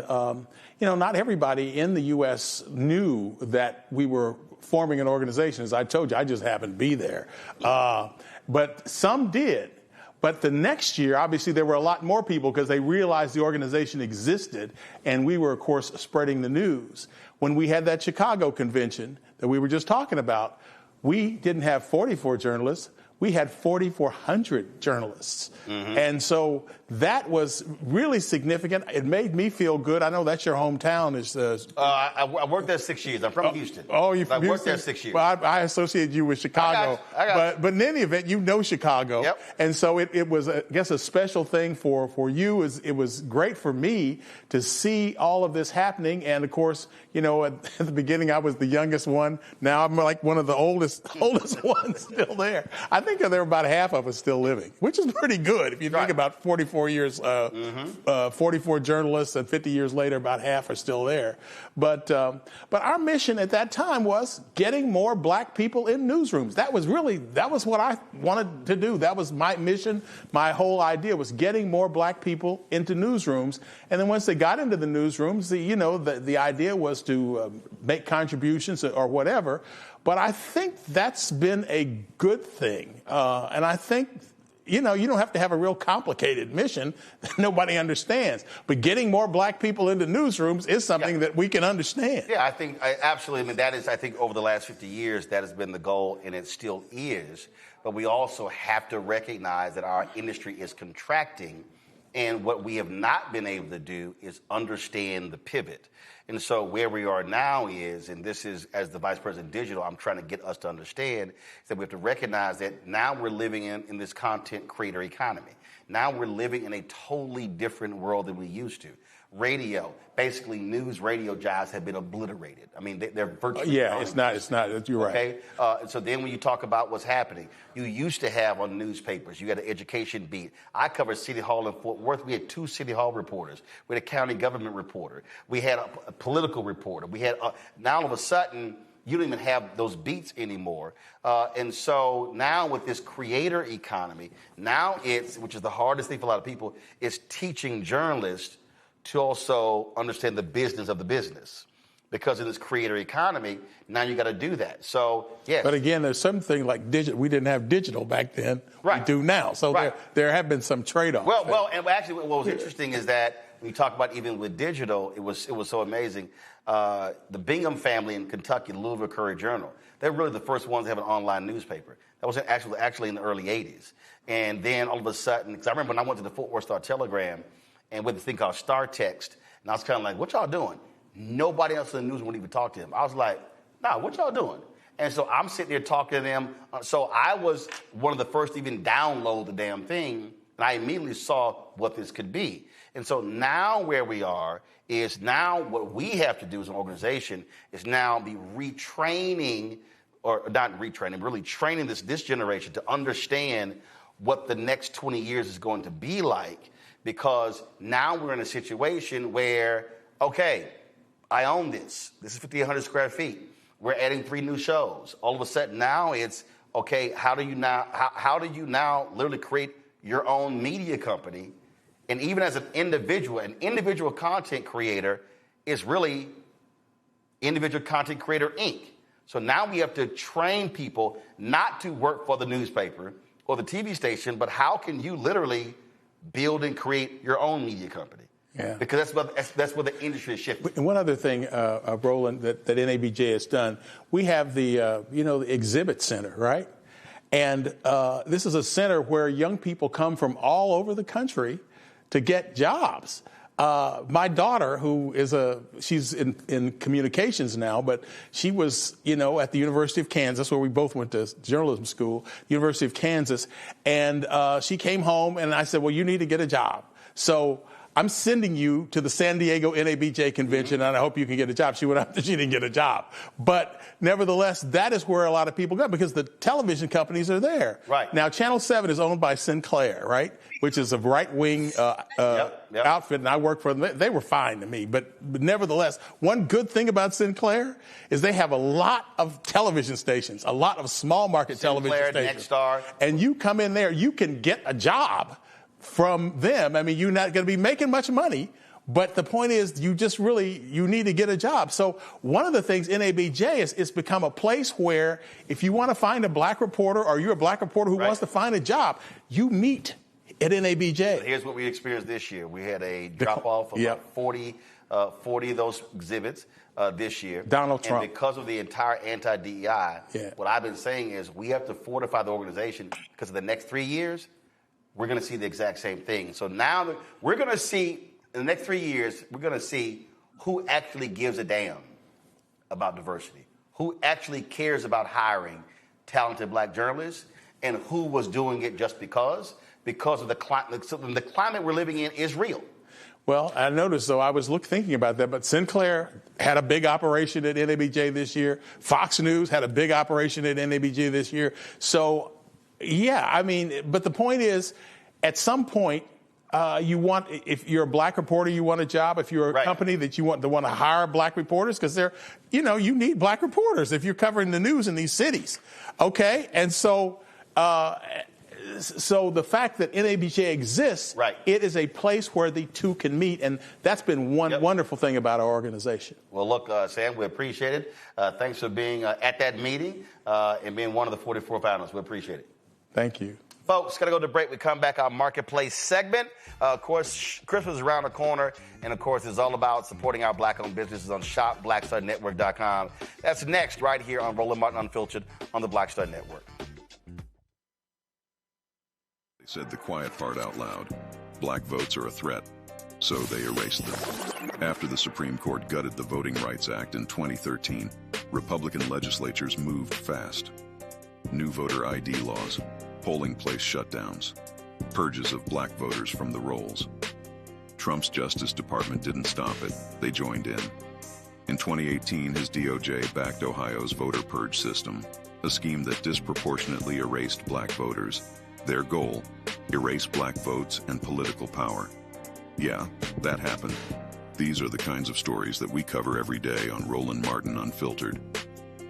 not everybody in the U.S. knew that we were forming an organization. As I told you, I just happened to be there. But some did. But the next year, obviously, there were a lot more people because they realized the organization existed, and we were, of course, spreading the news. When we had that Chicago convention that we were just talking about, we didn't have 44 journalists. We had 4,400 journalists. Mm-hmm. And so that was really significant. It made me feel good. I know that's your hometown. I worked there 6 years. I'm from Houston. Oh, you're from Houston? I worked Houston? there 6 years. Well, I associate you with Chicago. I got but in any event, you know Chicago. Yep. And so it was, I guess, a special thing for you. It was great for me to see all of this happening. And, of course, at the beginning, I was the youngest one. Now I'm like one of the oldest ones still there. I think there are about half of us still living, which is pretty good. If you think about 44 years, 44 journalists, and 50 years later, about half are still there. But our mission at that time was getting more black people in newsrooms. That was what I wanted to do. That was my mission. My whole idea was getting more black people into newsrooms. And then once they got into the newsrooms, the idea was to make contributions or whatever. But I think that's been a good thing. And I think, you don't have to have a real complicated mission that nobody understands. But getting more black people into newsrooms is something that we can understand. Yeah, I think absolutely. I mean, that is, I think, over the last 50 years, that has been the goal, and it still is. But we also have to recognize that our industry is contracting. And what we have not been able to do is understand the pivot. And so where we are now is, and this is, as the Vice President Digital, I'm trying to get us to understand, is that we have to recognize that now we're living in this content creator economy. Now we're living in a totally different world than we used to. Radio, basically news radio jobs have been obliterated. I mean, they're virtually gone. It's not. You're right. Okay. So then when you talk about what's happening, you used to have on newspapers, you had an education beat. I covered City Hall in Fort Worth. We had 2 City Hall reporters. We had a county government reporter. We had a political reporter. We had, now all of a sudden, you don't even have those beats anymore. And so now with this creator economy, which is the hardest thing for a lot of people, is teaching journalists to also understand the business of the business. Because in this creator economy, now you got to do that. So, yes. But again, there's something like digital. We didn't have digital back then. Right. We do now. So there have been some trade-offs. Well, and actually what was interesting is that when you talk about even with digital, it was so amazing. The Bingham family in Kentucky, the Louisville Courier-Journal, they're really the first ones to have an online newspaper. That was actually in the early 80s. And then all of a sudden, because I remember when I went to the Fort Worth Star-Telegram and with this thing called Star Text, and I was kind of like, what y'all doing? Nobody else in the news would even talk to him. I was like, nah, what y'all doing? And so I'm sitting there talking to them. So I was one of the first to even download the damn thing, and I immediately saw what this could be. And so now where we are is now what we have to do as an organization is now be retraining, or not retraining, really training this generation to understand what the next 20 years is going to be like, because now we're in a situation where, okay, I own this. This is 5,800 square feet. We're adding 3 new shows. All of a sudden now it's, okay, how do you now literally create your own media company? And even as an individual content creator is really Individual Content Creator Inc. So now we have to train people not to work for the newspaper or the TV station, but how can you literally build and create your own media company? Yeah. Because that's where the industry is shifting. And one other thing, Roland, that NABJ has done, we have the exhibit center, right? And this is a center where young people come from all over the country to get jobs. My daughter, she's in communications now, but she was, at the University of Kansas, where we both went to journalism school, University of Kansas, and she came home and I said, well, you need to get a job. So I'm sending you to the San Diego NABJ convention, and I hope you can get a job. She went out, she didn't get a job. But nevertheless, that is where a lot of people go, because the television companies are there. Right. Now, Channel 7 is owned by Sinclair, right, which is a right-wing outfit, and I worked for them. They were fine to me. But nevertheless, one good thing about Sinclair is they have a lot of television stations, a lot of small-market television stations. Nexstar. And you come in there, you can get a job from them. I mean, you're not going to be making much money, but the point is you need to get a job. So one of the things NABJ is it's become a place where if you want to find a black reporter, or you're a black reporter who wants to find a job, you meet at NABJ. Here's what we experienced this year. We had a drop-off of about 40 of those exhibits this year. Donald Trump. And because of the entire anti-DEI, what I've been saying is we have to fortify the organization, because of the next 3 years, we're going to see the exact same thing. So now we're going to see, in the next 3 years, we're going to see who actually gives a damn about diversity, who actually cares about hiring talented black journalists, and who was doing it just because of the climate. So the climate we're living in is real. Well, I noticed, though, I was thinking about that, but Sinclair had a big operation at NABJ this year. Fox News had a big operation at NABJ this year. So, yeah, I mean, but the point is, at some point, if you're a black reporter, you want a job. If you're a company that you want to hire black reporters, because you need black reporters if you're covering the news in these cities. Okay, and so the fact that NABJ exists, it is a place where the two can meet, and that's been one wonderful thing about our organization. Well, look, Sam, we appreciate it. Thanks for being at that meeting and being one of the 44 panelists. We appreciate it. Thank you. Folks, got to go to break. We come back, our Marketplace segment. Of course, Christmas is around the corner. And, of course, it's all about supporting our black-owned businesses on shopblackstarnetwork.com. That's next right here on Roland Martin Unfiltered on the Black Star Network. They said the quiet part out loud. Black votes are a threat, so they erased them. After the Supreme Court gutted the Voting Rights Act in 2013, Republican legislatures moved fast. New voter ID laws, polling place shutdowns, purges of black voters from the rolls. Trump's Justice Department didn't stop it, they joined in. In 2018, his DOJ backed Ohio's voter purge system, a scheme that disproportionately erased black voters. Their goal, erase black votes and political power. Yeah, that happened. These are the kinds of stories that we cover every day on Roland Martin Unfiltered.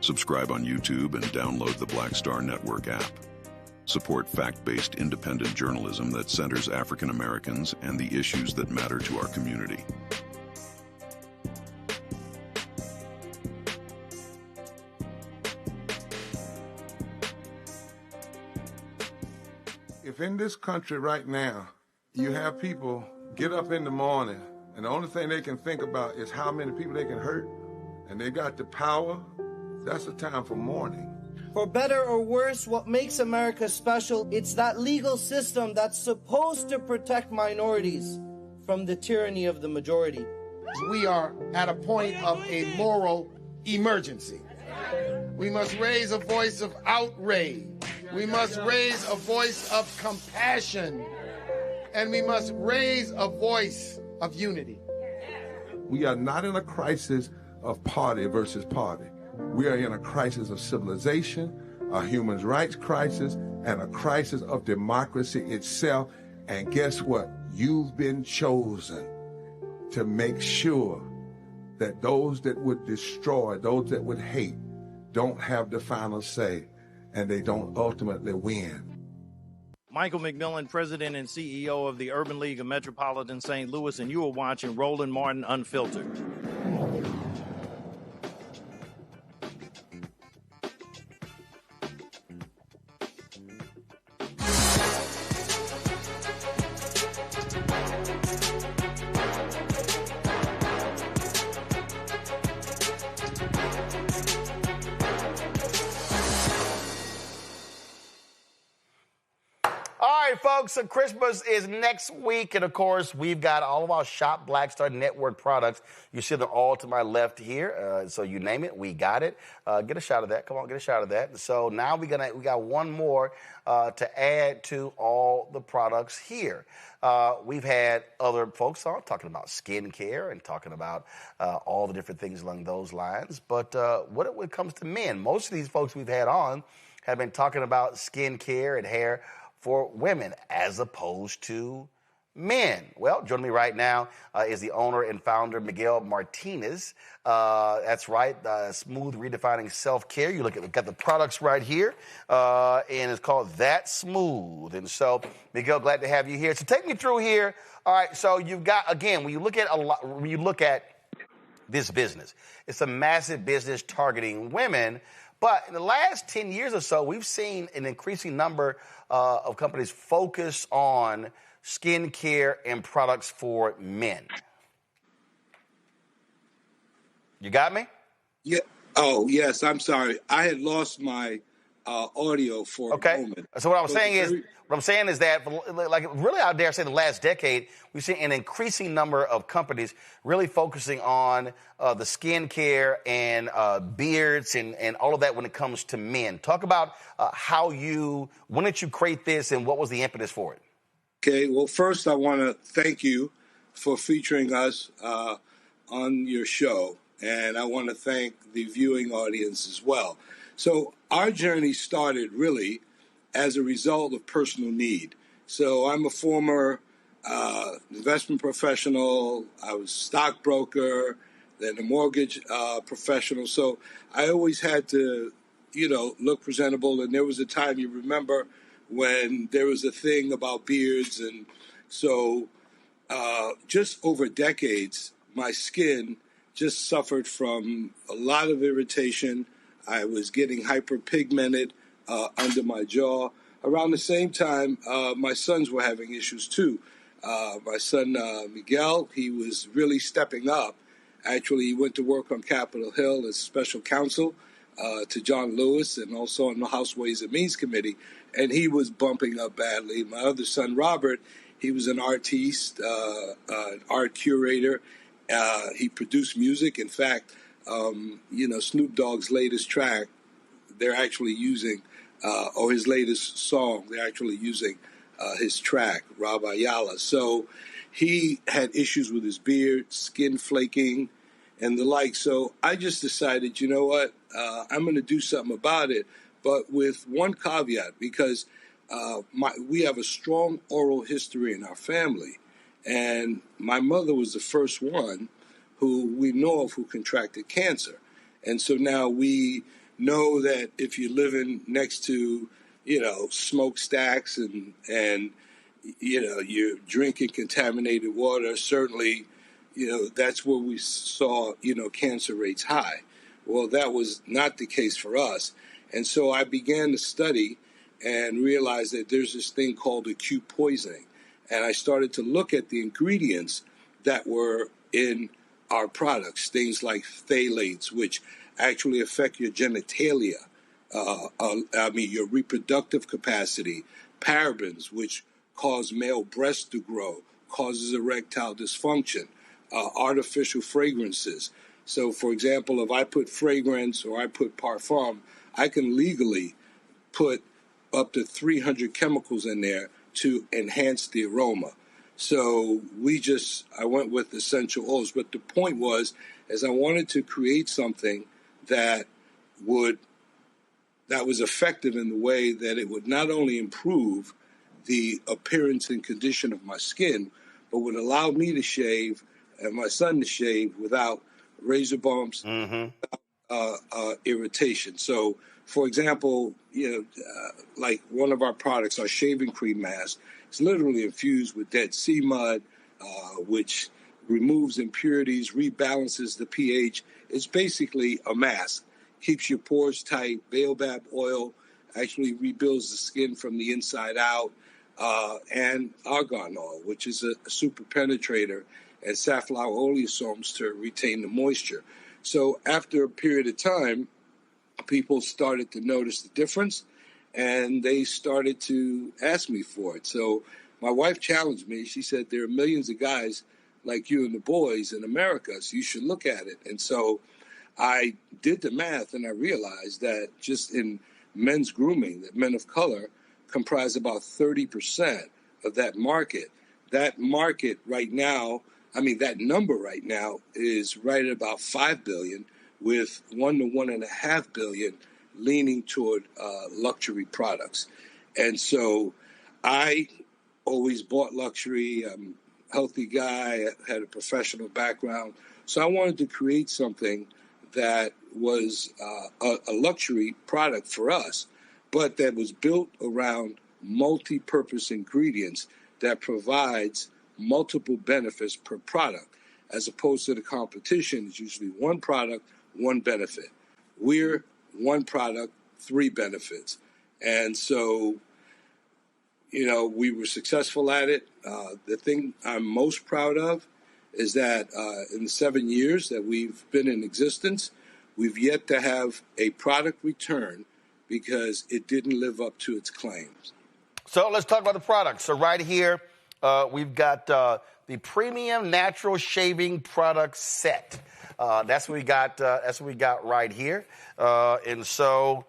Subscribe on YouTube and download the Black Star Network app. Support fact-based independent journalism that centers African Americans and the issues that matter to our community. If in this country right now, you have people get up in the morning And the only thing they can think about is how many people they can hurt. And they got the power. That's the time for mourning. For better or worse, what makes America special, it's that legal system that's supposed to protect minorities from the tyranny of the majority. We are at a point of a moral emergency. We must raise a voice of outrage. We must raise a voice of compassion. And we must raise a voice of unity. We are not in a crisis of party versus party. We are in a crisis of civilization, a human rights crisis, and a crisis of democracy itself. And guess what? You've been chosen to make sure that those that would destroy, those that would hate, don't have the final say, and they don't ultimately win. Michael McMillan, President and CEO of the Urban League of Metropolitan St. Louis, and you are watching Roland Martin Unfiltered. Folks, so Christmas is next week, and of course, we've got all of our Shop Black Star Network products. You see them all to my left here. So you name it, we got it. Get a shot of that. Come on, get a shot of that. So now we got one more to add to all the products here. We've had other folks on talking about skincare and talking about all the different things along those lines. But when it comes to men, most of these folks we've had on have been talking about skincare and hair for women as opposed to men. Well, joining me right now is the owner and founder, Miguel Martinez. That's right, Smooth Redefining Self-Care. You look at, we've got the products right here, and it's called That Smooth. And so, Miguel, glad to have you here. So take me through here. All right, so you've got, again, when you look at this business, it's a massive business targeting women. But in the last 10 years or so, we've seen an increasing number of companies focus on skincare and products for men. You got me? Yeah. Oh, yes. I'm sorry. I had lost my audio for a moment. So what I'm saying is that, like, really, I dare say, the last decade, we've seen an increasing number of companies really focusing on the skincare and beards and all of that when it comes to men. Talk about when did you create this and what was the impetus for it? Okay. Well, first, I want to thank you for featuring us on your show, and I want to thank the viewing audience as well. So our journey started really as a result of personal need. So I'm a former investment professional. I was a stockbroker, then a mortgage professional. So I always had to, look presentable. And there was a time, you remember, when there was a thing about beards. And so just over decades, my skin just suffered from a lot of irritation. I was getting hyperpigmented under my jaw. Around the same time, my sons were having issues too. My son, Miguel, he was really stepping up. Actually, he went to work on Capitol Hill as special counsel to John Lewis and also on the House Ways and Means Committee, and he was bumping up badly. My other son, Robert, he was an artiste, an art curator. He produced music. In fact, Snoop Dogg's latest track, they're actually using, or his latest song, they're actually using his track, Raphael. So he had issues with his beard, skin flaking, and the like. So I just decided, you know what, I'm going to do something about it, but with one caveat, because we have a strong oral history in our family. And my mother was the first one who we know of who contracted cancer. And so now we know that if you're living next to, smokestacks and you're drinking contaminated water, certainly, that's where we saw, cancer rates high. Well, that was not the case for us. And so I began to study and realized that there's this thing called acute poisoning. And I started to look at the ingredients that were in our products, things like phthalates, which actually affect your genitalia, your reproductive capacity, parabens, which cause male breasts to grow, causes erectile dysfunction, artificial fragrances. So, for example, if I put fragrance or I put parfum, I can legally put up to 300 chemicals in there to enhance the aroma. So I went with essential oils. But the point was, is I wanted to create something that was effective in the way that it would not only improve the appearance and condition of my skin, but would allow me to shave and my son to shave without razor bumps, irritation. So, for example, like one of our products, our shaving cream mask, is literally infused with Dead Sea mud, which removes impurities, rebalances the pH. It's basically a mask. Keeps your pores tight. Baobab oil actually rebuilds the skin from the inside out. And argan oil, which is a super penetrator, and safflower oleosomes to retain the moisture. So after a period of time, people started to notice the difference, and they started to ask me for it. So my wife challenged me. She said, there are millions of guys like you and the boys in America, so you should look at it. And so I did the math, and I realized that just in men's grooming, that men of color comprise about 30% of that market. That market right now, that number right now is right at about 5 billion, with 1 to 1.5 billion leaning toward luxury products. And so I always bought luxury. I'm a healthy guy, I had a professional background. So I wanted to create something that was a luxury product for us, but that was built around multi-purpose ingredients that provides multiple benefits per product, as opposed to the competition is usually one product, one benefit. We're one product, 3 benefits. And so, we were successful at it. The thing I'm most proud of is that in the 7 years that we've been in existence, we've yet to have a product return because it didn't live up to its claims. So let's talk about the products. So right here, we've got the premium natural shaving product set. That's what we got. That's what we got right here. And so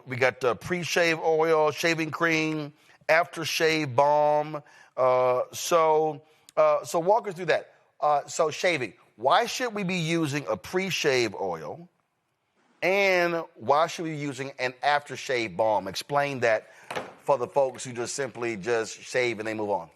we got the pre-shave oil, shaving cream, aftershave balm. So walk us through that. So shaving. Why should we be using a pre-shave oil? And why should we be using an aftershave balm? Explain that for the folks who just simply shave and they move on.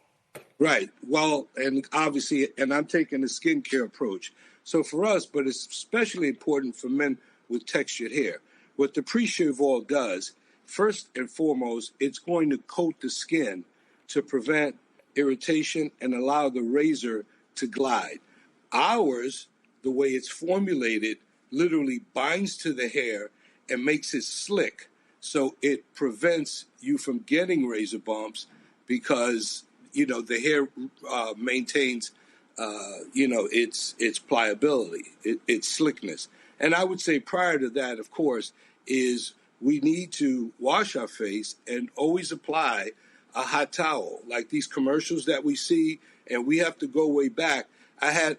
Right. Well, and obviously, and I'm taking the skincare approach. So for us, but it's especially important for men with textured hair. What the pre-shave oil does, first and foremost, it's going to coat the skin to prevent irritation and allow the razor to glide. Ours, the way it's formulated, literally binds to the hair and makes it slick. So it prevents you from getting razor bumps because, the hair maintains, its pliability, its slickness. And I would say prior to that, of course, is we need to wash our face and always apply a hot towel, like these commercials that we see, and we have to go way back. I had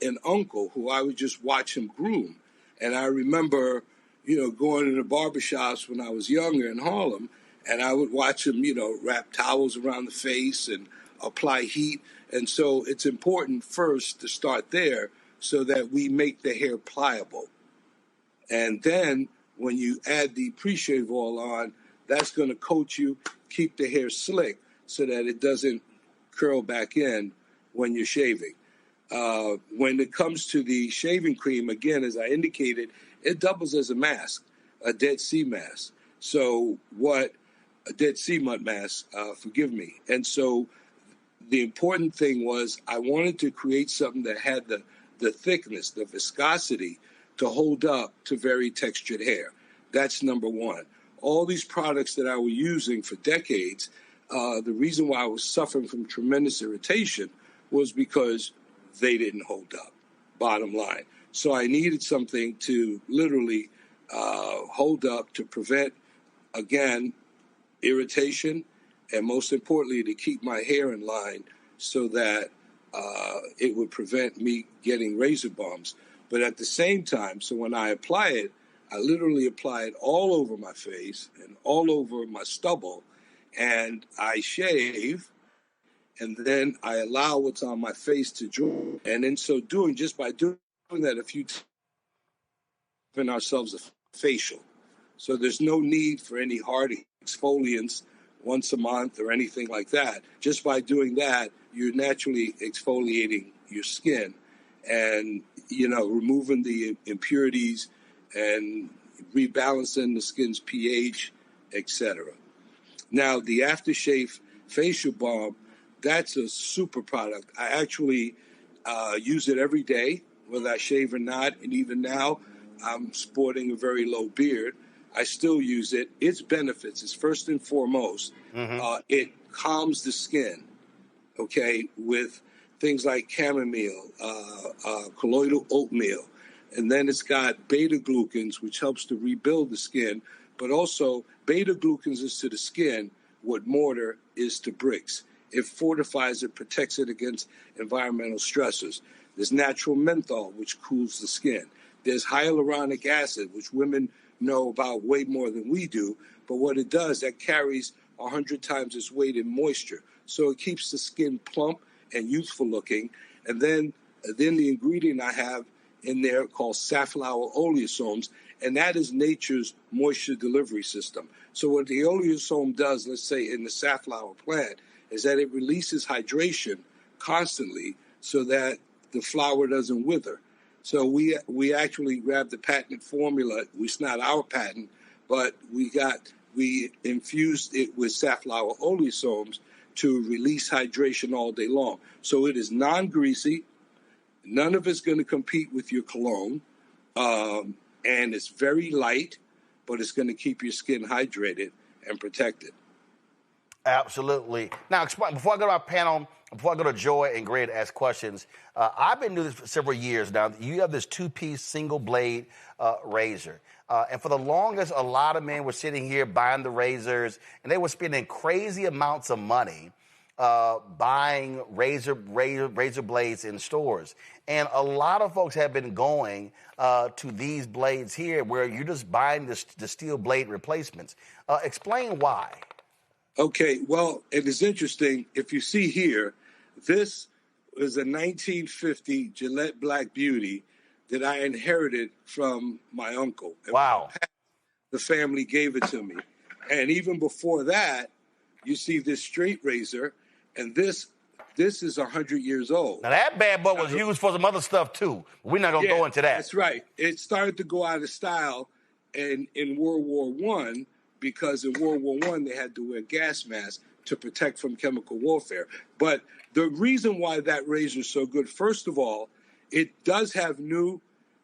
an uncle who I would just watch him groom. And I remember, going to the barbershops when I was younger in Harlem, and I would watch him, wrap towels around the face and apply heat. And so it's important first to start there so that we make the hair pliable. And then when you add the pre-shave oil on, that's going to coat you, keep the hair slick so that it doesn't curl back in when you're shaving. When it comes to the shaving cream, again, as I indicated, it doubles as a mask, a Dead Sea mask. So a Dead Sea mud mask, forgive me. And so the important thing was I wanted to create something that had the thickness, the viscosity to hold up to very textured hair. That's number one. All these products that I was using for decades, the reason why I was suffering from tremendous irritation was because they didn't hold up, bottom line. So I needed something to literally hold up to prevent, again, irritation, and most importantly, to keep my hair in line so that it would prevent me getting razor bumps. But at the same time, so when I apply it, I literally apply it all over my face and all over my stubble, and I shave, and then I allow what's on my face to dry. And in so doing, just by doing that a few times, giving ourselves a facial. So there's no need for any hard exfoliants once a month or anything like that. Just by doing that, you're naturally exfoliating your skin and, removing the impurities and rebalancing the skin's pH, etc. Now, the aftershave facial balm, that's a super product. I actually use it every day, whether I shave or not. And even now, I'm sporting a very low beard. I still use it. Its benefits is first and foremost, it calms the skin, okay, with things like chamomile, colloidal oatmeal. And then it's got beta-glucans, which helps to rebuild the skin. But also, beta-glucans is to the skin what mortar is to bricks. It fortifies it, protects it against environmental stressors. There's natural menthol, which cools the skin. There's hyaluronic acid, which women know about way more than we do. But what it does, that carries 100 times its weight in moisture. So it keeps the skin plump and youthful looking. And then the ingredient I have in there called safflower oleosomes, and that is nature's moisture delivery system. So what the oleosome does, let's say in the safflower plant, is that it releases hydration constantly so that the flower doesn't wither. So we actually grabbed the patented formula. It's not our patent, but we infused it with safflower oleosomes to release hydration all day long. So it is non-greasy. None of it's going to compete with your cologne. And it's very light, but it's going to keep your skin hydrated and protected. Absolutely. Now, before I go to our panel, before I go to Joy and Gray to ask questions, I've been doing this for several years now. You have this two-piece single blade razor. And for the longest, a lot of men were sitting here buying the razors, and they were spending crazy amounts of money buying razor blades in stores. And a lot of folks have been going to these blades here where you're just buying the steel blade replacements. Explain why. Okay, well, it is interesting. If you see here, this is a 1950 Gillette Black Beauty that I inherited from my uncle. Wow. The family gave it to me. And even before that, you see this straight razor, and this is 100 years old. Now, that bad boy was used for some other stuff, too. We're not going to go into that. That's right. It started to go out of style in World War I, because in World War I, they had to wear gas masks to protect from chemical warfare. But the reason why that razor is so good, first of all, it does have new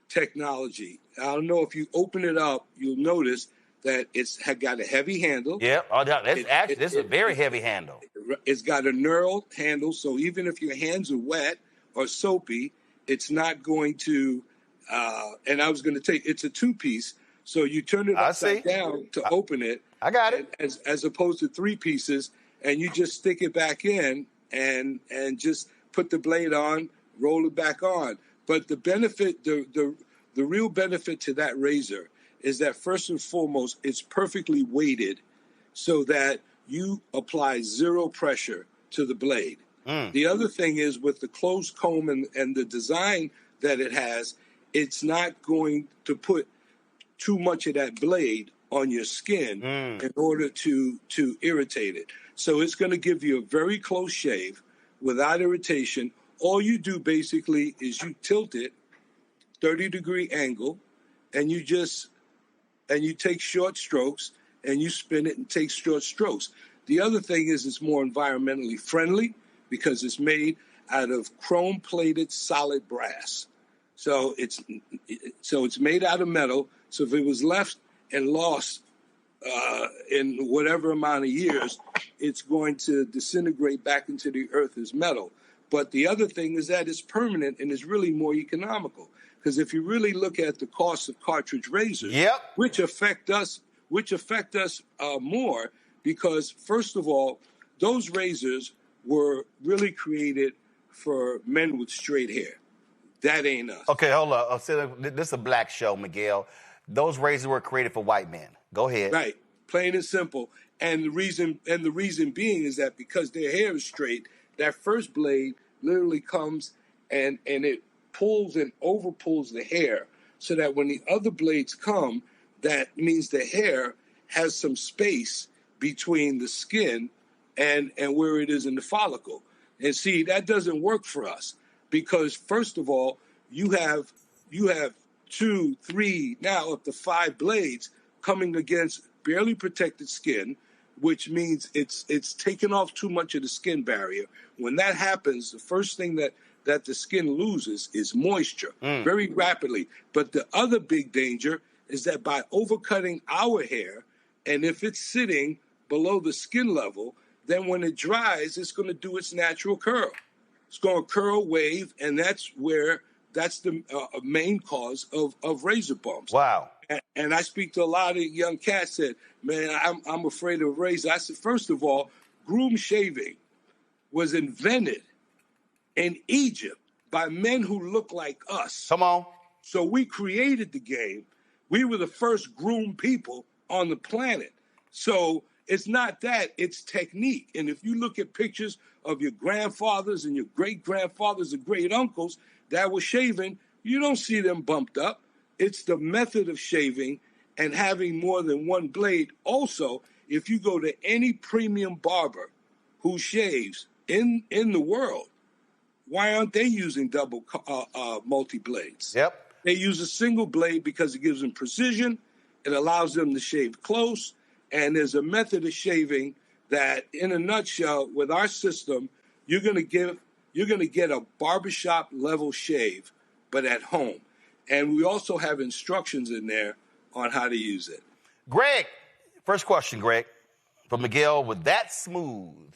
technology. I don't know if you open it up, you'll notice that it's got a heavy handle. Yeah, this is a very heavy handle. It's got a knurled handle, so even if your hands are wet or soapy, it's not going to, and I was going to take, it's a two-piece, so you turn it upside down to open it. I got it. As opposed to three pieces, and you just stick it back in and just put the blade on, roll it back on. But the benefit, the real benefit to that razor is that first and foremost, it's perfectly weighted so that you apply zero pressure to the blade. The other thing is with the closed comb and the design that it has, it's not going to put too much of that blade on your skin in order to irritate it. So it's going to give you a very close shave without irritation. All you do basically is you tilt it 30-degree angle, and you take short strokes, and you spin it and take short strokes. The other thing is it's more environmentally friendly because it's made out of chrome-plated solid brass. So it's made out of metal. So if it was left and lost in whatever amount of years, it's going to disintegrate back into the earth as metal. But the other thing is that it's permanent and it's really more economical. Because if you really look at the cost of cartridge razors, which affect us more, because first of all, those razors were really created for men with straight hair. That ain't us. Okay, hold up. This is a black show, Miguel. Those razors were created for white men. Go ahead. Right, plain and simple. And the reason being is that because their hair is straight, that first blade literally comes and it pulls and over pulls the hair, so that when the other blades come, that means the hair has some space between the skin and where it is in the follicle. And see, that doesn't work for us, because first of all, you have 2, 3, now up to 5 blades coming against barely protected skin, which means it's taken off too much of the skin barrier. When that happens, the first thing that the skin loses is moisture very rapidly. But the other big danger is that by overcutting our hair, and if it's sitting below the skin level, then when it dries, it's going to do its natural curl. It's going to curl, wave, and that's the main cause of razor bumps. Wow. And I speak to a lot of young cats that, man, I'm afraid of razor. I said, first of all, groom shaving was invented in Egypt by men who look like us. Come on. So we created the game. We were the first groomed people on the planet. So it's not that, it's technique. And if you look at pictures of your grandfathers and your great-grandfathers and great-uncles that were shaving, you don't see them bumped up. It's the method of shaving and having more than one blade. Also, if you go to any premium barber who shaves in the world, why aren't they using double multi-blades? Yep. They use a single blade because it gives them precision. It allows them to shave close. And there's a method of shaving that, in a nutshell, with our system, you're going to get a barbershop level shave, but at home. And we also have instructions in there on how to use it. Greg, first question, Greg, from Miguel. Was that smooth?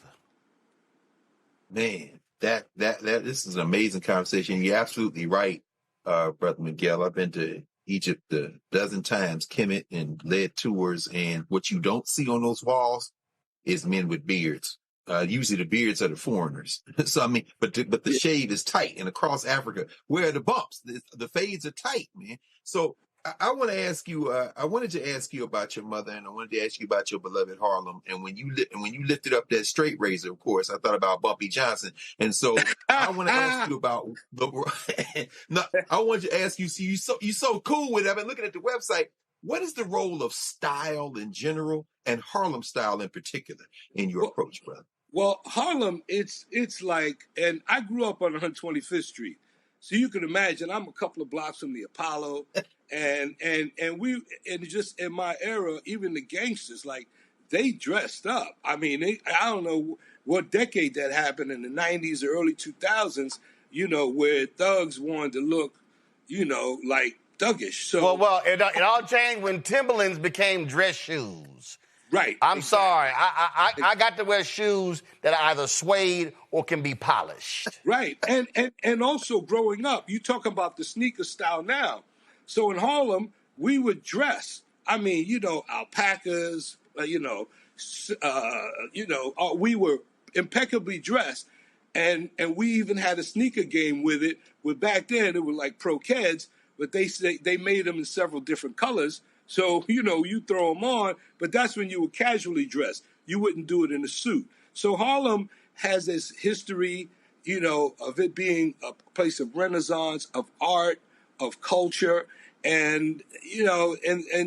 Man, that this is an amazing conversation. You're absolutely right, Brother Miguel. I've been to Egypt a dozen times, Kemet, and led tours, and what you don't see on those walls is men with beards. Usually the beards are the foreigners. So I mean, but the shave is tight. And across Africa, where are the bumps? The fades are tight, man. So I want to ask you. I wanted to ask you about your mother, and I wanted to ask you about your beloved Harlem. And when you lifted up that straight razor, of course, I thought about Bumpy Johnson. And so I want to ask you about the. No, I want to ask you. See, you so cool with it. I've been looking at the website. What is the role of style in general and Harlem style in particular in your approach, brother? Well, Harlem, it's like, and I grew up on 125th Street, so you can imagine I'm a couple of blocks from the Apollo, and just in my era, even the gangsters, like, they dressed up. I mean, I don't know what decade that happened, in the 90s or early 2000s, where thugs wanted to look, like thuggish. So well, it all changed when Timberlands became dress shoes. Right. I'm sorry. I got to wear shoes that are either suede or can be polished. Right. And also growing up, you talk about the sneaker style now. So in Harlem, we would dress. I mean, alpacas, we were impeccably dressed. And we even had a sneaker game with it. Where back then it was like Pro Keds, but they made them in several different colors. So, you throw them on, but that's when you were casually dressed. You wouldn't do it in a suit. So Harlem has this history, of it being a place of renaissance, of art, of culture. And,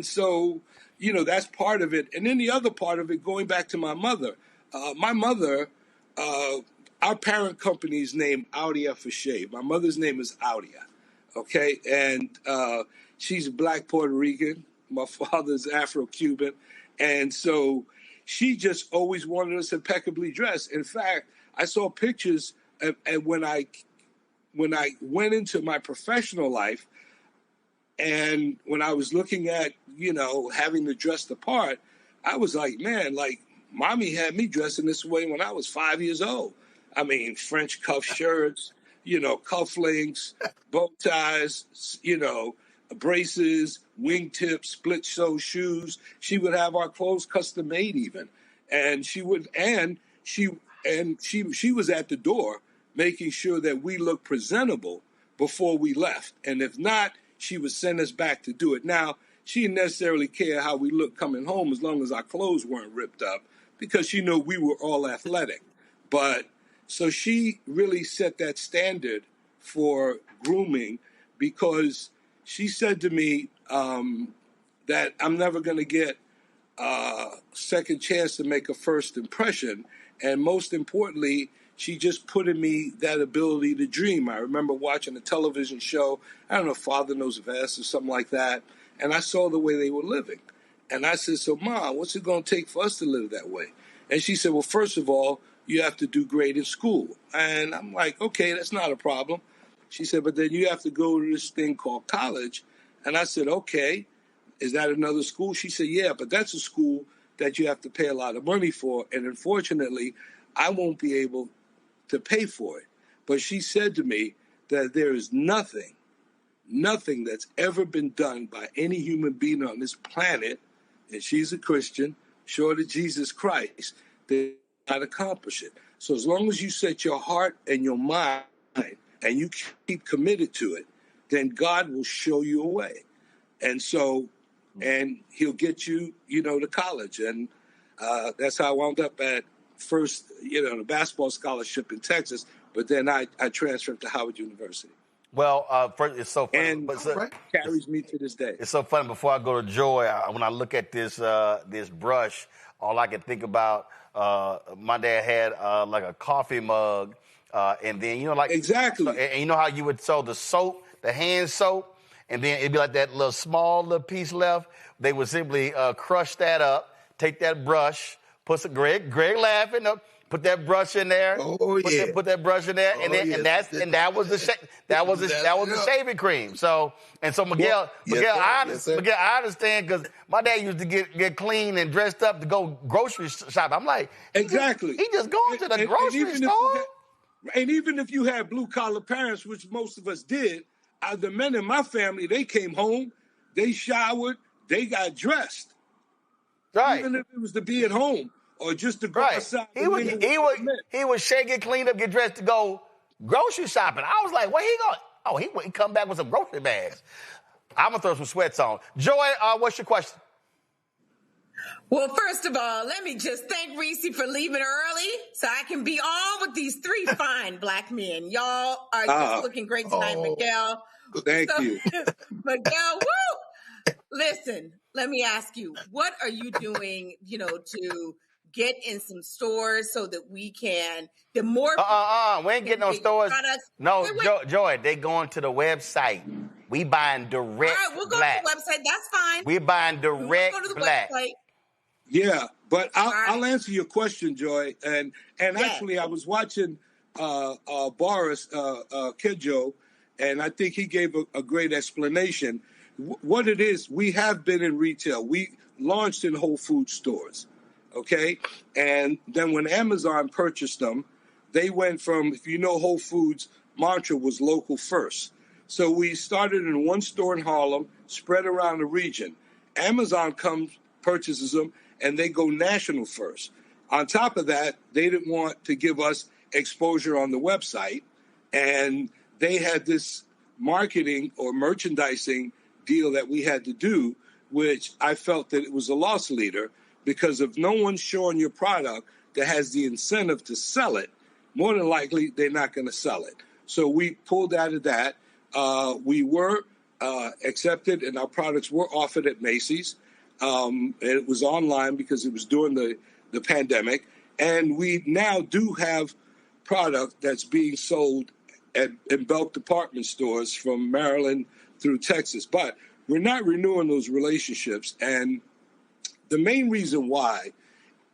so, that's part of it. And then the other part of it, going back to my mother, our parent company's name, Audia for Shave. My mother's name is Audia, okay? And she's Black Puerto Rican. My father's Afro-Cuban. And so she just always wanted us impeccably dressed. In fact, I saw pictures and when I went into my professional life, and when I was looking at, having to dress the part, I was like, man, like, mommy had me dressing this way when I was 5 years old. I mean, French cuff shirts, cufflinks, bow ties, braces, wingtips, split toe shoes. She would have our clothes custom made even. And she was at the door making sure that we looked presentable before we left. And if not, she would send us back to do it. Now, she didn't necessarily care how we looked coming home as long as our clothes weren't ripped up, because she knew we were all athletic. But so she really set that standard for grooming, because she said to me that I'm never going to get a second chance to make a first impression. And most importantly, she just put in me that ability to dream. I remember watching a television show, I don't know, Father Knows Best or something like that, and I saw the way they were living. And I said, so Mom, what's it going to take for us to live that way? And she said, well, first of all, you have to do great in school. And I'm like, okay, that's not a problem. She said, but then you have to go to this thing called college. And I said, okay, is that another school? She said, yeah, but that's a school that you have to pay a lot of money for. And unfortunately, I won't be able to pay for it. But she said to me that there is nothing that's ever been done by any human being on this planet, and she's a Christian, short of Jesus Christ, that not accomplish it. So as long as you set your heart and your mind and you keep committed to it, then God will show you a way. And so, and he'll get you, to college. And that's how I wound up at first, the basketball scholarship in Texas, but then I transferred to Howard University. Well, first, it's so funny. And carries me to this day. It's so funny. Before I go to Joy, when I look at this brush, all I can think about, my dad had like a coffee mug, and then exactly. And you know how you would sew the soap, the hand soap, and then it'd be like that small little piece left. They would simply crush that up, take that brush, put some Greg laughing up. Put that brush in there. Put that brush in there, and that was the shaving cream. So Miguel, I understand, because my dad used to get clean and dressed up to go grocery shop. I'm like, exactly. He just going to the grocery store. And even if you had blue collar parents, which most of us did, the men in my family, they came home, they showered, they got dressed. Right. Even if it was to be at home. Or just to go outside. He would shake, get cleaned up, get dressed to go grocery shopping. I was like, where he going? Oh, he come back with some grocery bags. I'm going to throw some sweats on. Joy, what's your question? Well, first of all, let me just thank Reese for leaving early so I can be on with these three fine black men. Y'all are just looking great tonight, Miguel. Thank you. Miguel, woo! Listen, let me ask you, what are you doing, to get in some stores so that we can, the more we ain't getting no stores. Products. No, Joy, they going to the website. We buying direct. All right, we'll go black. to the website. That's fine. We buying direct go to the black. Website. Yeah, but I'll answer your question, Joy. And actually, I was watching Boris Kidjo, and I think he gave a great explanation. What it is, we have been in retail. We launched in Whole Foods stores. Okay, and then when Amazon purchased them, they went from, if you know, Whole Foods mantra was local first. So we started in one store in Harlem, spread around the region. Amazon comes, purchases them, and they go national first. On top of that, they didn't want to give us exposure on the website, and they had this marketing or merchandising deal that we had to do, which I felt that it was a loss leader. Because if no one's showing your product that has the incentive to sell it, more than likely they're not going to sell it. So we pulled out of that. We were accepted, and our products were offered at Macy's. It was online because it was during the pandemic. And we now do have product that's being sold in bulk department stores from Maryland through Texas. But we're not renewing those relationships. And the main reason why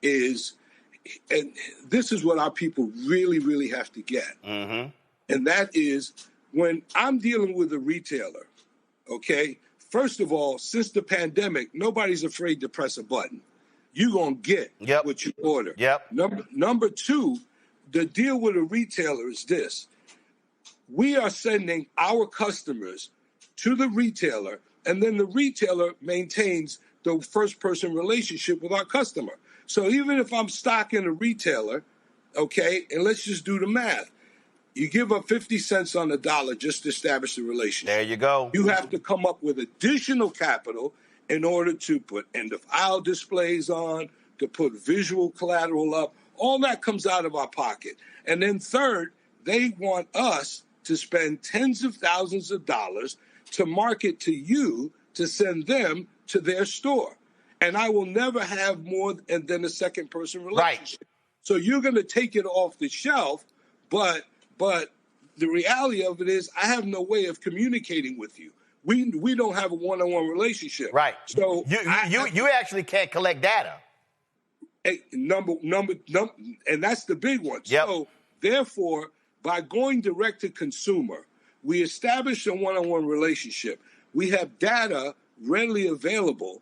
is, and this is what our people really, really have to get, and that is when I'm dealing with a retailer, okay, first of all, since the pandemic, nobody's afraid to press a button. You're going to get what you order. Yep. Number two, the deal with a retailer is this. We are sending our customers to the retailer, and then the retailer maintains the first-person relationship with our customer. So even if I'm stocking a retailer, okay, and let's just do the math. You give up 50 cents on the dollar just to establish the relationship. There you go. You have to come up with additional capital in order to put end-of-aisle displays on, to put visual collateral up. All that comes out of our pocket. And then third, they want us to spend tens of thousands of dollars to market to you to send them to their store. And I will never have more than a second-person relationship. Right. So you're going to take it off the shelf, but the reality of it is I have no way of communicating with you. We don't have a one-on-one relationship. Right. So you actually can't collect data. Number, and that's the big one. Yep. So therefore, by going direct to consumer, we establish a one-on-one relationship. We have data readily available,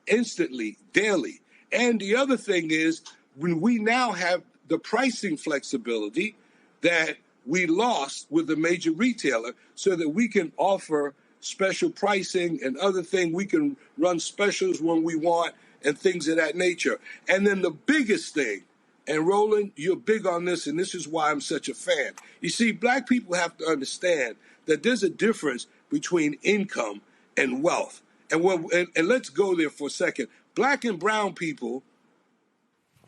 instantly, daily. And the other thing is, when we now have the pricing flexibility that we lost with the major retailer, so that we can offer special pricing and other things. We can run specials when we want and things of that nature. And then the biggest thing, and Roland, you're big on this, and this is why I'm such a fan. You see, black people have to understand that there's a difference between income and wealth. And let's go there for a second. Black and brown people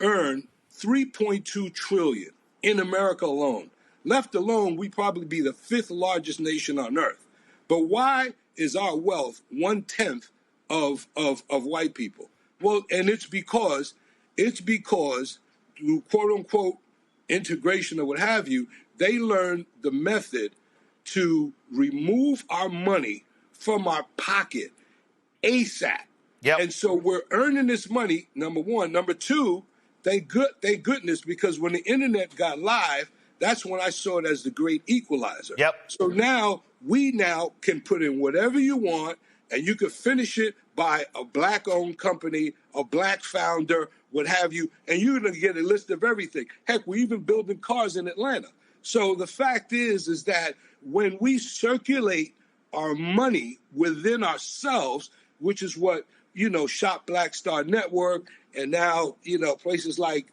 earn $3.2 trillion in America alone. Left alone, we'd probably be the 5th largest nation on earth. But why is our wealth 1/10 of white people? Well, and it's because through quote unquote integration or what have you, they learned the method to remove our money from our pocket ASAP. Yep. And so we're earning this money, number one. Number two, thank goodness, because when the internet got live, that's when I saw it as the great equalizer. Yep. So now we can put in whatever you want, and you can finish it by a black-owned company, a black founder, what have you, and you're going to get a list of everything. Heck, we're even building cars in Atlanta. So the fact is that when we circulate our money within ourselves, which is what, Shop Black Star Network, and now, places like,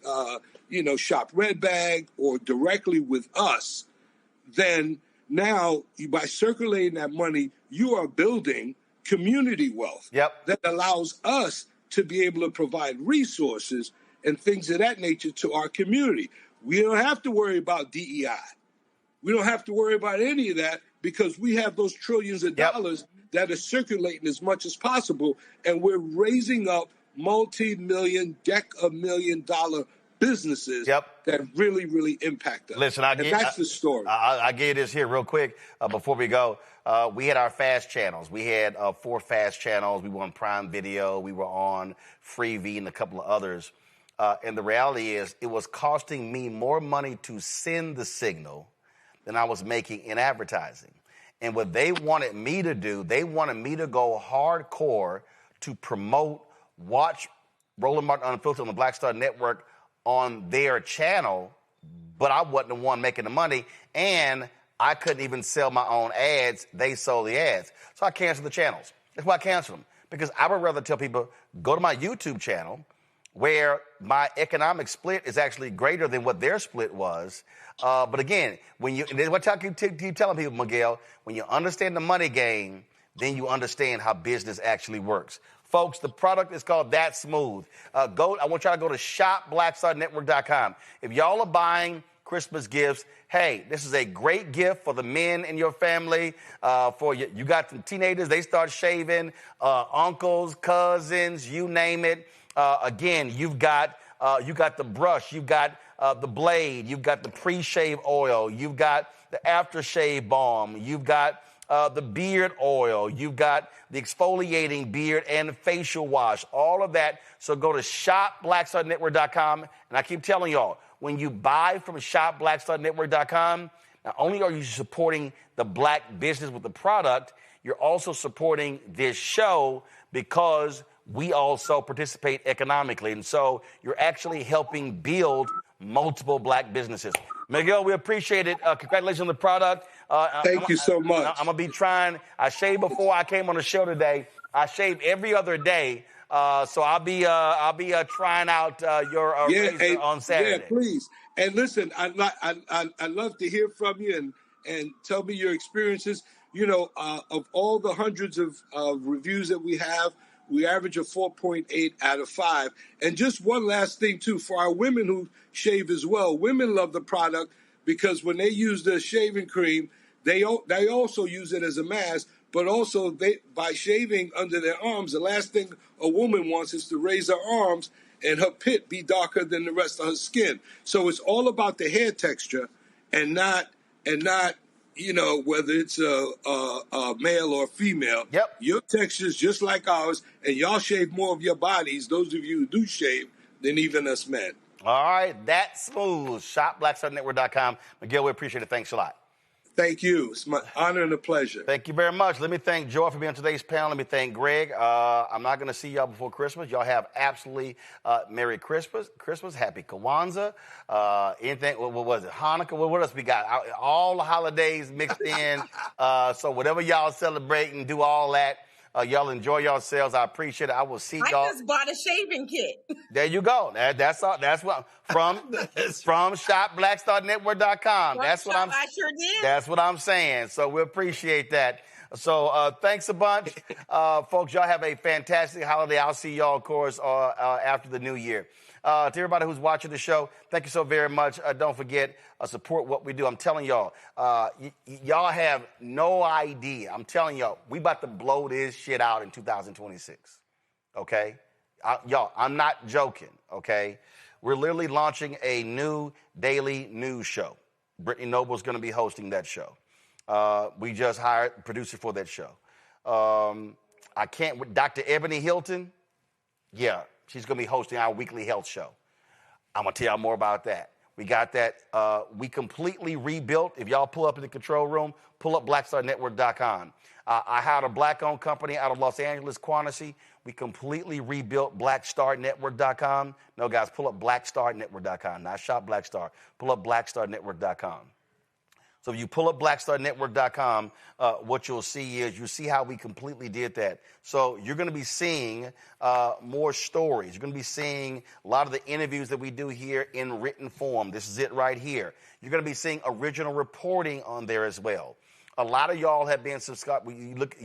Shop Red Bag or directly with us, then now by circulating that money, you are building community wealth that allows us to be able to provide resources and things of that nature to our community. We don't have to worry about DEI. We don't have to worry about any of that because we have those trillions of dollars that are circulating as much as possible, and we're raising up multi-million, $1 businesses that really, really impact us. Listen, that's the story. I gave this here real quick before we go. We had our fast channels. We had 4 fast channels. We were on Prime Video. We were on Freevee and a couple of others. And the reality is it was costing me more money to send the signal than I was making in advertising. And what they wanted me to do, they wanted me to go hardcore to promote, watch Roland Martin Unfiltered on the Black Star Network on their channel, but I wasn't the one making the money, and I couldn't even sell my own ads. They sold the ads. So I canceled the channels. That's why I canceled them, because I would rather tell people, go to my YouTube channel where my economic split is actually greater than what their split was. But again, what I keep telling people, Miguel, when you understand the money game, then you understand how business actually works. Folks, the product is called That Smooth. I want y'all to go to shopblackstarnetwork.com. If y'all are buying Christmas gifts, hey, this is a great gift for the men in your family. For you got some teenagers, they start shaving, uncles, cousins, you name it. Again, you've got the brush, you've got the blade, you've got the pre-shave oil, you've got the aftershave balm, you've got the beard oil, you've got the exfoliating beard and facial wash, all of that. So go to shopblackstarnetwork.com. And I keep telling y'all, when you buy from shopblackstarnetwork.com, not only are you supporting the black business with the product, you're also supporting this show because we also participate economically. And so you're actually helping build multiple black businesses. Miguel, we appreciate it. Congratulations on the product. Thank you so much. I'm going to be trying. I shaved before I came on the show today. I shave every other day. So I'll be trying out your razor on Saturday. Yeah, please. And listen, I'd love to hear from you and tell me your experiences. You know, of all the hundreds of reviews that we have, we average a 4.8 out of 5. And just one last thing, too, for our women who shave as well, women love the product because when they use the shaving cream, they also use it as a mask, but also by shaving under their arms, the last thing a woman wants is to raise her arms and her pit be darker than the rest of her skin. So it's all about the hair texture and not you know, whether it's a male or female. Yep. Your texture is just like ours, and y'all shave more of your bodies, those of you who do shave, than even us men. All right, that's smooth. ShopBlackStarNetwork.com. Miguel, we appreciate it. Thanks a lot. Thank you. It's my honor and a pleasure. Thank you very much. Let me thank Joy for being on today's panel. Let me thank Greg. I'm not going to see y'all before Christmas. Y'all have absolutely Merry Christmas, Happy Kwanzaa, anything, what was it, Hanukkah? What else we got? All the holidays mixed in. So whatever y'all celebrating, do all that. Y'all enjoy yourselves. I appreciate it. I will see y'all. I just bought a shaving kit. There you go. That's all. That's what from ShopBlackStarNetwork.com. That's what I sure did. That's what I'm saying. So we appreciate that. So thanks a bunch, folks. Y'all have a fantastic holiday. I'll see y'all, of course, after the new year. To everybody who's watching the show, thank you so very much. Don't forget, support what we do. I'm telling y'all, y'all have no idea. I'm telling y'all, we about to blow this shit out in 2026, okay? Y'all, I'm not joking, okay? We're literally launching a new daily news show. Brittany Noble's going to be hosting that show. We just hired a producer for that show. Dr. Ebony Hilton, yeah. She's going to be hosting our weekly health show. I'm going to tell y'all more about that. We got that. We completely rebuilt. If y'all pull up in the control room, pull up BlackStarNetwork.com. I hired a black-owned company out of Los Angeles, Quantasy. We completely rebuilt BlackStarNetwork.com. No, guys, pull up BlackStarNetwork.com, not Shop Blackstar. Pull up BlackStarNetwork.com. So if you pull up BlackStarNetwork.com, what you'll see is you'll see how we completely did that. So you're going to be seeing more stories. You're going to be seeing a lot of the interviews that we do here in written form. This is it right here. You're going to be seeing original reporting on there as well. A lot of y'all have been subscribed.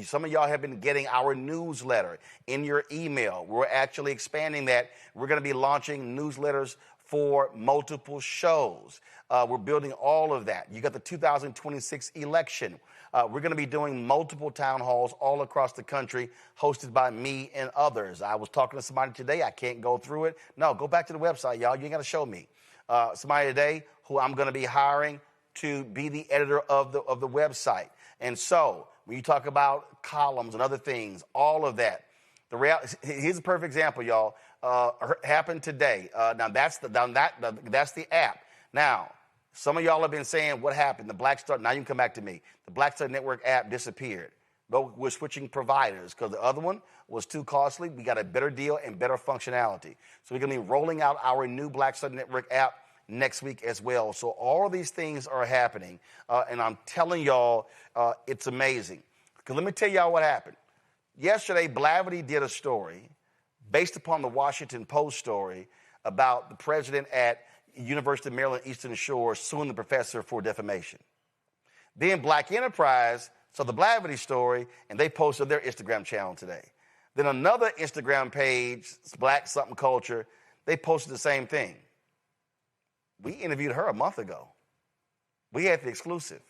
Some of y'all have been getting our newsletter in your email. We're actually expanding that. We're going to be launching newsletters for multiple shows. We're building all of that. You got the 2026 election. We're going to be doing multiple town halls all across the country, hosted by me and others. I was talking to somebody today. I can't go through it. No, go back to the website, y'all. You ain't got to show me. Somebody today who I'm going to be hiring to be the editor of the website. And so when you talk about columns and other things, all of that, here's a perfect example, y'all. Happened today. Now that's the app. Now, some of y'all have been saying, what happened? The Black Star, now you can come back to me. The Black Star Network app disappeared. We're switching providers because the other one was too costly. We got a better deal and better functionality. So we're going to be rolling out our new Black Star Network app next week as well. So all of these things are happening. And I'm telling y'all, it's amazing. Because let me tell y'all what happened. Yesterday, Blavity did a story based upon the Washington Post story about the president at University of Maryland Eastern Shore suing the professor for defamation. Then Black Enterprise saw the Blavity story, and they posted their Instagram channel today. Then another Instagram page, Black Something Culture, they posted the same thing. We interviewed her a month ago. We had the exclusive.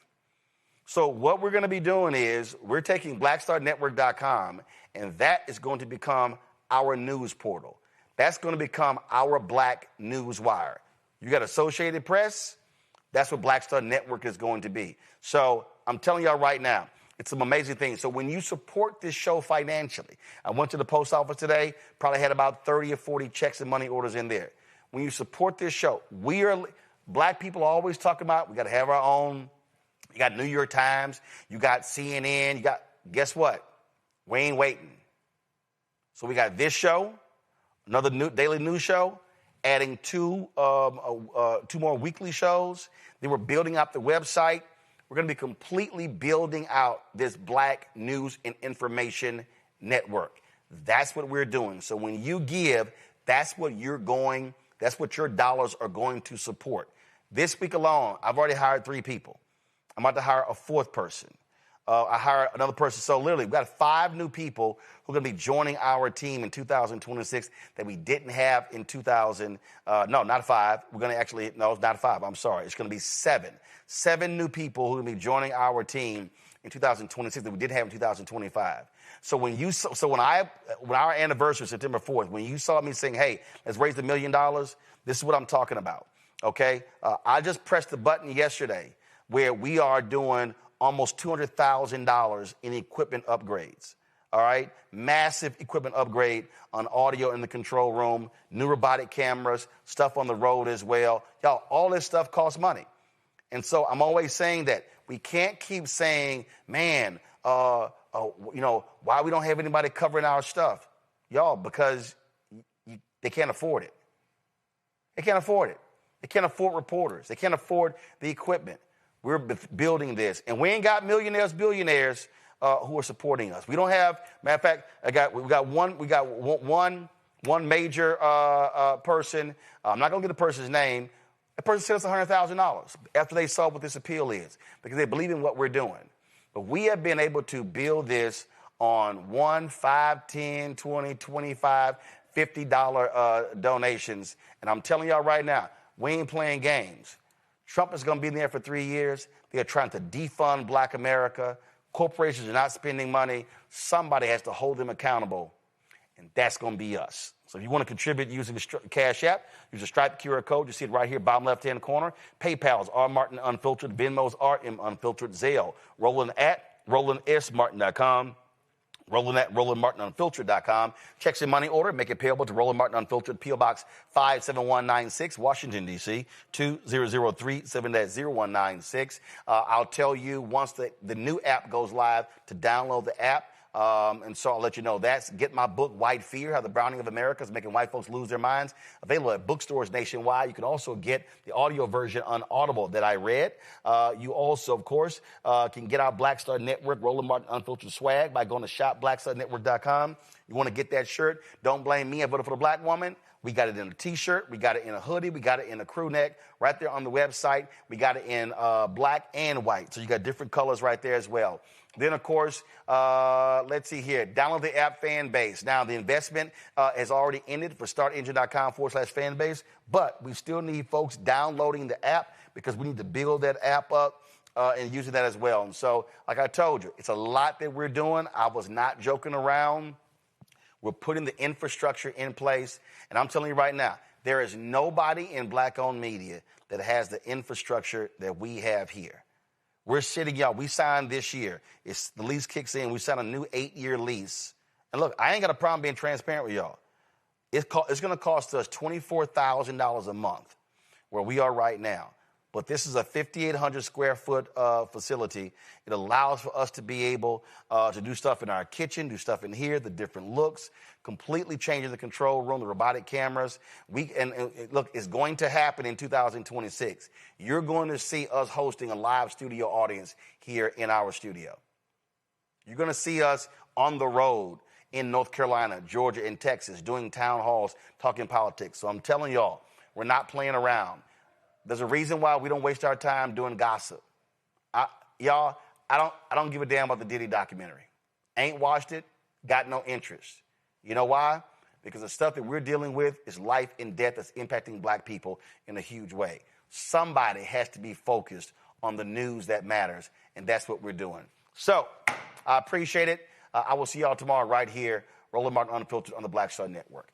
So what we're going to be doing is we're taking BlackStarNetwork.com, and that is going to become our news portal. That's going to become our Black News Wire. You got Associated Press, that's what Black Star Network is going to be. So I'm telling y'all right now, it's some amazing things. So when you support this show financially, I went to the post office today, probably had about 30 or 40 checks and money orders in there. When you support this show, Black people are always talking about, we got to have our own. You got New York Times, you got CNN, guess what? We ain't waiting. So we got this show, another daily news show, adding two more weekly shows. Then we're building out the website. We're going to be completely building out this Black news and information network. That's what we're doing. So when you give, that's what your dollars are going to support. This week alone, I've already hired 3 people. I'm about to hire a 4th person. I hired another person. So literally, we've got 5 new people who are going to be joining our team in 2026 that we didn't have in 2000. No, not 5. We're going to actually, no, it's not 5. I'm sorry. It's going to be 7. 7 new people who are going to be joining our team in 2026 that we didn't have in 2025. So when our anniversary, September 4th, when you saw me saying, hey, let's raise $1 million, this is what I'm talking about. Okay? I just pressed the button yesterday where we are doing almost $200,000 in equipment upgrades. All right? Massive equipment upgrade on audio in the control room, new robotic cameras, stuff on the road as well. Y'all, all this stuff costs money. And so I'm always saying that we can't keep saying, man, why we don't have anybody covering our stuff. Y'all, because they can't afford it. They can't afford it. They can't afford reporters. They can't afford the equipment. We're building this. And we ain't got millionaires, billionaires who are supporting us. We don't have, matter of fact, we got one major person. I'm not going to get the person's name. The person sent us $100,000 after they saw what this appeal is because they believe in what we're doing. But we have been able to build this on $1, $5, $10, $20, $25, $50 donations. And I'm telling y'all right now, we ain't playing games. Trump is going to be there for 3 years. They're trying to defund Black America. Corporations are not spending money. Somebody has to hold them accountable, and that's going to be us. So if you want to contribute using the Cash App, use the Stripe QR code. You see it right here, bottom left-hand corner. PayPal's R. Martin Unfiltered. Venmo's RM Unfiltered. Zelle. Roland at RolandSMartin.com. Roland at RolandMartinUnfiltered.com. Checks in money order. Make it payable to Roland Martin Unfiltered, P.O. Box 57196, Washington, D.C., 20037-0196. I'll tell you once the new app goes live to download the app. And so I'll let you know that's Get My Book, White Fear, How the Browning of America is Making White Folks Lose Their Minds. Available at bookstores nationwide. You can also get the audio version on Audible that I read. You also, of course, can get our Black Star Network, Roland Martin Unfiltered swag by going to shopblackstarnetwork.com. You want to get that shirt? Don't blame me. I voted for the Black woman. We got it in a T-shirt. We got it in a hoodie. We got it in a crew neck right there on the website. We got it in black and white. So you got different colors right there as well. Then, of course, let's see here. Download the app Fanbase. Now, the investment has already ended for startengine.com/Fanbase, but we still need folks downloading the app because we need to build that app up and using that as well. And so, like I told you, it's a lot that we're doing. I was not joking around. We're putting the infrastructure in place. And I'm telling you right now, there is nobody in Black-owned media that has the infrastructure that we have here. We're sitting, y'all, we signed this year. The lease kicks in. We signed a new 8-year lease. And look, I ain't got a problem being transparent with y'all. It's going to cost us $24,000 a month where we are right now. But this is a 5,800 square foot facility. It allows for us to be able to do stuff in our kitchen, do stuff in here, the different looks, completely changing the control room, the robotic cameras. Look, it's going to happen in 2026. You're going to see us hosting a live studio audience here in our studio. You're going to see us on the road in North Carolina, Georgia, and Texas doing town halls, talking politics. So I'm telling y'all, we're not playing around. There's a reason why we don't waste our time doing gossip. I don't give a damn about the Diddy documentary. Ain't watched it, got no interest. You know why? Because the stuff that we're dealing with is life and death that's impacting Black people in a huge way. Somebody has to be focused on the news that matters, and that's what we're doing. So I appreciate it. I will see y'all tomorrow right here, Roland Martin Unfiltered on the Black Star Network.